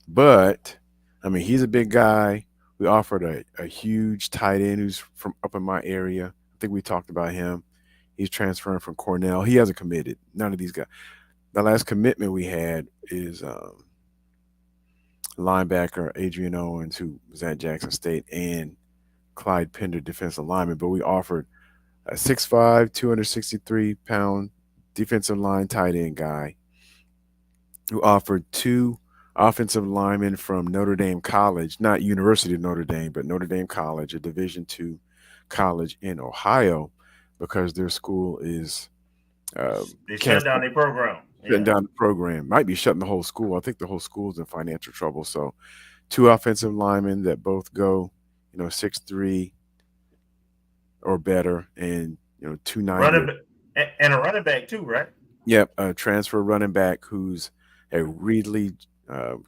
Speaker 5: But, I mean, he's a big guy. We offered a huge tight end who's from up in my area. I think we talked about him. He's transferring from Cornell. He hasn't committed. None of these guys. The last commitment we had is linebacker Adrian Owens, who was at Jackson State, and Clyde Pender, defensive lineman. But we offered a 6'5", 263-pound defensive line tight end guy who offered 2 offensive linemen from Notre Dame College, not University of Notre Dame, but Notre Dame College, a Division II college in Ohio, because their school is
Speaker 4: they shut down their program.
Speaker 5: Shutting down the program. Might be shutting the whole school. I think the whole school's in financial trouble. So 2 offensive linemen that both go, 6'3" or better, and 290.
Speaker 4: And a running back too, right?
Speaker 5: Yep, a transfer running back who's at Reedley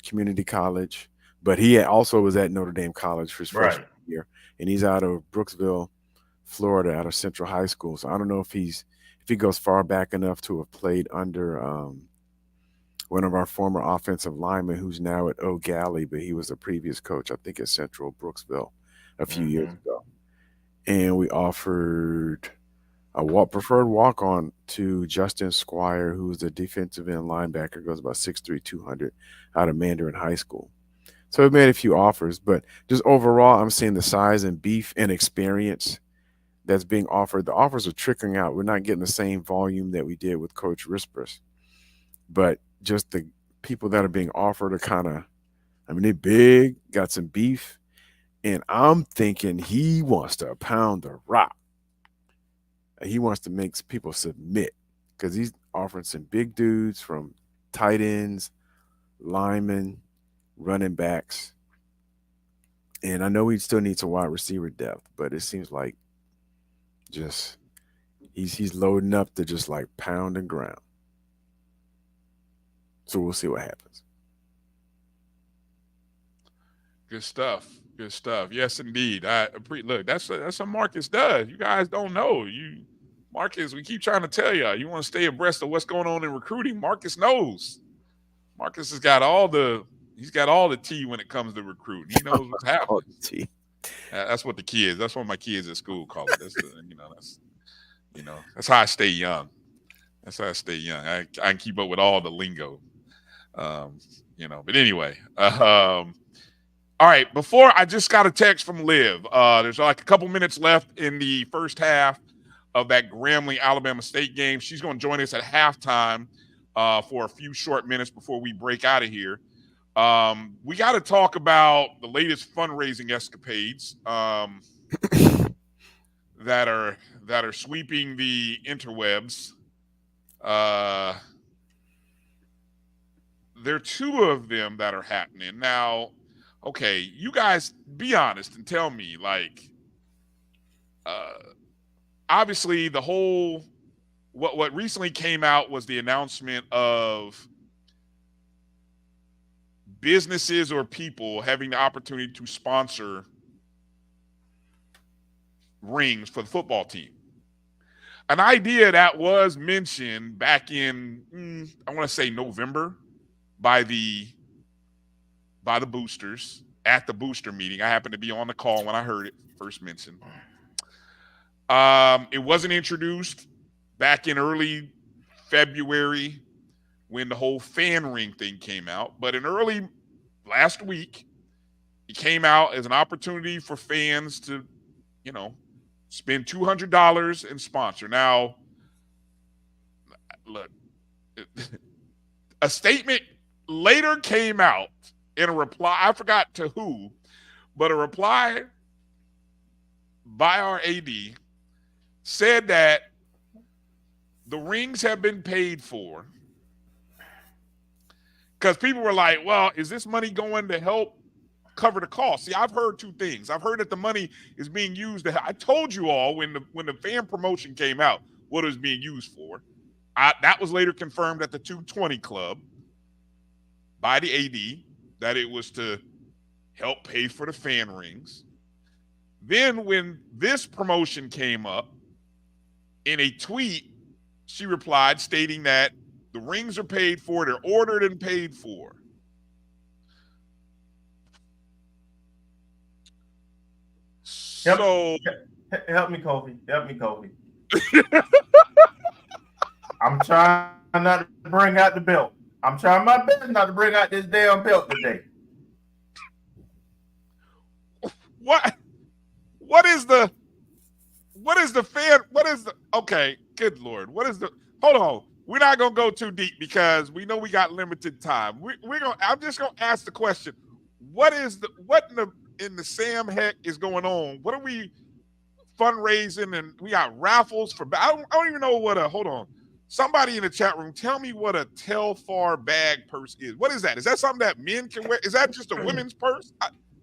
Speaker 5: Community College, but he also was at Notre Dame College for his freshman year, and he's out of Brooksville, Florida, out of Central High School. So I don't know if he goes far back enough to have played under one of our former offensive linemen who's now at O'Galley, but he was a previous coach, I think, at Central Brooksville a few years ago. And we offered a preferred walk-on to Justin Squire, who's the defensive end linebacker, goes about 6'3", 200, out of Mandarin High School. So we've made a few offers, but just overall, I'm seeing the size and beef and experience that's being offered. The offers are trickling out. We're not getting the same volume that we did with Coach Rispers, but just the people that are being offered are kind of, they're big, got some beef, and I'm thinking he wants to pound the rock. He wants to make people submit because he's offering some big dudes from tight ends, linemen, running backs. And I know he still needs some wide receiver depth, but it seems like just he's loading up to just like pound and ground. So we'll see what happens.
Speaker 3: Good stuff. Good stuff. Yes, indeed. Look, that's what Marcus does. You guys don't know. Marcus, we keep trying to tell you, you want to stay abreast of what's going on in recruiting. Marcus knows. Marcus has got all the tea when it comes to recruiting. He knows what's happening. That's what that's what my kids at school call it. That's how I stay young. That's how I stay young. I can keep up with all the lingo. But anyway, all right, before I just got a text from Liv. There's like a couple minutes left in the first half of that Grambling-Alabama State game. She's going to join us at halftime for a few short minutes before we break out of here. We got to talk about the latest fundraising escapades that are sweeping the interwebs. There are two of them that are happening now. Okay, you guys be honest and tell me, obviously the whole what recently came out was the announcement of businesses or people having the opportunity to sponsor rings for the football team. An idea that was mentioned back in, I want to say November by the boosters at the booster meeting. I happened to be on the call when I heard it first mentioned. It wasn't introduced back in early February when the whole fan ring thing came out, but in early last week, it came out as an opportunity for fans to, spend $200 and sponsor. Now, look, a statement later came out in a reply, I forgot to who, but a reply by our AD said that the rings have been paid for because people were like, well, is this money going to help cover the cost? See, I've heard two things. I've heard that the money is being used I told you all when the fan promotion came out what it was being used for. That was later confirmed at the 220 Club by the AD that it was to help pay for the fan rings. Then when this promotion came up, in a tweet, she replied stating that the rings are paid for, they're ordered and paid for. So
Speaker 4: help me, Kofi. Help me, Kofi. I'm trying not to bring out the belt. I'm trying my best not to bring out this damn belt today.
Speaker 3: Okay, good Lord. Hold on. We're not going to go too deep because we know we got limited time. I'm just going to ask the question. What in the Sam heck is going on? What are we fundraising? And we got raffles for, I don't even know hold on. Somebody in the chat room, tell me what a Telfar bag purse is. What is that? Is that something that men can wear? Is that just a women's purse?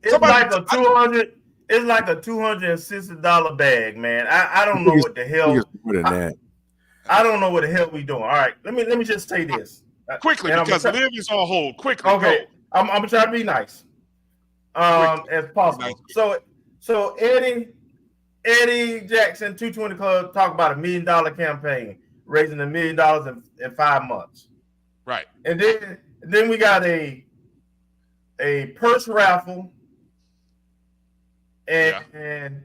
Speaker 4: It's like a $200. it's like a $260 bag, man. I don't know what the hell.
Speaker 5: More than that.
Speaker 4: I don't know what the hell we doing. All right, let me just say this
Speaker 3: quickly because Liv is on hold. Quickly,
Speaker 4: okay.
Speaker 3: Go.
Speaker 4: I'm gonna try to be nice, as possible. Nice. So Eddie Jackson 220 Club talk about $1 million campaign, raising $1 million in 5 months.
Speaker 3: Right.
Speaker 4: And then we got a purse raffle and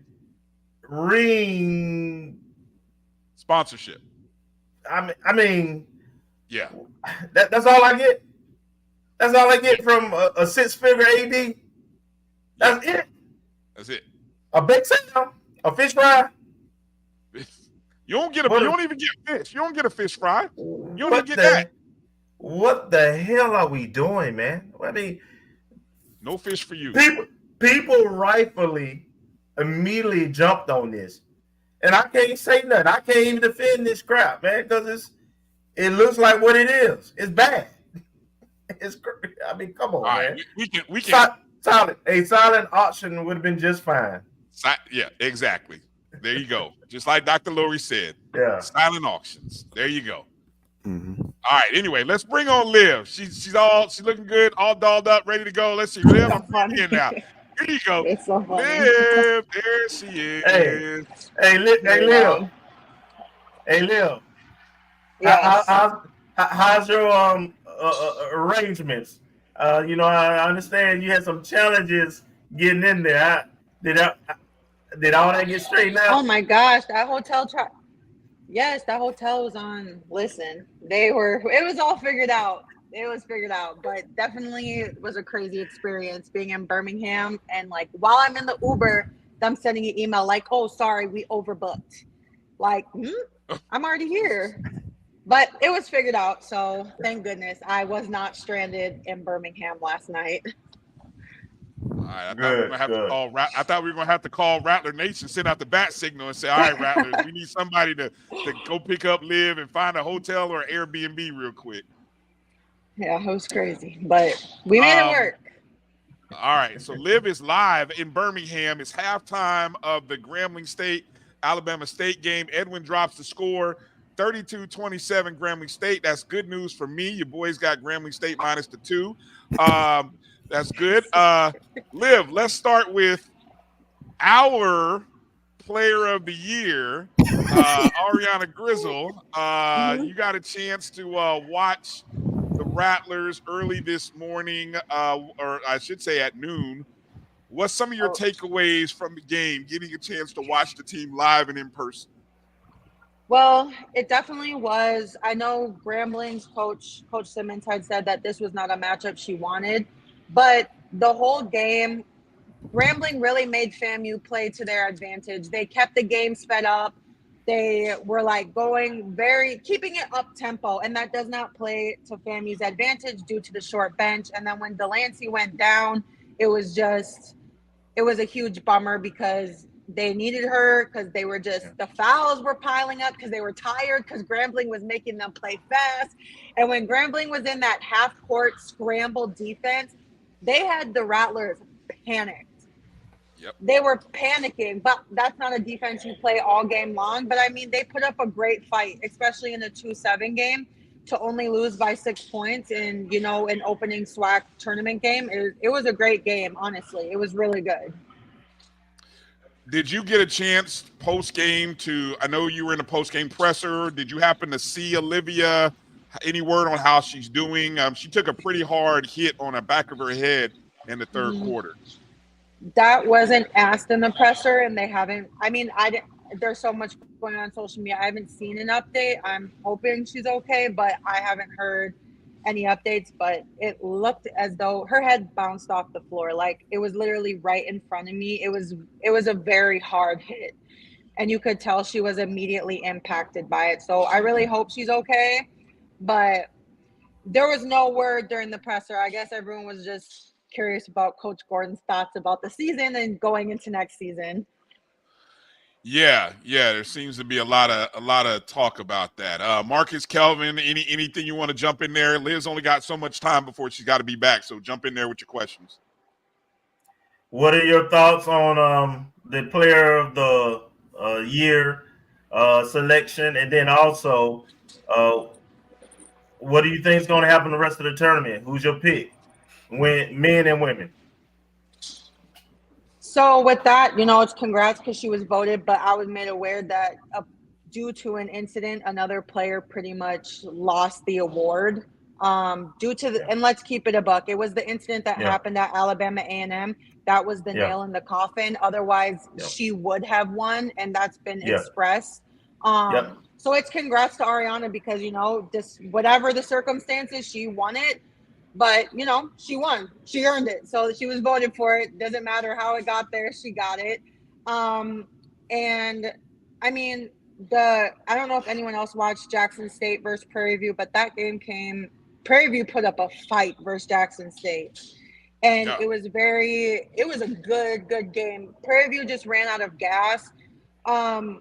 Speaker 4: ring
Speaker 3: sponsorship.
Speaker 4: I mean,
Speaker 3: yeah.
Speaker 4: That's all I get. That's all I get from a 6-figure AD. That's it.
Speaker 3: That's it.
Speaker 4: A big sale, a fish fry.
Speaker 3: You don't get you don't even get fish. You don't get a fish fry. You don't even get that.
Speaker 4: What the hell are we doing, man? I mean,
Speaker 3: no fish for you.
Speaker 4: People rightfully immediately jumped on this, and I can't say nothing. I can't even defend this crap, man, because it looks like what it is. It's bad. I mean, come on, man.
Speaker 3: We can.
Speaker 4: A silent auction would have been just fine.
Speaker 3: Yeah, exactly. There you go. Just like Dr. Lowry said.
Speaker 4: Yeah.
Speaker 3: Silent auctions. There you go.
Speaker 5: Mm-hmm.
Speaker 3: All right. Anyway, let's bring on Liv. She's looking good, all dolled up, ready to go. Let's see. Liv, I'm bringing in now. Here you go.
Speaker 12: It's so funny.
Speaker 3: Liv, there she is.
Speaker 4: Hey, Liv. Hey, Liv.
Speaker 12: Yes.
Speaker 4: How's your arrangements? I understand you had some challenges getting in there. Did all that get straightened out?
Speaker 12: Oh my gosh, that hotel Yes, that hotel was on. Listen, it was all figured out. It was figured out, but definitely it was a crazy experience being in Birmingham. And like while I'm in the Uber, them sending an email like, "Oh, sorry, we overbooked." Like, I'm already here. But it was figured out, so thank goodness I was not stranded in Birmingham last night.
Speaker 3: All right, I thought we were gonna have to call Rattler Nation, send out the bat signal, and say, "All right, Rattlers, we need somebody to go pick up Liv and find a hotel or Airbnb real quick."
Speaker 12: Yeah, it was crazy, but we made it work.
Speaker 3: All right, so Liv is live in Birmingham. It's halftime of the Grambling State Alabama State game. Edwin drops the score. 32-27 Grambling State. That's good news for me. Your boys got Grambling State minus the 2. That's good. Liv, let's start with our player of the year, Ariana Grizzle. You got a chance to watch the Rattlers early this morning, or I should say at noon. What's some of your takeaways from the game, getting a chance to watch the team live and in person?
Speaker 12: Well, it definitely was. I know Grambling's Coach Simmons had said that this was not a matchup she wanted, but the whole game, Grambling really made FAMU play to their advantage. They kept the game sped up. They were like keeping it up tempo, and that does not play to FAMU's advantage due to the short bench. And then when Delancey went down, it was a huge bummer because they needed her, because they were the fouls were piling up because they were tired, because Grambling was making them play fast. And when Grambling was in that half-court scramble defense, they had the Rattlers panicked.
Speaker 3: Yep.
Speaker 12: They were panicking, but that's not a defense you play all game long. But, I mean, they put up a great fight, especially in a 2-7 game, to only lose by 6 points in, an opening SWAC tournament game. It was a great game, honestly. It was really good.
Speaker 3: Did you get a chance post-game I know you were in a post-game presser. Did you happen to see Olivia? Any word on how she's doing? She took a pretty hard hit on the back of her head in the third quarter.
Speaker 12: That wasn't asked in the presser, and they haven't. I mean, there's so much going on social media. I haven't seen an update. I'm hoping she's okay, but I haven't heard any updates. But it looked as though her head bounced off the floor. Like, it was literally right in front of me. It was a very hard hit, and you could tell she was immediately impacted by it. So I really hope she's okay. But there was no word during the presser. I guess everyone was just curious about Coach Gordon's thoughts about the season and going into next season.
Speaker 3: Yeah. There seems to be a lot of talk about that. Marcus, Kelvin, anything you want to jump in there? Liv's only got so much time before she's got to be back, so jump in there with your questions.
Speaker 4: What are your thoughts on the player of the year selection, and then also what do you think is going to happen the rest of the tournament? Who's your pick? Men and women.
Speaker 12: So with that, it's congrats because she was voted, but I was made aware that due to an incident, another player pretty much lost the award. Due to and let's keep it a buck. It was the incident that happened at Alabama A&M. That was the nail in the coffin. Otherwise, she would have won, and that's been expressed. So it's congrats to Ariana because, just whatever the circumstances, she won it. But, she won. She earned it. So she was voted for it. Doesn't matter how it got there. She got it. And, I mean, I don't know if anyone else watched Jackson State versus Prairie View, but that game Prairie View put up a fight versus Jackson State. And it was a good game. Prairie View just ran out of gas. I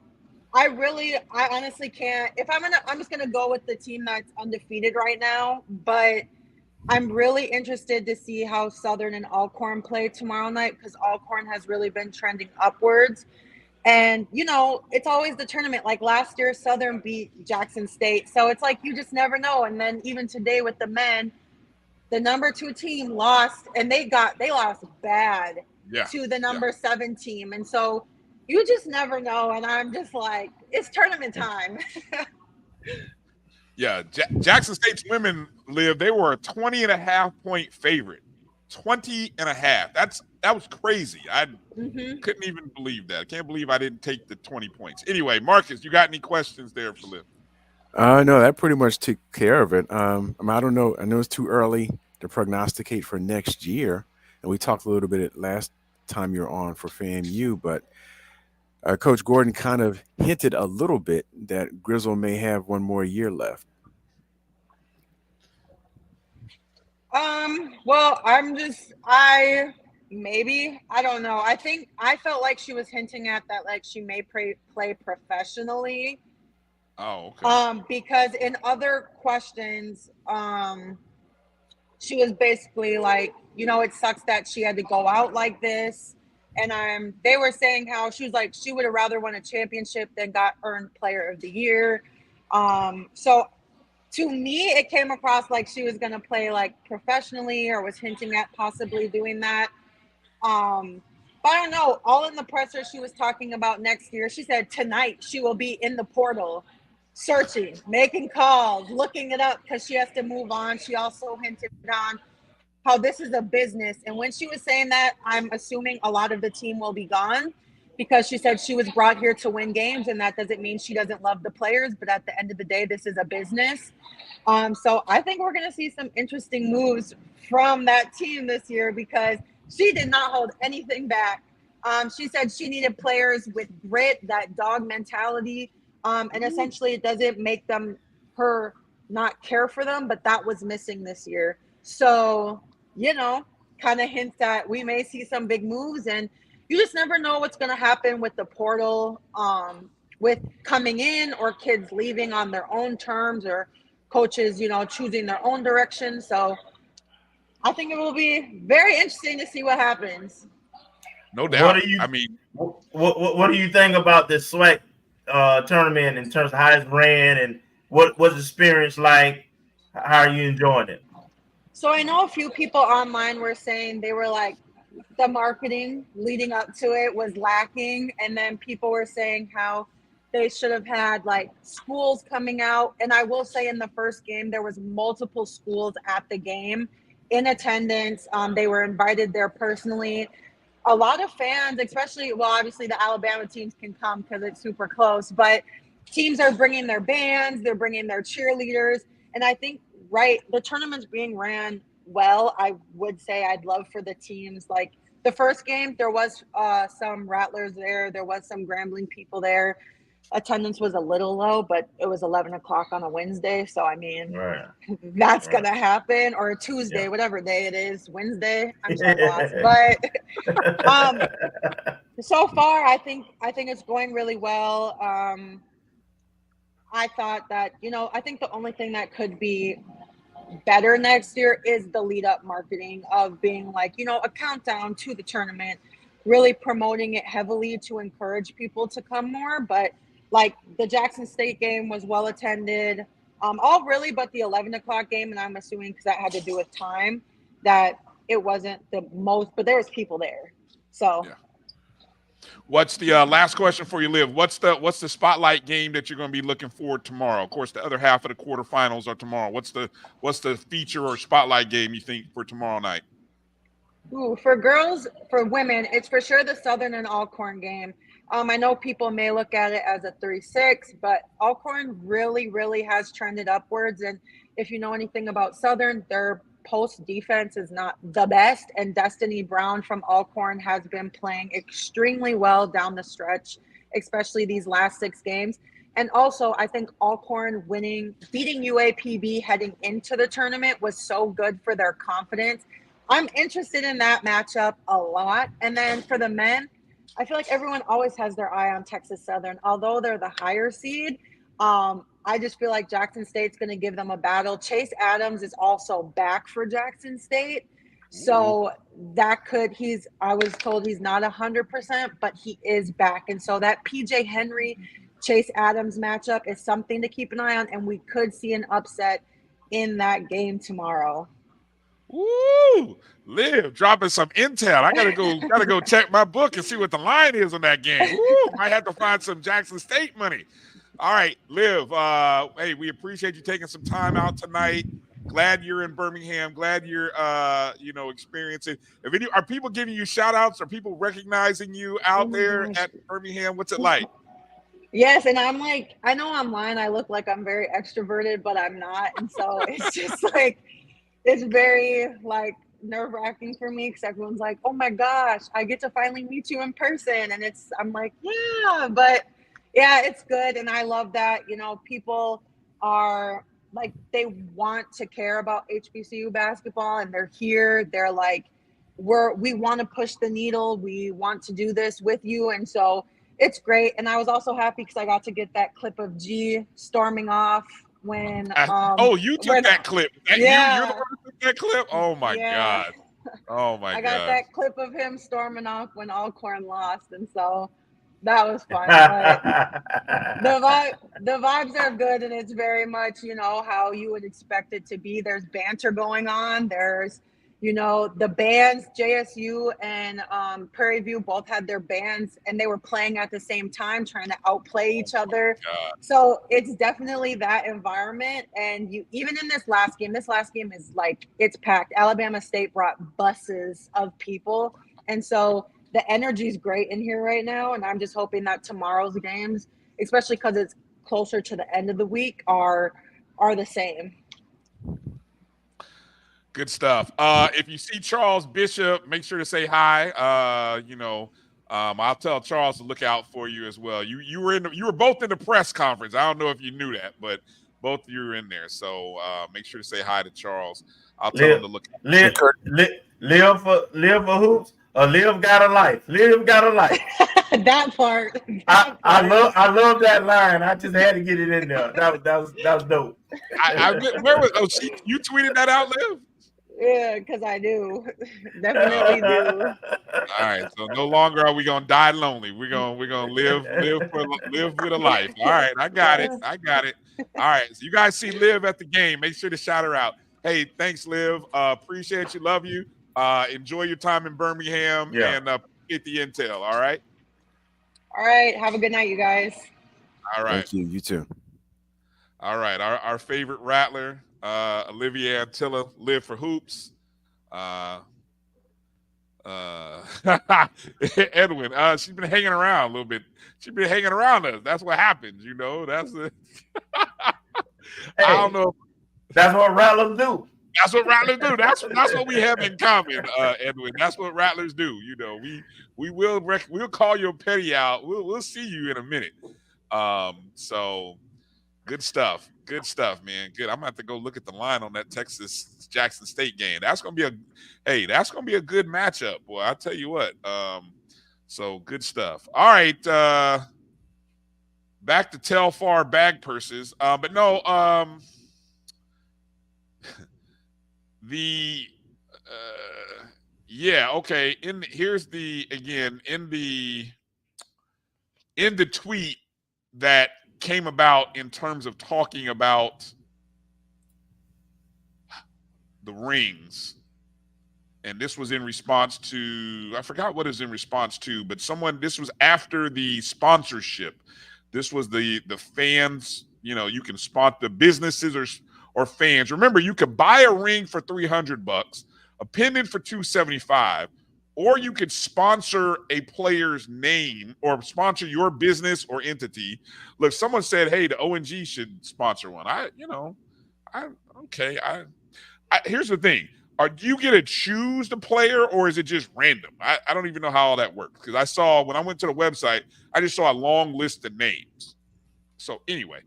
Speaker 12: honestly can't. I'm just gonna go with the team that's undefeated right now. But I'm really interested to see how Southern and Alcorn play tomorrow night because Alcorn has really been trending upwards. And, it's always the tournament. Like last year, Southern beat Jackson State. So it's like you just never know. And then even today with the men, the number 2 team lost, and they lost bad to the number 7 team. And so you just never know. And I'm just like, it's tournament time.
Speaker 3: Yeah, Jackson State's women, Liv, they were a 20.5 point favorite. 20.5. That was crazy. I couldn't even believe that. I can't believe I didn't take the 20 points. Anyway, Marcus, you got any questions there for Liv?
Speaker 5: No, that pretty much took care of it. I don't know. I know it's too early to prognosticate for next year, and we talked a little bit last time you're on for FAMU, but Coach Gordon kind of hinted a little bit that Grizzle may have one more year left.
Speaker 12: Well, I don't know. I felt like she was hinting at that, like she may play professionally.
Speaker 3: Oh, okay.
Speaker 12: Because in other questions, she was basically like, it sucks that she had to go out like this. And they were saying how she was like, she would have rather won a championship than got earned player of the year. So to me, it came across like she was going to play like professionally or was hinting at possibly doing that. But I don't know. All in the presser, she was talking about next year. She said tonight she will be in the portal, searching, making calls, looking it up because she has to move on. She also hinted on how this is a business. And when she was saying that, I'm assuming a lot of the team will be gone because she said she was brought here to win games, and that doesn't mean she doesn't love the players. But at the end of the day, this is a business. So I think we're going to see some interesting moves from that team this year because she did not hold anything back. She said she needed players with grit, that dog mentality. And essentially it doesn't make her not care for them, but that was missing this year. So, kind of hints that we may see some big moves, and you just never know what's going to happen with the portal, with coming in or kids leaving on their own terms or coaches, choosing their own direction. So I think it will be very interesting to see what happens.
Speaker 3: No doubt.
Speaker 4: What do you think about this SWAC tournament in terms of how it's ran and what was the experience like? How are you enjoying it?
Speaker 12: So I know a few people online were saying they were like, the marketing leading up to it was lacking. And then people were saying how they should have had like schools coming out. And I will say in the first game, there was multiple schools at the game in attendance. They were invited there personally. A lot of fans, especially, well, obviously the Alabama teams can come because it's super close, but teams are bringing their bands, they're bringing their cheerleaders. And I think, the tournament's being ran well. I would say I'd love for the teams. Like the first game, there was some Rattlers there. There was some Grambling people there. Attendance was a little low, but it was 11 o'clock on a Wednesday. So, I mean, that's going to happen. Or a Tuesday, whatever day it is. Wednesday. I'm so lost. But so far, I think it's going really well. I thought that, I think the only thing that could be better next year is the lead up marketing of being like, a countdown to the tournament, really promoting it heavily to encourage people to come more. But like the Jackson State game was well attended, all really but the 11 o'clock game. And I'm assuming because that had to do with time that it wasn't the most, but there was people there. So.
Speaker 3: Yeah. What's the last question for you, Liv? What's the spotlight game that you're going to be looking for tomorrow? Of course, the other half of the quarterfinals are tomorrow. What's the feature or spotlight game you think for tomorrow night?
Speaker 12: Ooh, for women, it's for sure the Southern and Alcorn game. I know people may look at it as a 3-6, but Alcorn really, really has trended upwards. And if you know anything about Southern, their post defense is not the best. And Destiny Brown from Alcorn has been playing extremely well down the stretch, especially these last 6 games. And also, I think Alcorn beating UAPB heading into the tournament was so good for their confidence. I'm interested in that matchup a lot. And then for the men, I feel like everyone always has their eye on Texas Southern. Although they're the higher seed, I just feel like Jackson State's going to give them a battle. Chase Adams is also back for Jackson State. So I was told he's not 100%, but he is back. And so that PJ Henry, Chase Adams matchup is something to keep an eye on. And we could see an upset in that game tomorrow.
Speaker 3: Woo! Liv dropping some intel. I gotta go check my book and see what the line is on that game. Woo! Might have to find some Jackson State money. All right, Liv. Hey, we appreciate you taking some time out tonight. Glad you're in Birmingham. Glad you're experiencing. Are people giving you shout outs? Are people recognizing you out there at Birmingham? What's it like?
Speaker 12: Yes, and I'm like, I know online I look like I'm very extroverted, but I'm not. And so it's just like it's very like nerve-wracking for me because everyone's like, oh my gosh, I get to finally meet you in person. And I'm like, yeah, but yeah, it's good. And I love that, people are like, they want to care about HBCU basketball and they're here. They're like, we want to push the needle. We want to do this with you. And so it's great. And I was also happy because I got to get that clip of G storming off when
Speaker 3: you took that clip.
Speaker 12: Yeah.
Speaker 3: You're the one who took that clip? Oh my God. Oh my God.
Speaker 12: I got that clip of him storming off when Alcorn lost, and so that was fun. But the vibes are good, and it's very much, how you would expect it to be. There's banter going on. There's the bands, JSU and Prairie View both had their bands and they were playing at the same time, trying to outplay each other. So it's definitely that environment. And even in this last game is like, it's packed. Alabama State brought buses of people. And so the energy is great in here right now. And I'm just hoping that tomorrow's games, especially because it's closer to the end of the week, are the same.
Speaker 3: Good stuff. If you see Charles Bishop, make sure to say hi. I'll tell Charles to look out for you as well. You were both in the press conference. I don't know if you knew that, but both of you were in there. So make sure to say hi to Charles. I'll tell him to look.
Speaker 4: Live for hoops. Or Liv got a life. Liv got a life.
Speaker 12: That part.
Speaker 4: I love that line. I just had to get it in there. That was dope.
Speaker 3: Where was? You tweeted that out, Liv?
Speaker 12: Yeah, because I do. Definitely do.
Speaker 3: All right. So no longer are we gonna die lonely. We're gonna live with a life. All right. I got it. All right. So you guys see Liv at the game. Make sure to shout her out. Hey, thanks, Liv. Appreciate you. Love you. Enjoy your time in Birmingham and get the intel. All right.
Speaker 12: All right. Have a good night, you guys.
Speaker 3: All right.
Speaker 5: Thank you. You too.
Speaker 3: All right. Our favorite Rattler, Olivia Antilla, Live for Hoops. Edwin, she's been hanging around a little bit. She's been hanging around us. That's what happens, That's the I don't know.
Speaker 4: That's what Rattlers do.
Speaker 3: That's what Rattlers do. That's what we have in common, Edwin. That's what Rattlers do. We'll call your petty out. We'll see you in a minute. So good stuff. Good stuff, man. Good. I'm gonna have to go look at the line on that Texas Jackson State game. That's gonna be a good matchup, boy. I'll tell you what. So good stuff. All right. Back to Telfar bag purses. But no, the yeah, okay. Here's the again in the tweet that came about in terms of talking about the rings. And this was in response to, I forgot what is in response to, but this was after the sponsorship. This was the fans, you can spot the businesses or fans. Remember, you could buy a ring for $300, a pendant for $275, or you could sponsor a player's name or sponsor your business or entity. Look, someone said, hey, the O&G should sponsor one. Here's the thing. Do you get to choose the player or is it just random? I don't even know how all that works because I saw when I went to the website, I just saw a long list of names. So anyway,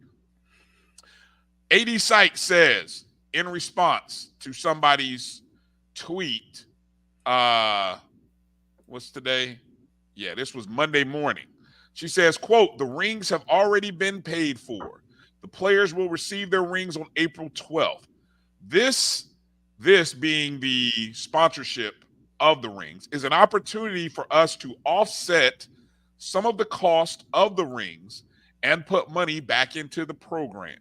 Speaker 3: AD Sykes says in response to somebody's tweet, what's today? Yeah, this was Monday morning. She says, quote, the rings have already been paid for. The players will receive their rings on April 12th. This being the sponsorship of the rings is an opportunity for us to offset some of the cost of the rings and put money back into the program.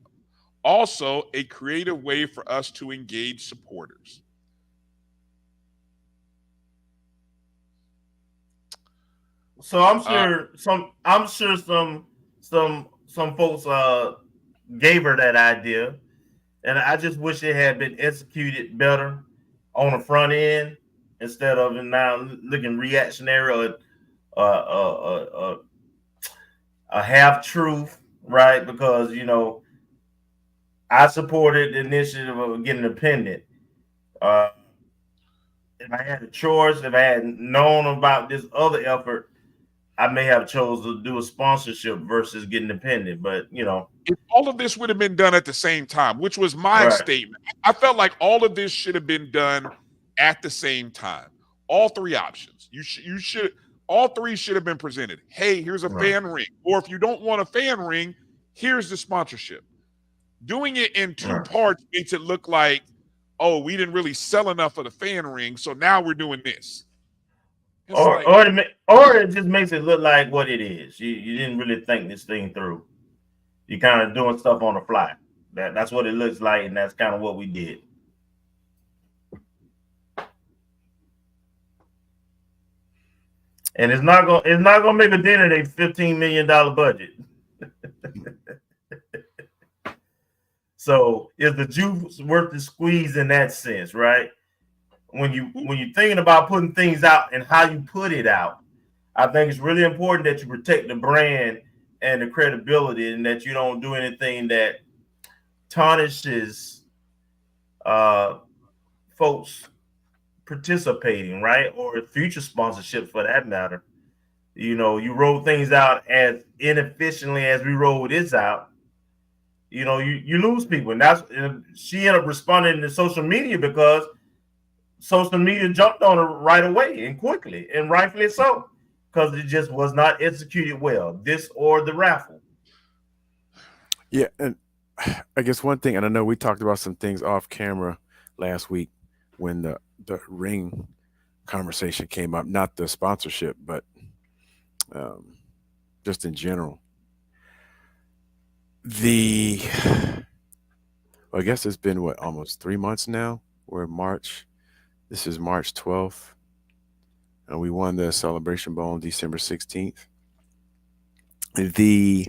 Speaker 3: Also, a creative way for us to engage supporters.
Speaker 4: So I'm sure some folks gave her that idea. And I just wish it had been executed better on the front end instead of now looking reactionary or a half truth, right? Because I supported the initiative of getting a pendant. If I had a choice, if I had known about this other effort, I may have chose to do a sponsorship versus getting a pendant. But
Speaker 3: if all of this would have been done at the same time, which was my statement, I felt like all of this should have been done at the same time. All three options. All three should have been presented. Hey, here's a fan ring. Or if you don't want a fan ring, here's the sponsorship. Doing it in two parts makes it look like, oh, we didn't really sell enough of the fan ring, so now we're doing this.
Speaker 4: Or it just makes it look like what it is. You didn't really think this thing through. You're kind of doing stuff on the fly. That's what it looks like, and that's kind of what we did. And it's not gonna make a dent in a $15 million budget. So is the juice worth the squeeze in that sense, right? When you're thinking about putting things out and how you put it out, I think it's really important that you protect the brand and the credibility, and that you don't do anything that tarnishes folks participating, right? Or future sponsorships for that matter. You roll things out as inefficiently as we roll this out. You lose people, and she ended up responding to social media because social media jumped on her right away and quickly, and rightfully so, because it just was not executed well. This or the raffle.
Speaker 5: Yeah, and I guess one thing, and I know we talked about some things off camera last week when the ring conversation came up, not the sponsorship, but just in general. I guess it's been almost 3 months now. This is March 12th, and we won the Celebration Bowl on December 16th. The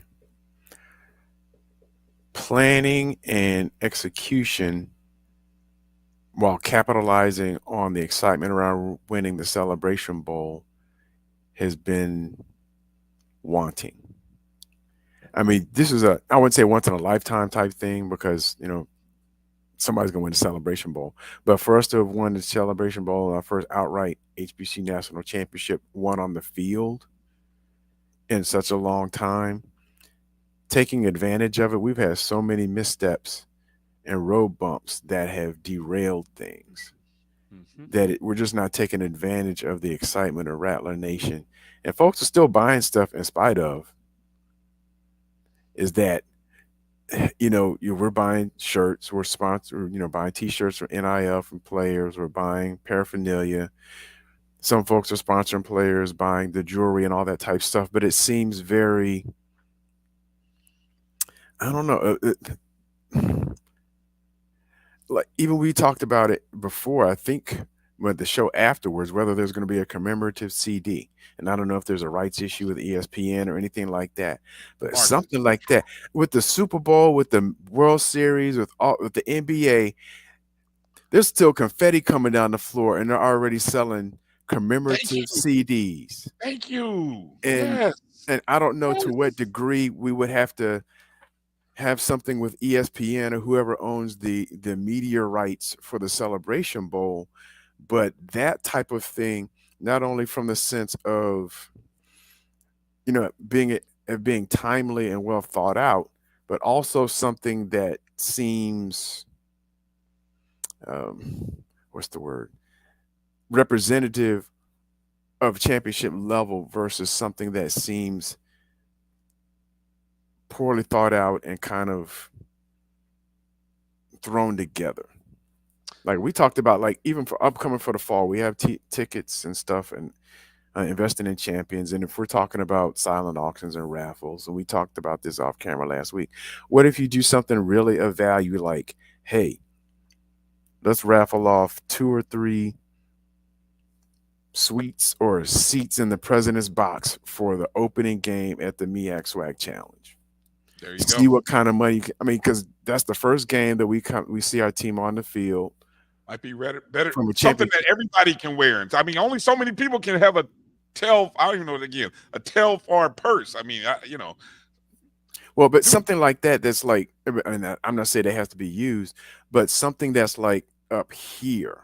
Speaker 5: planning and execution, while capitalizing on the excitement around winning the Celebration Bowl, has been wanting. I mean, this is I wouldn't say once in a lifetime type thing, because somebody's gonna win the Celebration Bowl. But for us to have won the Celebration Bowl, our first outright HBC national championship, won on the field in such a long time, taking advantage of it, we've had so many missteps and road bumps that have derailed things. That we're just not taking advantage of the excitement of Rattler Nation. And folks are still buying stuff in spite of. Is that we're buying shirts, we're sponsored, buying T-shirts for NIL from players, we're buying paraphernalia. Some folks are sponsoring players, buying the jewelry and all that type stuff, but it seems very, I don't know. Like even we talked about it before, I think with the show afterwards, whether there's going to be a commemorative CD. And I don't know if there's a rights issue with ESPN or anything like that, but
Speaker 3: Marcus.
Speaker 5: something like that with the Super Bowl, with the World Series, with the NBA, there's still confetti coming down the floor and they're already selling commemorative CDs.
Speaker 3: Thank you.
Speaker 5: And
Speaker 3: Yes.
Speaker 5: and I don't know to what degree we would have to have something with ESPN or whoever owns the media rights for the Celebration Bowl, but that type of thing, not only from the sense of being timely and well thought out, but also something that seems what's the word, representative of championship level versus something that seems poorly thought out and kind of thrown together. Like we talked about, like even for upcoming for the fall, we have tickets and stuff and investing in champions. And if we're talking about silent auctions and raffles, and we talked about this off camera last week, what if you do something really of value, like, hey, let's raffle off 2 or 3 suites or seats in the president's box for the opening game at the MEAC SWAC Challenge.
Speaker 3: There you
Speaker 5: See
Speaker 3: go.
Speaker 5: what kind of money. I mean, because that's the first game that we see our team on the field.
Speaker 3: Might be better
Speaker 5: From a
Speaker 3: something that everybody can wear. I mean, only so many people can have a Telfar purse. I mean,
Speaker 5: Well, but something like that's like, and I'm not saying it has to be used, but something that's like up here.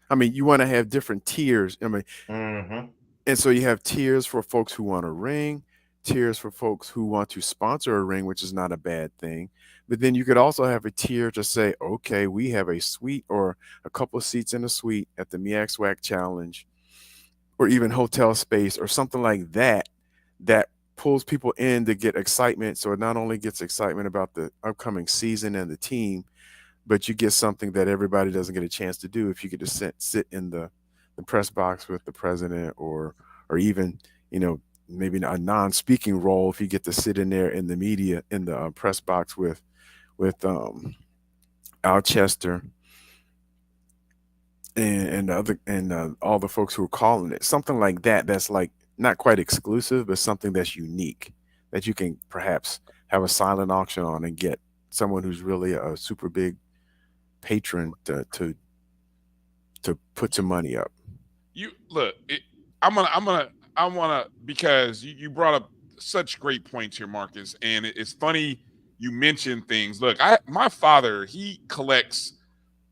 Speaker 5: I mean, you want to have different tiers. I mean, and so you have tiers for folks who want a ring, tiers for folks who want to sponsor a ring, which is not a bad thing. But then you could also have a tier to say, okay, we have a suite or a couple of seats in a suite at the MEAC SWAC Challenge, or even hotel space or something like that, that pulls people in to get excitement. So it not only gets excitement about the upcoming season and the team, but you get something that everybody doesn't get a chance to do if you get to sit in the press box with the president, or even, maybe a non-speaking role if you get to sit in there in the media, in the press box with Al Chester and all the folks who are calling it. Something like that, that's like not quite exclusive, but something that's unique that you can perhaps have a silent auction on and get someone who's really a super big patron to put some money up.
Speaker 3: You look, I want to, because you brought up such great points here, Marcus, and it's funny you mentioned things. Look, my father, he collects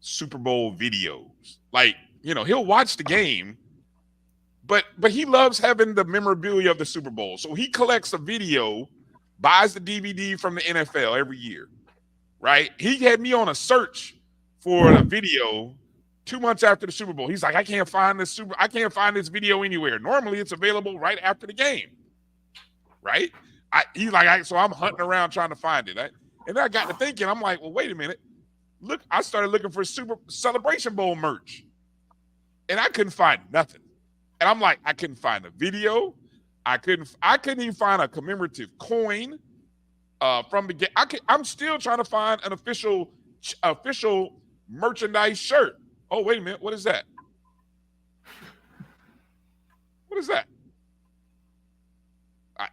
Speaker 3: Super Bowl videos. Like, he'll watch the game, but he loves having the memorabilia of the Super Bowl. So he collects a video, buys the DVD from the NFL every year, right? He had me on a search for the video 2 months after the Super Bowl. He's like, I can't find this video anywhere. Normally it's available right after the game, right? So I'm hunting around trying to find it. And then I got to thinking, I'm like, well, wait a minute. Look, I started looking for Super Celebration Bowl merch, and I couldn't find nothing. And I'm like, I couldn't find a video. I couldn't even find a commemorative coin from the game. I'm still trying to find an official merchandise shirt. Oh, wait a minute. What is that? What is that?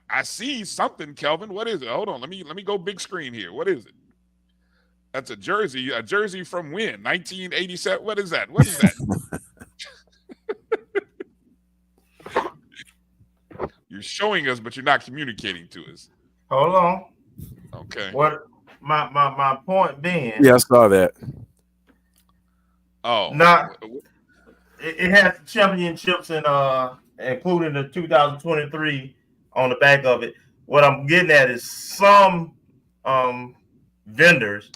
Speaker 3: I see something, Kelvin. What is it? Hold on. Let me go big screen here. What is it? That's a jersey. A jersey from when? 1987. What is that? What is that? You're showing us, but you're not communicating to us.
Speaker 4: Hold on.
Speaker 3: Okay.
Speaker 4: What my point being?
Speaker 5: Yeah, I saw that.
Speaker 3: Oh,
Speaker 4: it has championships and including the 2023 on the back of it. What I'm getting at is some vendors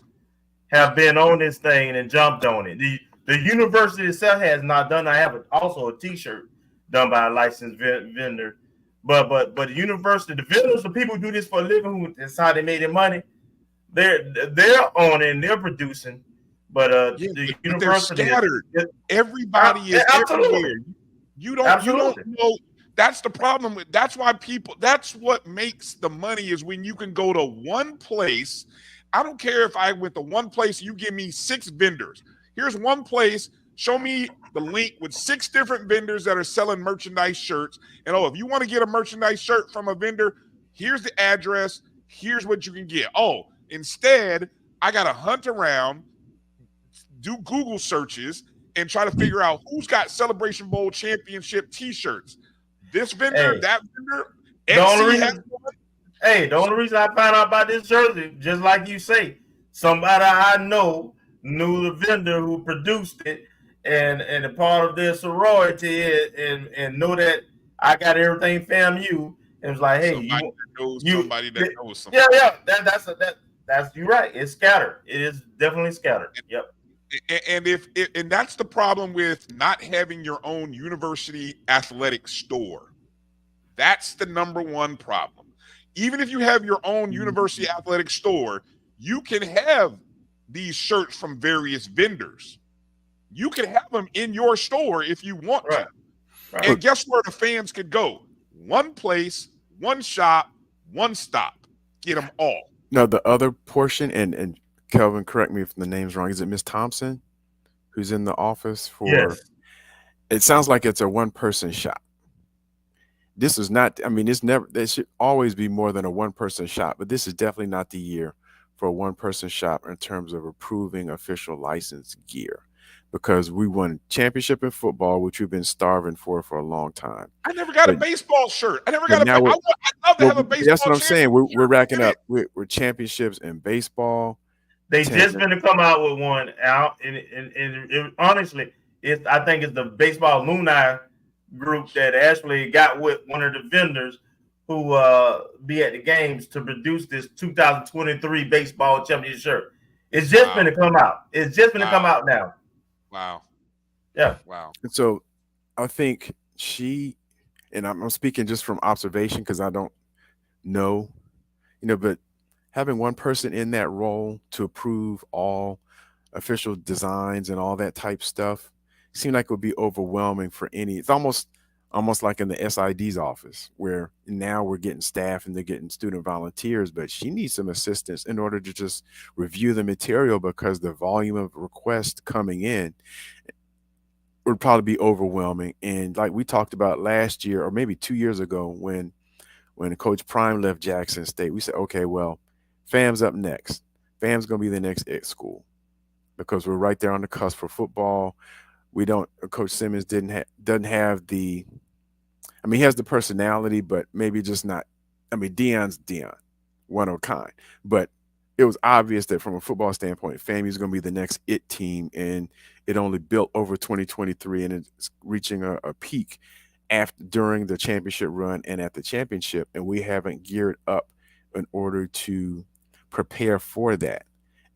Speaker 4: have been on this thing and jumped on it. The university itself has not done. I have also a T-shirt done by a licensed vendor, but the university, the vendors, the people who do this for a living, who that's how they made their money. they're on it and they're producing, but
Speaker 3: Yeah,
Speaker 4: the
Speaker 3: but they're
Speaker 4: university
Speaker 3: scattered. Everybody is
Speaker 4: absolutely.
Speaker 3: everywhere. You don't know. That's the problem with. That's why people. That's what makes the money is when you can go to one place. I don't care if I went to one place. You give me 6 vendors. Here's one place. Show me the link with 6 different vendors that are selling merchandise shirts. And if you want to get a merchandise shirt from a vendor, here's the address. Here's what you can get. Instead, I got to hunt around, do Google searches, and try to figure out who's got Celebration Bowl championship T-shirts. This vendor, that vendor,
Speaker 4: the only reason I found out about this jersey, just like you say, somebody I know knew the vendor who produced it, and a part of their sorority, and know that I got everything FAMU, and was like, hey,
Speaker 3: somebody that knows somebody.
Speaker 4: Yeah, that's you're right. It's scattered. It is definitely scattered. Yep.
Speaker 3: And that's the problem with not having your own university athletic store. That's the number one problem. Even if you have your own university athletic store, you can have these shirts from various vendors. You can have them in your store if you want to. Right. And guess where the fans could go? One place, one shop, one stop. Get them all.
Speaker 5: No, the other portion, and Kelvin, correct me if the name's wrong. Is it Miss Thompson who's in the office for?
Speaker 4: Yes.
Speaker 5: It sounds like it's a one-person shop. This is not. I mean, it's never. There should always be more than a one-person shop, but this is definitely not the year for a one-person shop in terms of approving official license gear, because we won championship in football, which we've been starving for a long time.
Speaker 3: I never got a baseball shirt. I never got a. I'd love to have a baseball.
Speaker 5: That's what I'm saying. We're racking up. We're championships in baseball.
Speaker 4: They just gonna come out with one out, and it, honestly, I think it's the baseball alumni group that actually got with one of the vendors who be at the games to produce this 2023 baseball championship shirt. It's just gonna come out. It's just gonna come out now.
Speaker 3: Wow.
Speaker 4: Yeah.
Speaker 3: Wow.
Speaker 5: And so I think and I'm speaking just from observation because I don't know, but having one person in that role to approve all official designs and all that type stuff seemed like it would be overwhelming for any. It's almost like in the SID's office, where now we're getting staff and they're getting student volunteers, but she needs some assistance in order to just review the material, because the volume of requests coming in would probably be overwhelming. And like we talked about last year, or maybe 2 years ago, when Coach Prime left Jackson State, we said, okay, well, FAM's up next. FAM's going to be the next school, because we're right there on the cusp for football. Coach Simmons doesn't have the, he has the personality, but maybe just not. Deion's Deion, one of a kind. But it was obvious that from a football standpoint, FAMU is going to be the next it team, and it only built over 2023, and it's reaching a peak during the championship run and at the championship, and we haven't geared up in order to prepare for that.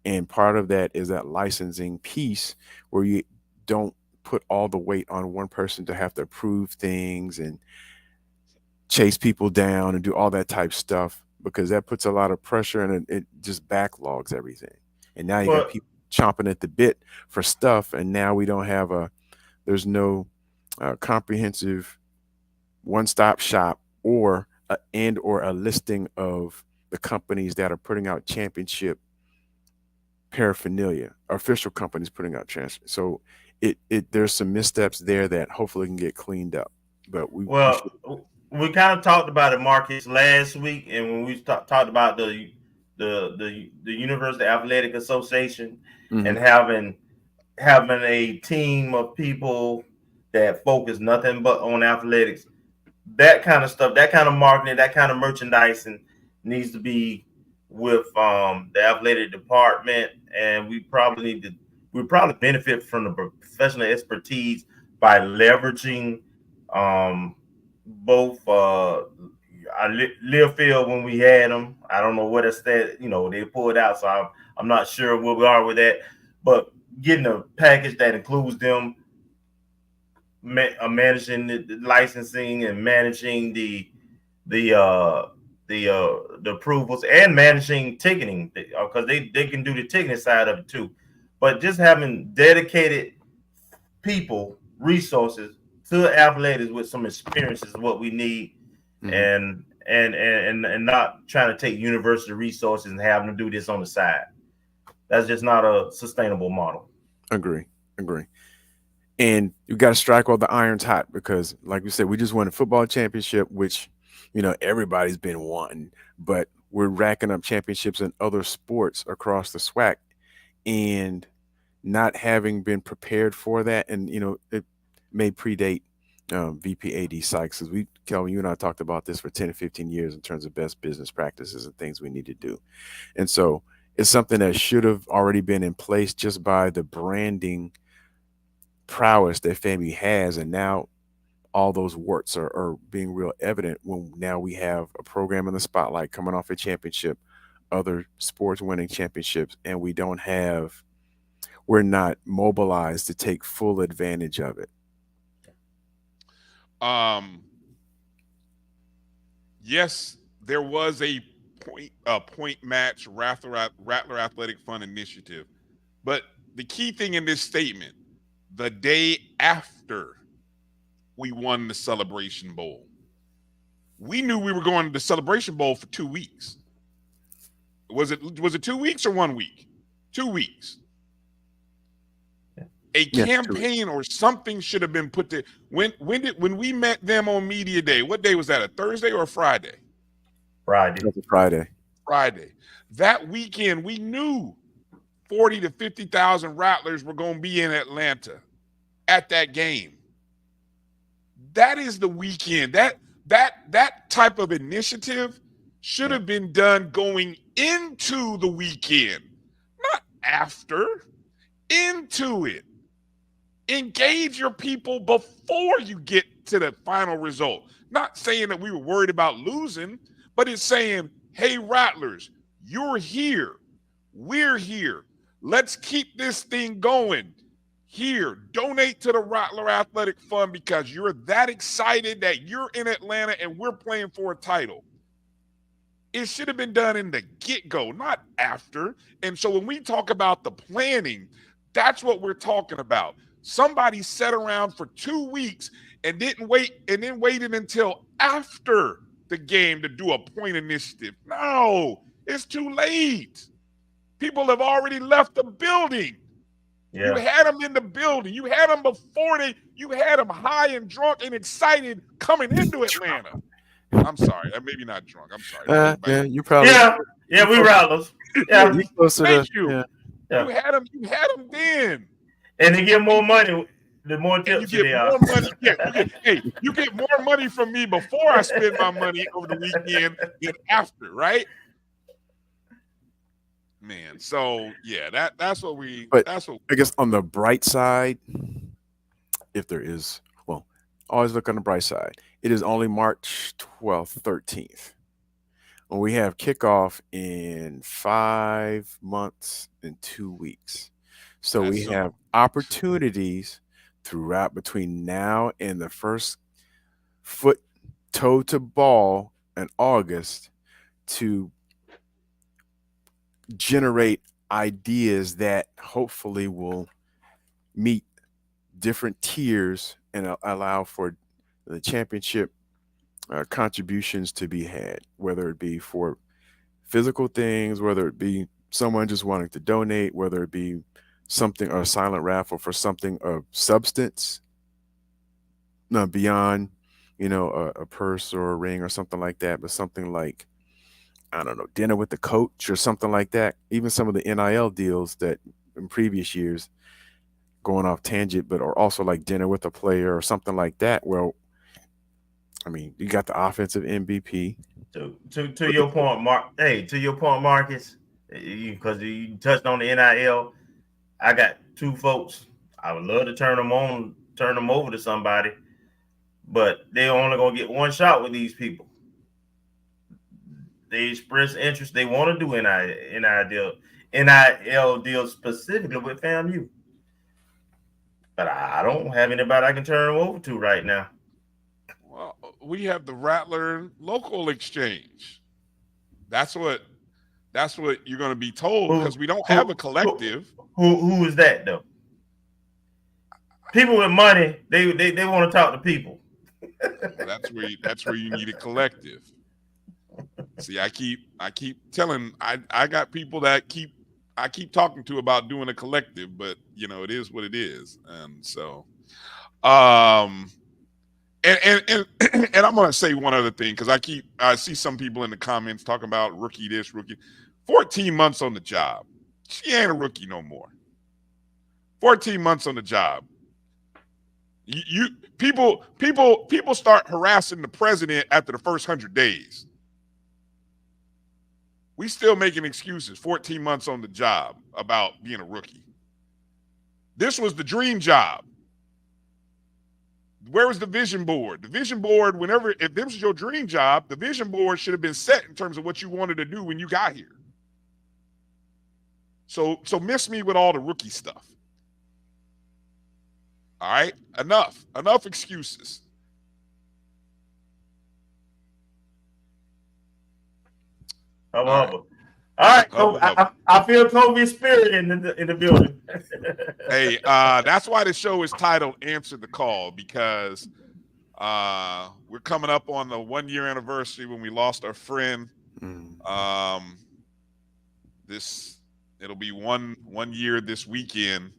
Speaker 5: And part of that is that licensing piece, where you don't put all the weight on one person to have to approve things and chase people down and do all that type stuff, because that puts a lot of pressure, and it just backlogs everything. And now you got people chomping at the bit for stuff, and now we don't have there's no comprehensive one-stop shop or a listing of the companies that are putting out championship paraphernalia, official companies putting out championship. So there's some missteps there that hopefully can get cleaned up. But we
Speaker 4: kind of talked about it, Marcus, last week, and when we talked about the University Athletic Association, mm-hmm. and having a team of people that focus nothing but on athletics, that kind of stuff, that kind of marketing, that kind of merchandising needs to be with the athletic department, and we probably benefit from the professional expertise by leveraging both Learfield when we had them. I don't know what it's that, they pulled out, so I'm not sure where we are with that, but getting a package that includes them managing the licensing and managing the the approvals and managing ticketing, because they can do the ticketing side of it too. But just having dedicated people, resources to athletics with some experience is what we need, and not trying to take university resources and have them do this on the side. That's just not a sustainable model.
Speaker 5: Agree. And you got to strike while the iron's hot, because, like we said, we just won a football championship, which, everybody's been wanting, but we're racking up championships in other sports across the SWAC, and not having been prepared for that. And, it may predate VPAD Sykes, because Kelvin, you and I talked about this for 10 to 15 years in terms of best business practices and things we need to do. And so it's something that should have already been in place just by the branding prowess that FAMU has. And now all those warts are being real evident when now we have a program in the spotlight coming off a championship, other sports winning championships, and we're not mobilized to take full advantage of it.
Speaker 3: Yes, there was a point match Rattler Athletic Fund initiative, but the key thing in this statement, the day after we won the Celebration Bowl, we knew we were going to the Celebration Bowl for 2 weeks. Was it 2 weeks or 1 week? 2 weeks. A campaign or something should have been put to when we met them on media day. What day was that? A Thursday or a Friday?
Speaker 4: Friday.
Speaker 3: That weekend, we knew 40 to 50,000 Rattlers were going to be in Atlanta at that game. That is the weekend. That type of initiative should have been done going into the weekend, not after. Into it. Engage your people before you get to the final result. Not saying that we were worried about losing, but it's saying, hey, Rattlers, you're here. We're here. Let's keep this thing going. Here, donate to the Rattler Athletic Fund because you're that excited that you're in Atlanta and we're playing for a title. It should have been done in the get-go, not after. And so when we talk about the planning, that's what we're talking about. Somebody sat around for 2 weeks and didn't wait, and then waited until after the game to do a point initiative. No, it's too late. People have already left the building. Yeah. You had them in the building. You had them before you had them high and drunk and excited coming into Atlanta. I'm sorry, maybe not drunk. I'm sorry.
Speaker 5: Yeah, you probably.
Speaker 4: Yeah, we Rattlers. Yeah,
Speaker 3: thank you. Yeah. You had them then.
Speaker 4: And they get more money the more tips
Speaker 3: you get more money. Yeah, you get more money from me before I spend my money over the weekend than after, right? Man, so yeah, that's what we.
Speaker 5: But
Speaker 3: that's what
Speaker 5: I guess on the bright side, if there is, well, always look on the bright side. It is only March 12th, 13th. When we have kickoff in 5 months and 2 weeks. So we have opportunities throughout between now and the first foot toe to ball in August to generate ideas that hopefully will meet different tiers and allow for the championship contributions to be had, whether it be for physical things, whether it be someone just wanting to donate, whether it be something or a silent raffle for something of substance, beyond, a purse or a ring or something like that, but something like, I don't know, dinner with the coach or something like that. Even some of the NIL deals that in previous years, going off tangent, but are also like dinner with a player or something like that. Well, I mean, you got the offensive MVP.
Speaker 4: To your point, Marcus, because you touched on the NIL. I got two folks. I would love to turn them over to somebody, but they're only gonna get one shot with these people. They express interest. They want to do NIL deals specifically with FAMU, but I don't have anybody I can turn them over to right now.
Speaker 3: Well, we have the Rattler Local Exchange. That's what you're going to be told, because we don't have a collective.
Speaker 4: Who is that though? People with money, they want to talk to people.
Speaker 3: That's where you need a collective. See, I keep telling, I got people that I keep talking to about doing a collective, but it is what it is. And so and I'm gonna say one other thing, because I see some people in the comments talking about rookie this, rookie 14 months on the job. She ain't a rookie no more. 14 months on the job. People start harassing the president after the first 100 days. We still making excuses 14 months on the job about being a rookie. This was the dream job. Where was the vision board? The vision board, if this was your dream job, the vision board should have been set in terms of what you wanted to do when you got here. So miss me with all the rookie stuff. All right, enough excuses.
Speaker 4: All right. I feel Kobe's spirit in the building.
Speaker 3: Hey, that's why the show is titled "Answer the Call," because we're coming up on the 1-year anniversary when we lost our friend. It'll be one year this weekend,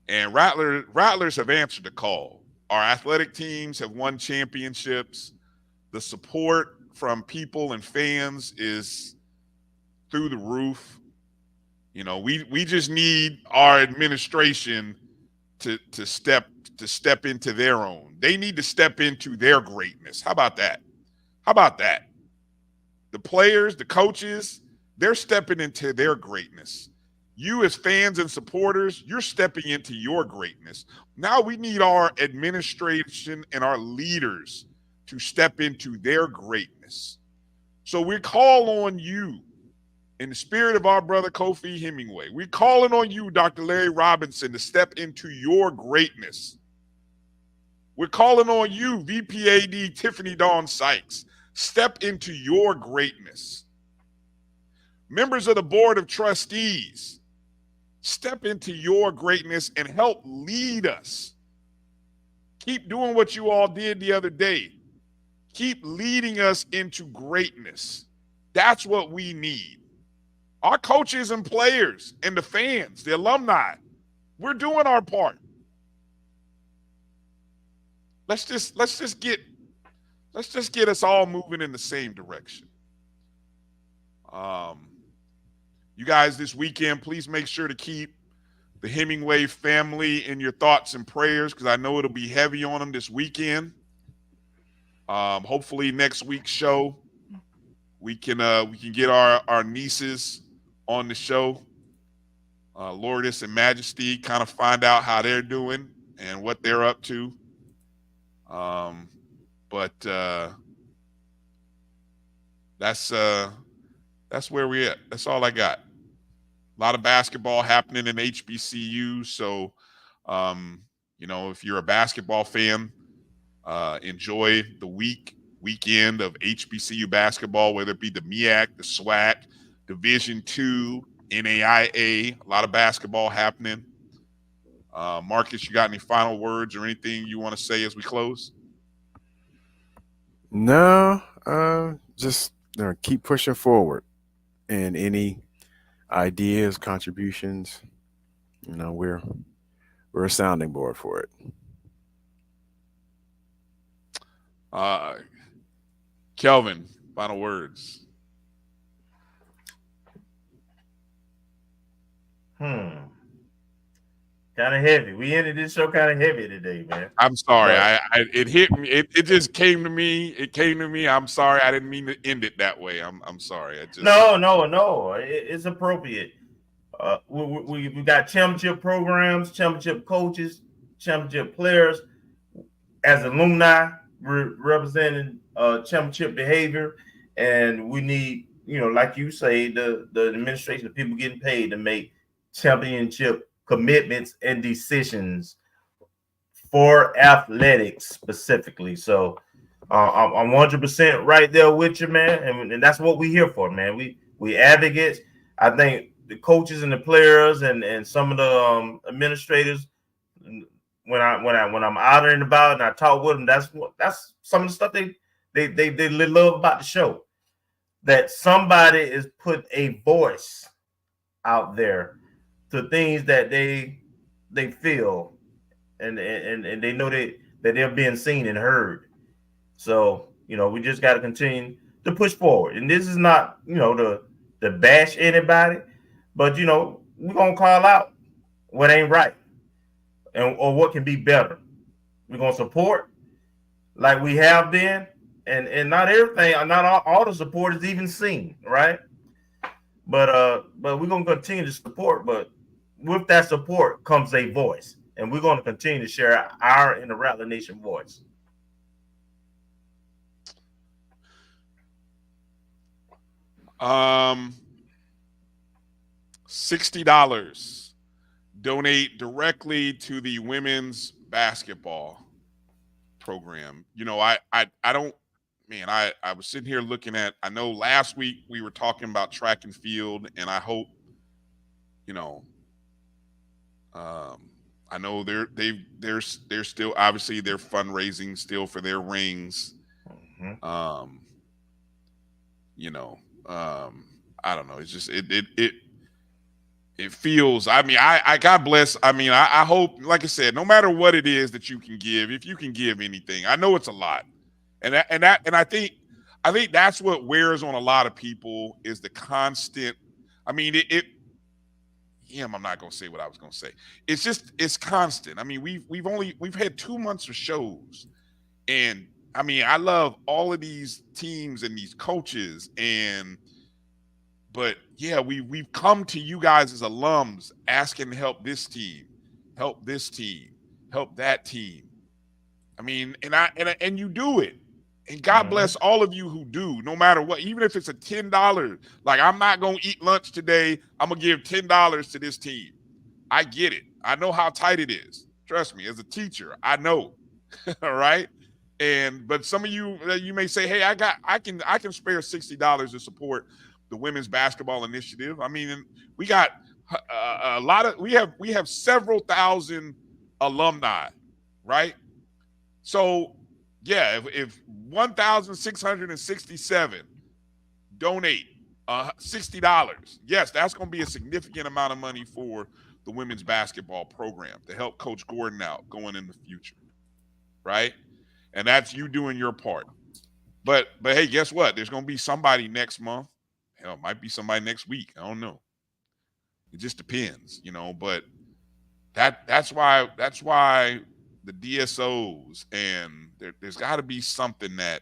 Speaker 3: and Rattlers have answered the call. Our athletic teams have won championships. The support from people and fans is through the roof. We just need our administration to step into their own. They need to step into their greatness. How about that? The players, the coaches, they're stepping into their greatness. You as fans and supporters, you're stepping into your greatness. Now we need our administration and our leaders to step into their greatness. So we call on you, in the spirit of our brother Kofi Hemingway, we're calling on you, Dr. Larry Robinson, to step into your greatness. We're calling on you, VPAD Tiffany Dawn Sykes, step into your greatness. Members of the Board of Trustees, step into your greatness and help lead us. Keep doing what you all did the other day. Keep leading us into greatness. That's what we need. Our coaches and players and the fans, the alumni, we're doing our part. Let's just get us all moving in the same direction. You guys, this weekend, please make sure to keep the Hemingway family in your thoughts and prayers, because I know it'll be heavy on them this weekend. Hopefully next week's show, we can get our nieces on the show, Lourdes and Majesty, kind of find out how they're doing and what they're up to. But that's where we're at. That's all I got. A lot of basketball happening in HBCU. So, if you're a basketball fan, enjoy the weekend of HBCU basketball, whether it be the MEAC, the SWAC, Division II, NAIA. A lot of basketball happening. Marcus, you got any final words or anything you want to say as we close?
Speaker 5: No, just keep pushing forward, and any ideas, contributions, we're a sounding board for it.
Speaker 3: Kelvin, final words.
Speaker 4: Kind of heavy. We ended this show kind of heavy today, man.
Speaker 3: I'm sorry. It hit me. It just came to me. It came to me. I'm sorry. I didn't mean to end it that way. I'm sorry.
Speaker 4: No. It's appropriate. We got championship programs, championship coaches, championship players. As alumni, we're representing championship behavior, and we need, like you say, the administration, the people getting paid to make championship commitments and decisions for athletics specifically. So I'm 100% right there with you, man, and that's what we're here for, man. We advocates. I think the coaches and the players and some of the administrators, when I'm out and about and I talk with them, that's some of the stuff they love about the show. That somebody is put a voice out there to things that they feel and they know that they're being seen and heard. So, we just got to continue to push forward. And this is not, to bash anybody, but, we're going to call out what ain't right or what can be better. We're going to support like we have been. And not everything, not all the support is even seen, right? But we're going to continue to support. But with that support comes a voice. And we're going to continue to share our in the Rattler Nation voice.
Speaker 3: $60 donate directly to the women's basketball program. I don't, man, I was sitting here looking at, I know last week we were talking about track and field, and I hope, I know they're still, obviously they're fundraising still for their rings. I don't know. It's just, it feels, I God bless. I hope, like I said, no matter what it is that you can give, if you can give anything, I know it's a lot. And I think that's what wears on a lot of people is the constant. I'm not gonna say what I was gonna say. It's constant. We've had 2 months of shows, and I love all of these teams and these coaches, but yeah, we've come to you guys as alums asking to help this team, help that team. And you do it. And God bless all of you who do, no matter what, even if it's a $10. Like, I'm not going to eat lunch today. I'm going to give $10 to this team. I get it. I know how tight it is. Trust me, as a teacher, I know. All right. But some of you, you may say, hey, I can spare $60 to support the women's basketball initiative. We got a lot of, we have several thousand alumni, right? So, yeah, if 1,667 donate $60, yes, that's going to be a significant amount of money for the women's basketball program to help Coach Gordon out going in the future, right? And that's you doing your part. But hey, guess what? There's going to be somebody next month. Hell, it might be somebody next week. I don't know. It just depends, But that's why the DSOs, and there's got to be something that.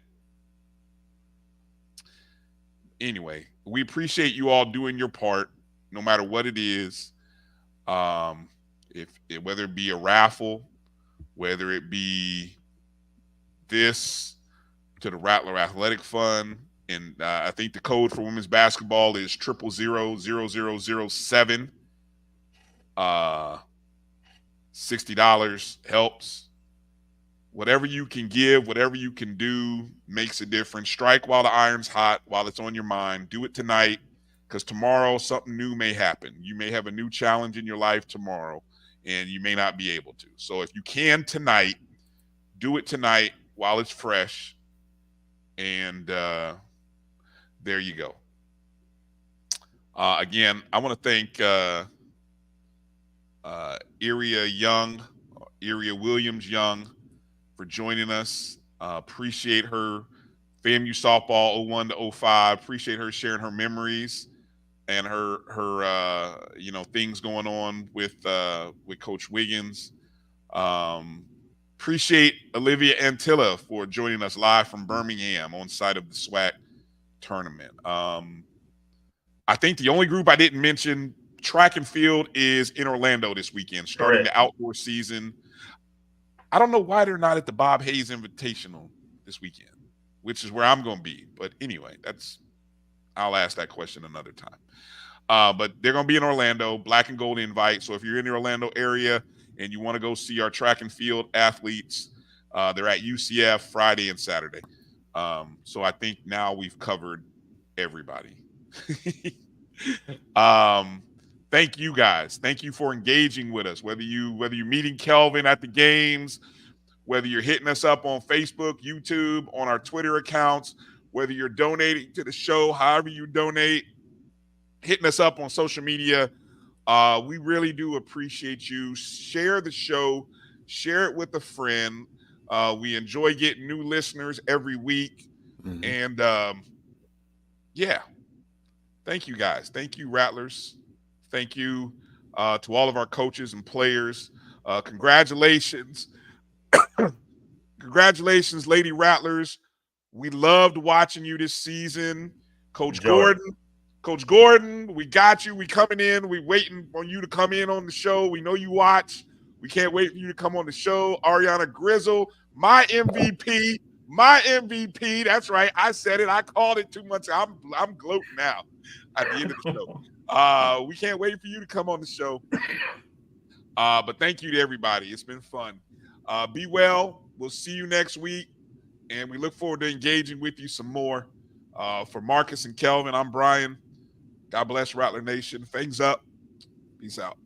Speaker 3: Anyway, we appreciate you all doing your part, no matter what it is. Whether it be a raffle, whether it be this to the Rattler Athletic Fund, and I think the code for women's basketball is 0000007. $60 helps. Whatever you can give, whatever you can do makes a difference. Strike while the iron's hot, while it's on your mind. Do it tonight, because tomorrow something new may happen. You may have a new challenge in your life tomorrow, and you may not be able to. So if you can tonight, do it tonight while it's fresh. And there you go. Again, I want to thank Eria Williams Young for joining us. Appreciate her. FAMU softball 01 to 05. Appreciate her sharing her memories and her things going on with Coach Wiggins. Appreciate Olivia Antilla for joining us live from Birmingham on site of the SWAC tournament. I think the only group I didn't mention, track and field, is in Orlando this weekend, starting the outdoor season. I don't know why they're not at the Bob Hayes Invitational this weekend, which is where I'm going to be. But anyway, I'll ask that question another time. But they're going to be in Orlando, black and gold invite. So if you're in the Orlando area and you want to go see our track and field athletes, They're at UCF Friday and Saturday. So I think now we've covered everybody. Thank you guys. Thank you for engaging with us. Whether you're meeting Kelvin at the games, whether you're hitting us up on Facebook, YouTube, on our Twitter accounts, whether you're donating to the show, however you donate, hitting us up on social media. We really do appreciate you. Share the show, share it with a friend. We enjoy getting new listeners every week. And yeah, thank you guys. Thank you, Rattlers. Thank you to all of our coaches and players. Congratulations. Congratulations, Lady Rattlers. We loved watching you this season. Coach Gordon, we got you. We coming in. We waiting on you to come in on the show. We know you watch. We can't wait for you to come on the show. Ariana Grizzle, my MVP. That's right. I said it. I called it too much. I'm gloating now at the end of the show. We can't wait for you to come on the show. But thank you to everybody. It's been fun. Be well. We'll see you next week. And we look forward to engaging with you some more. For Marcus and Kelvin, I'm Bryan. God bless Rattler Nation. Things up. Peace out.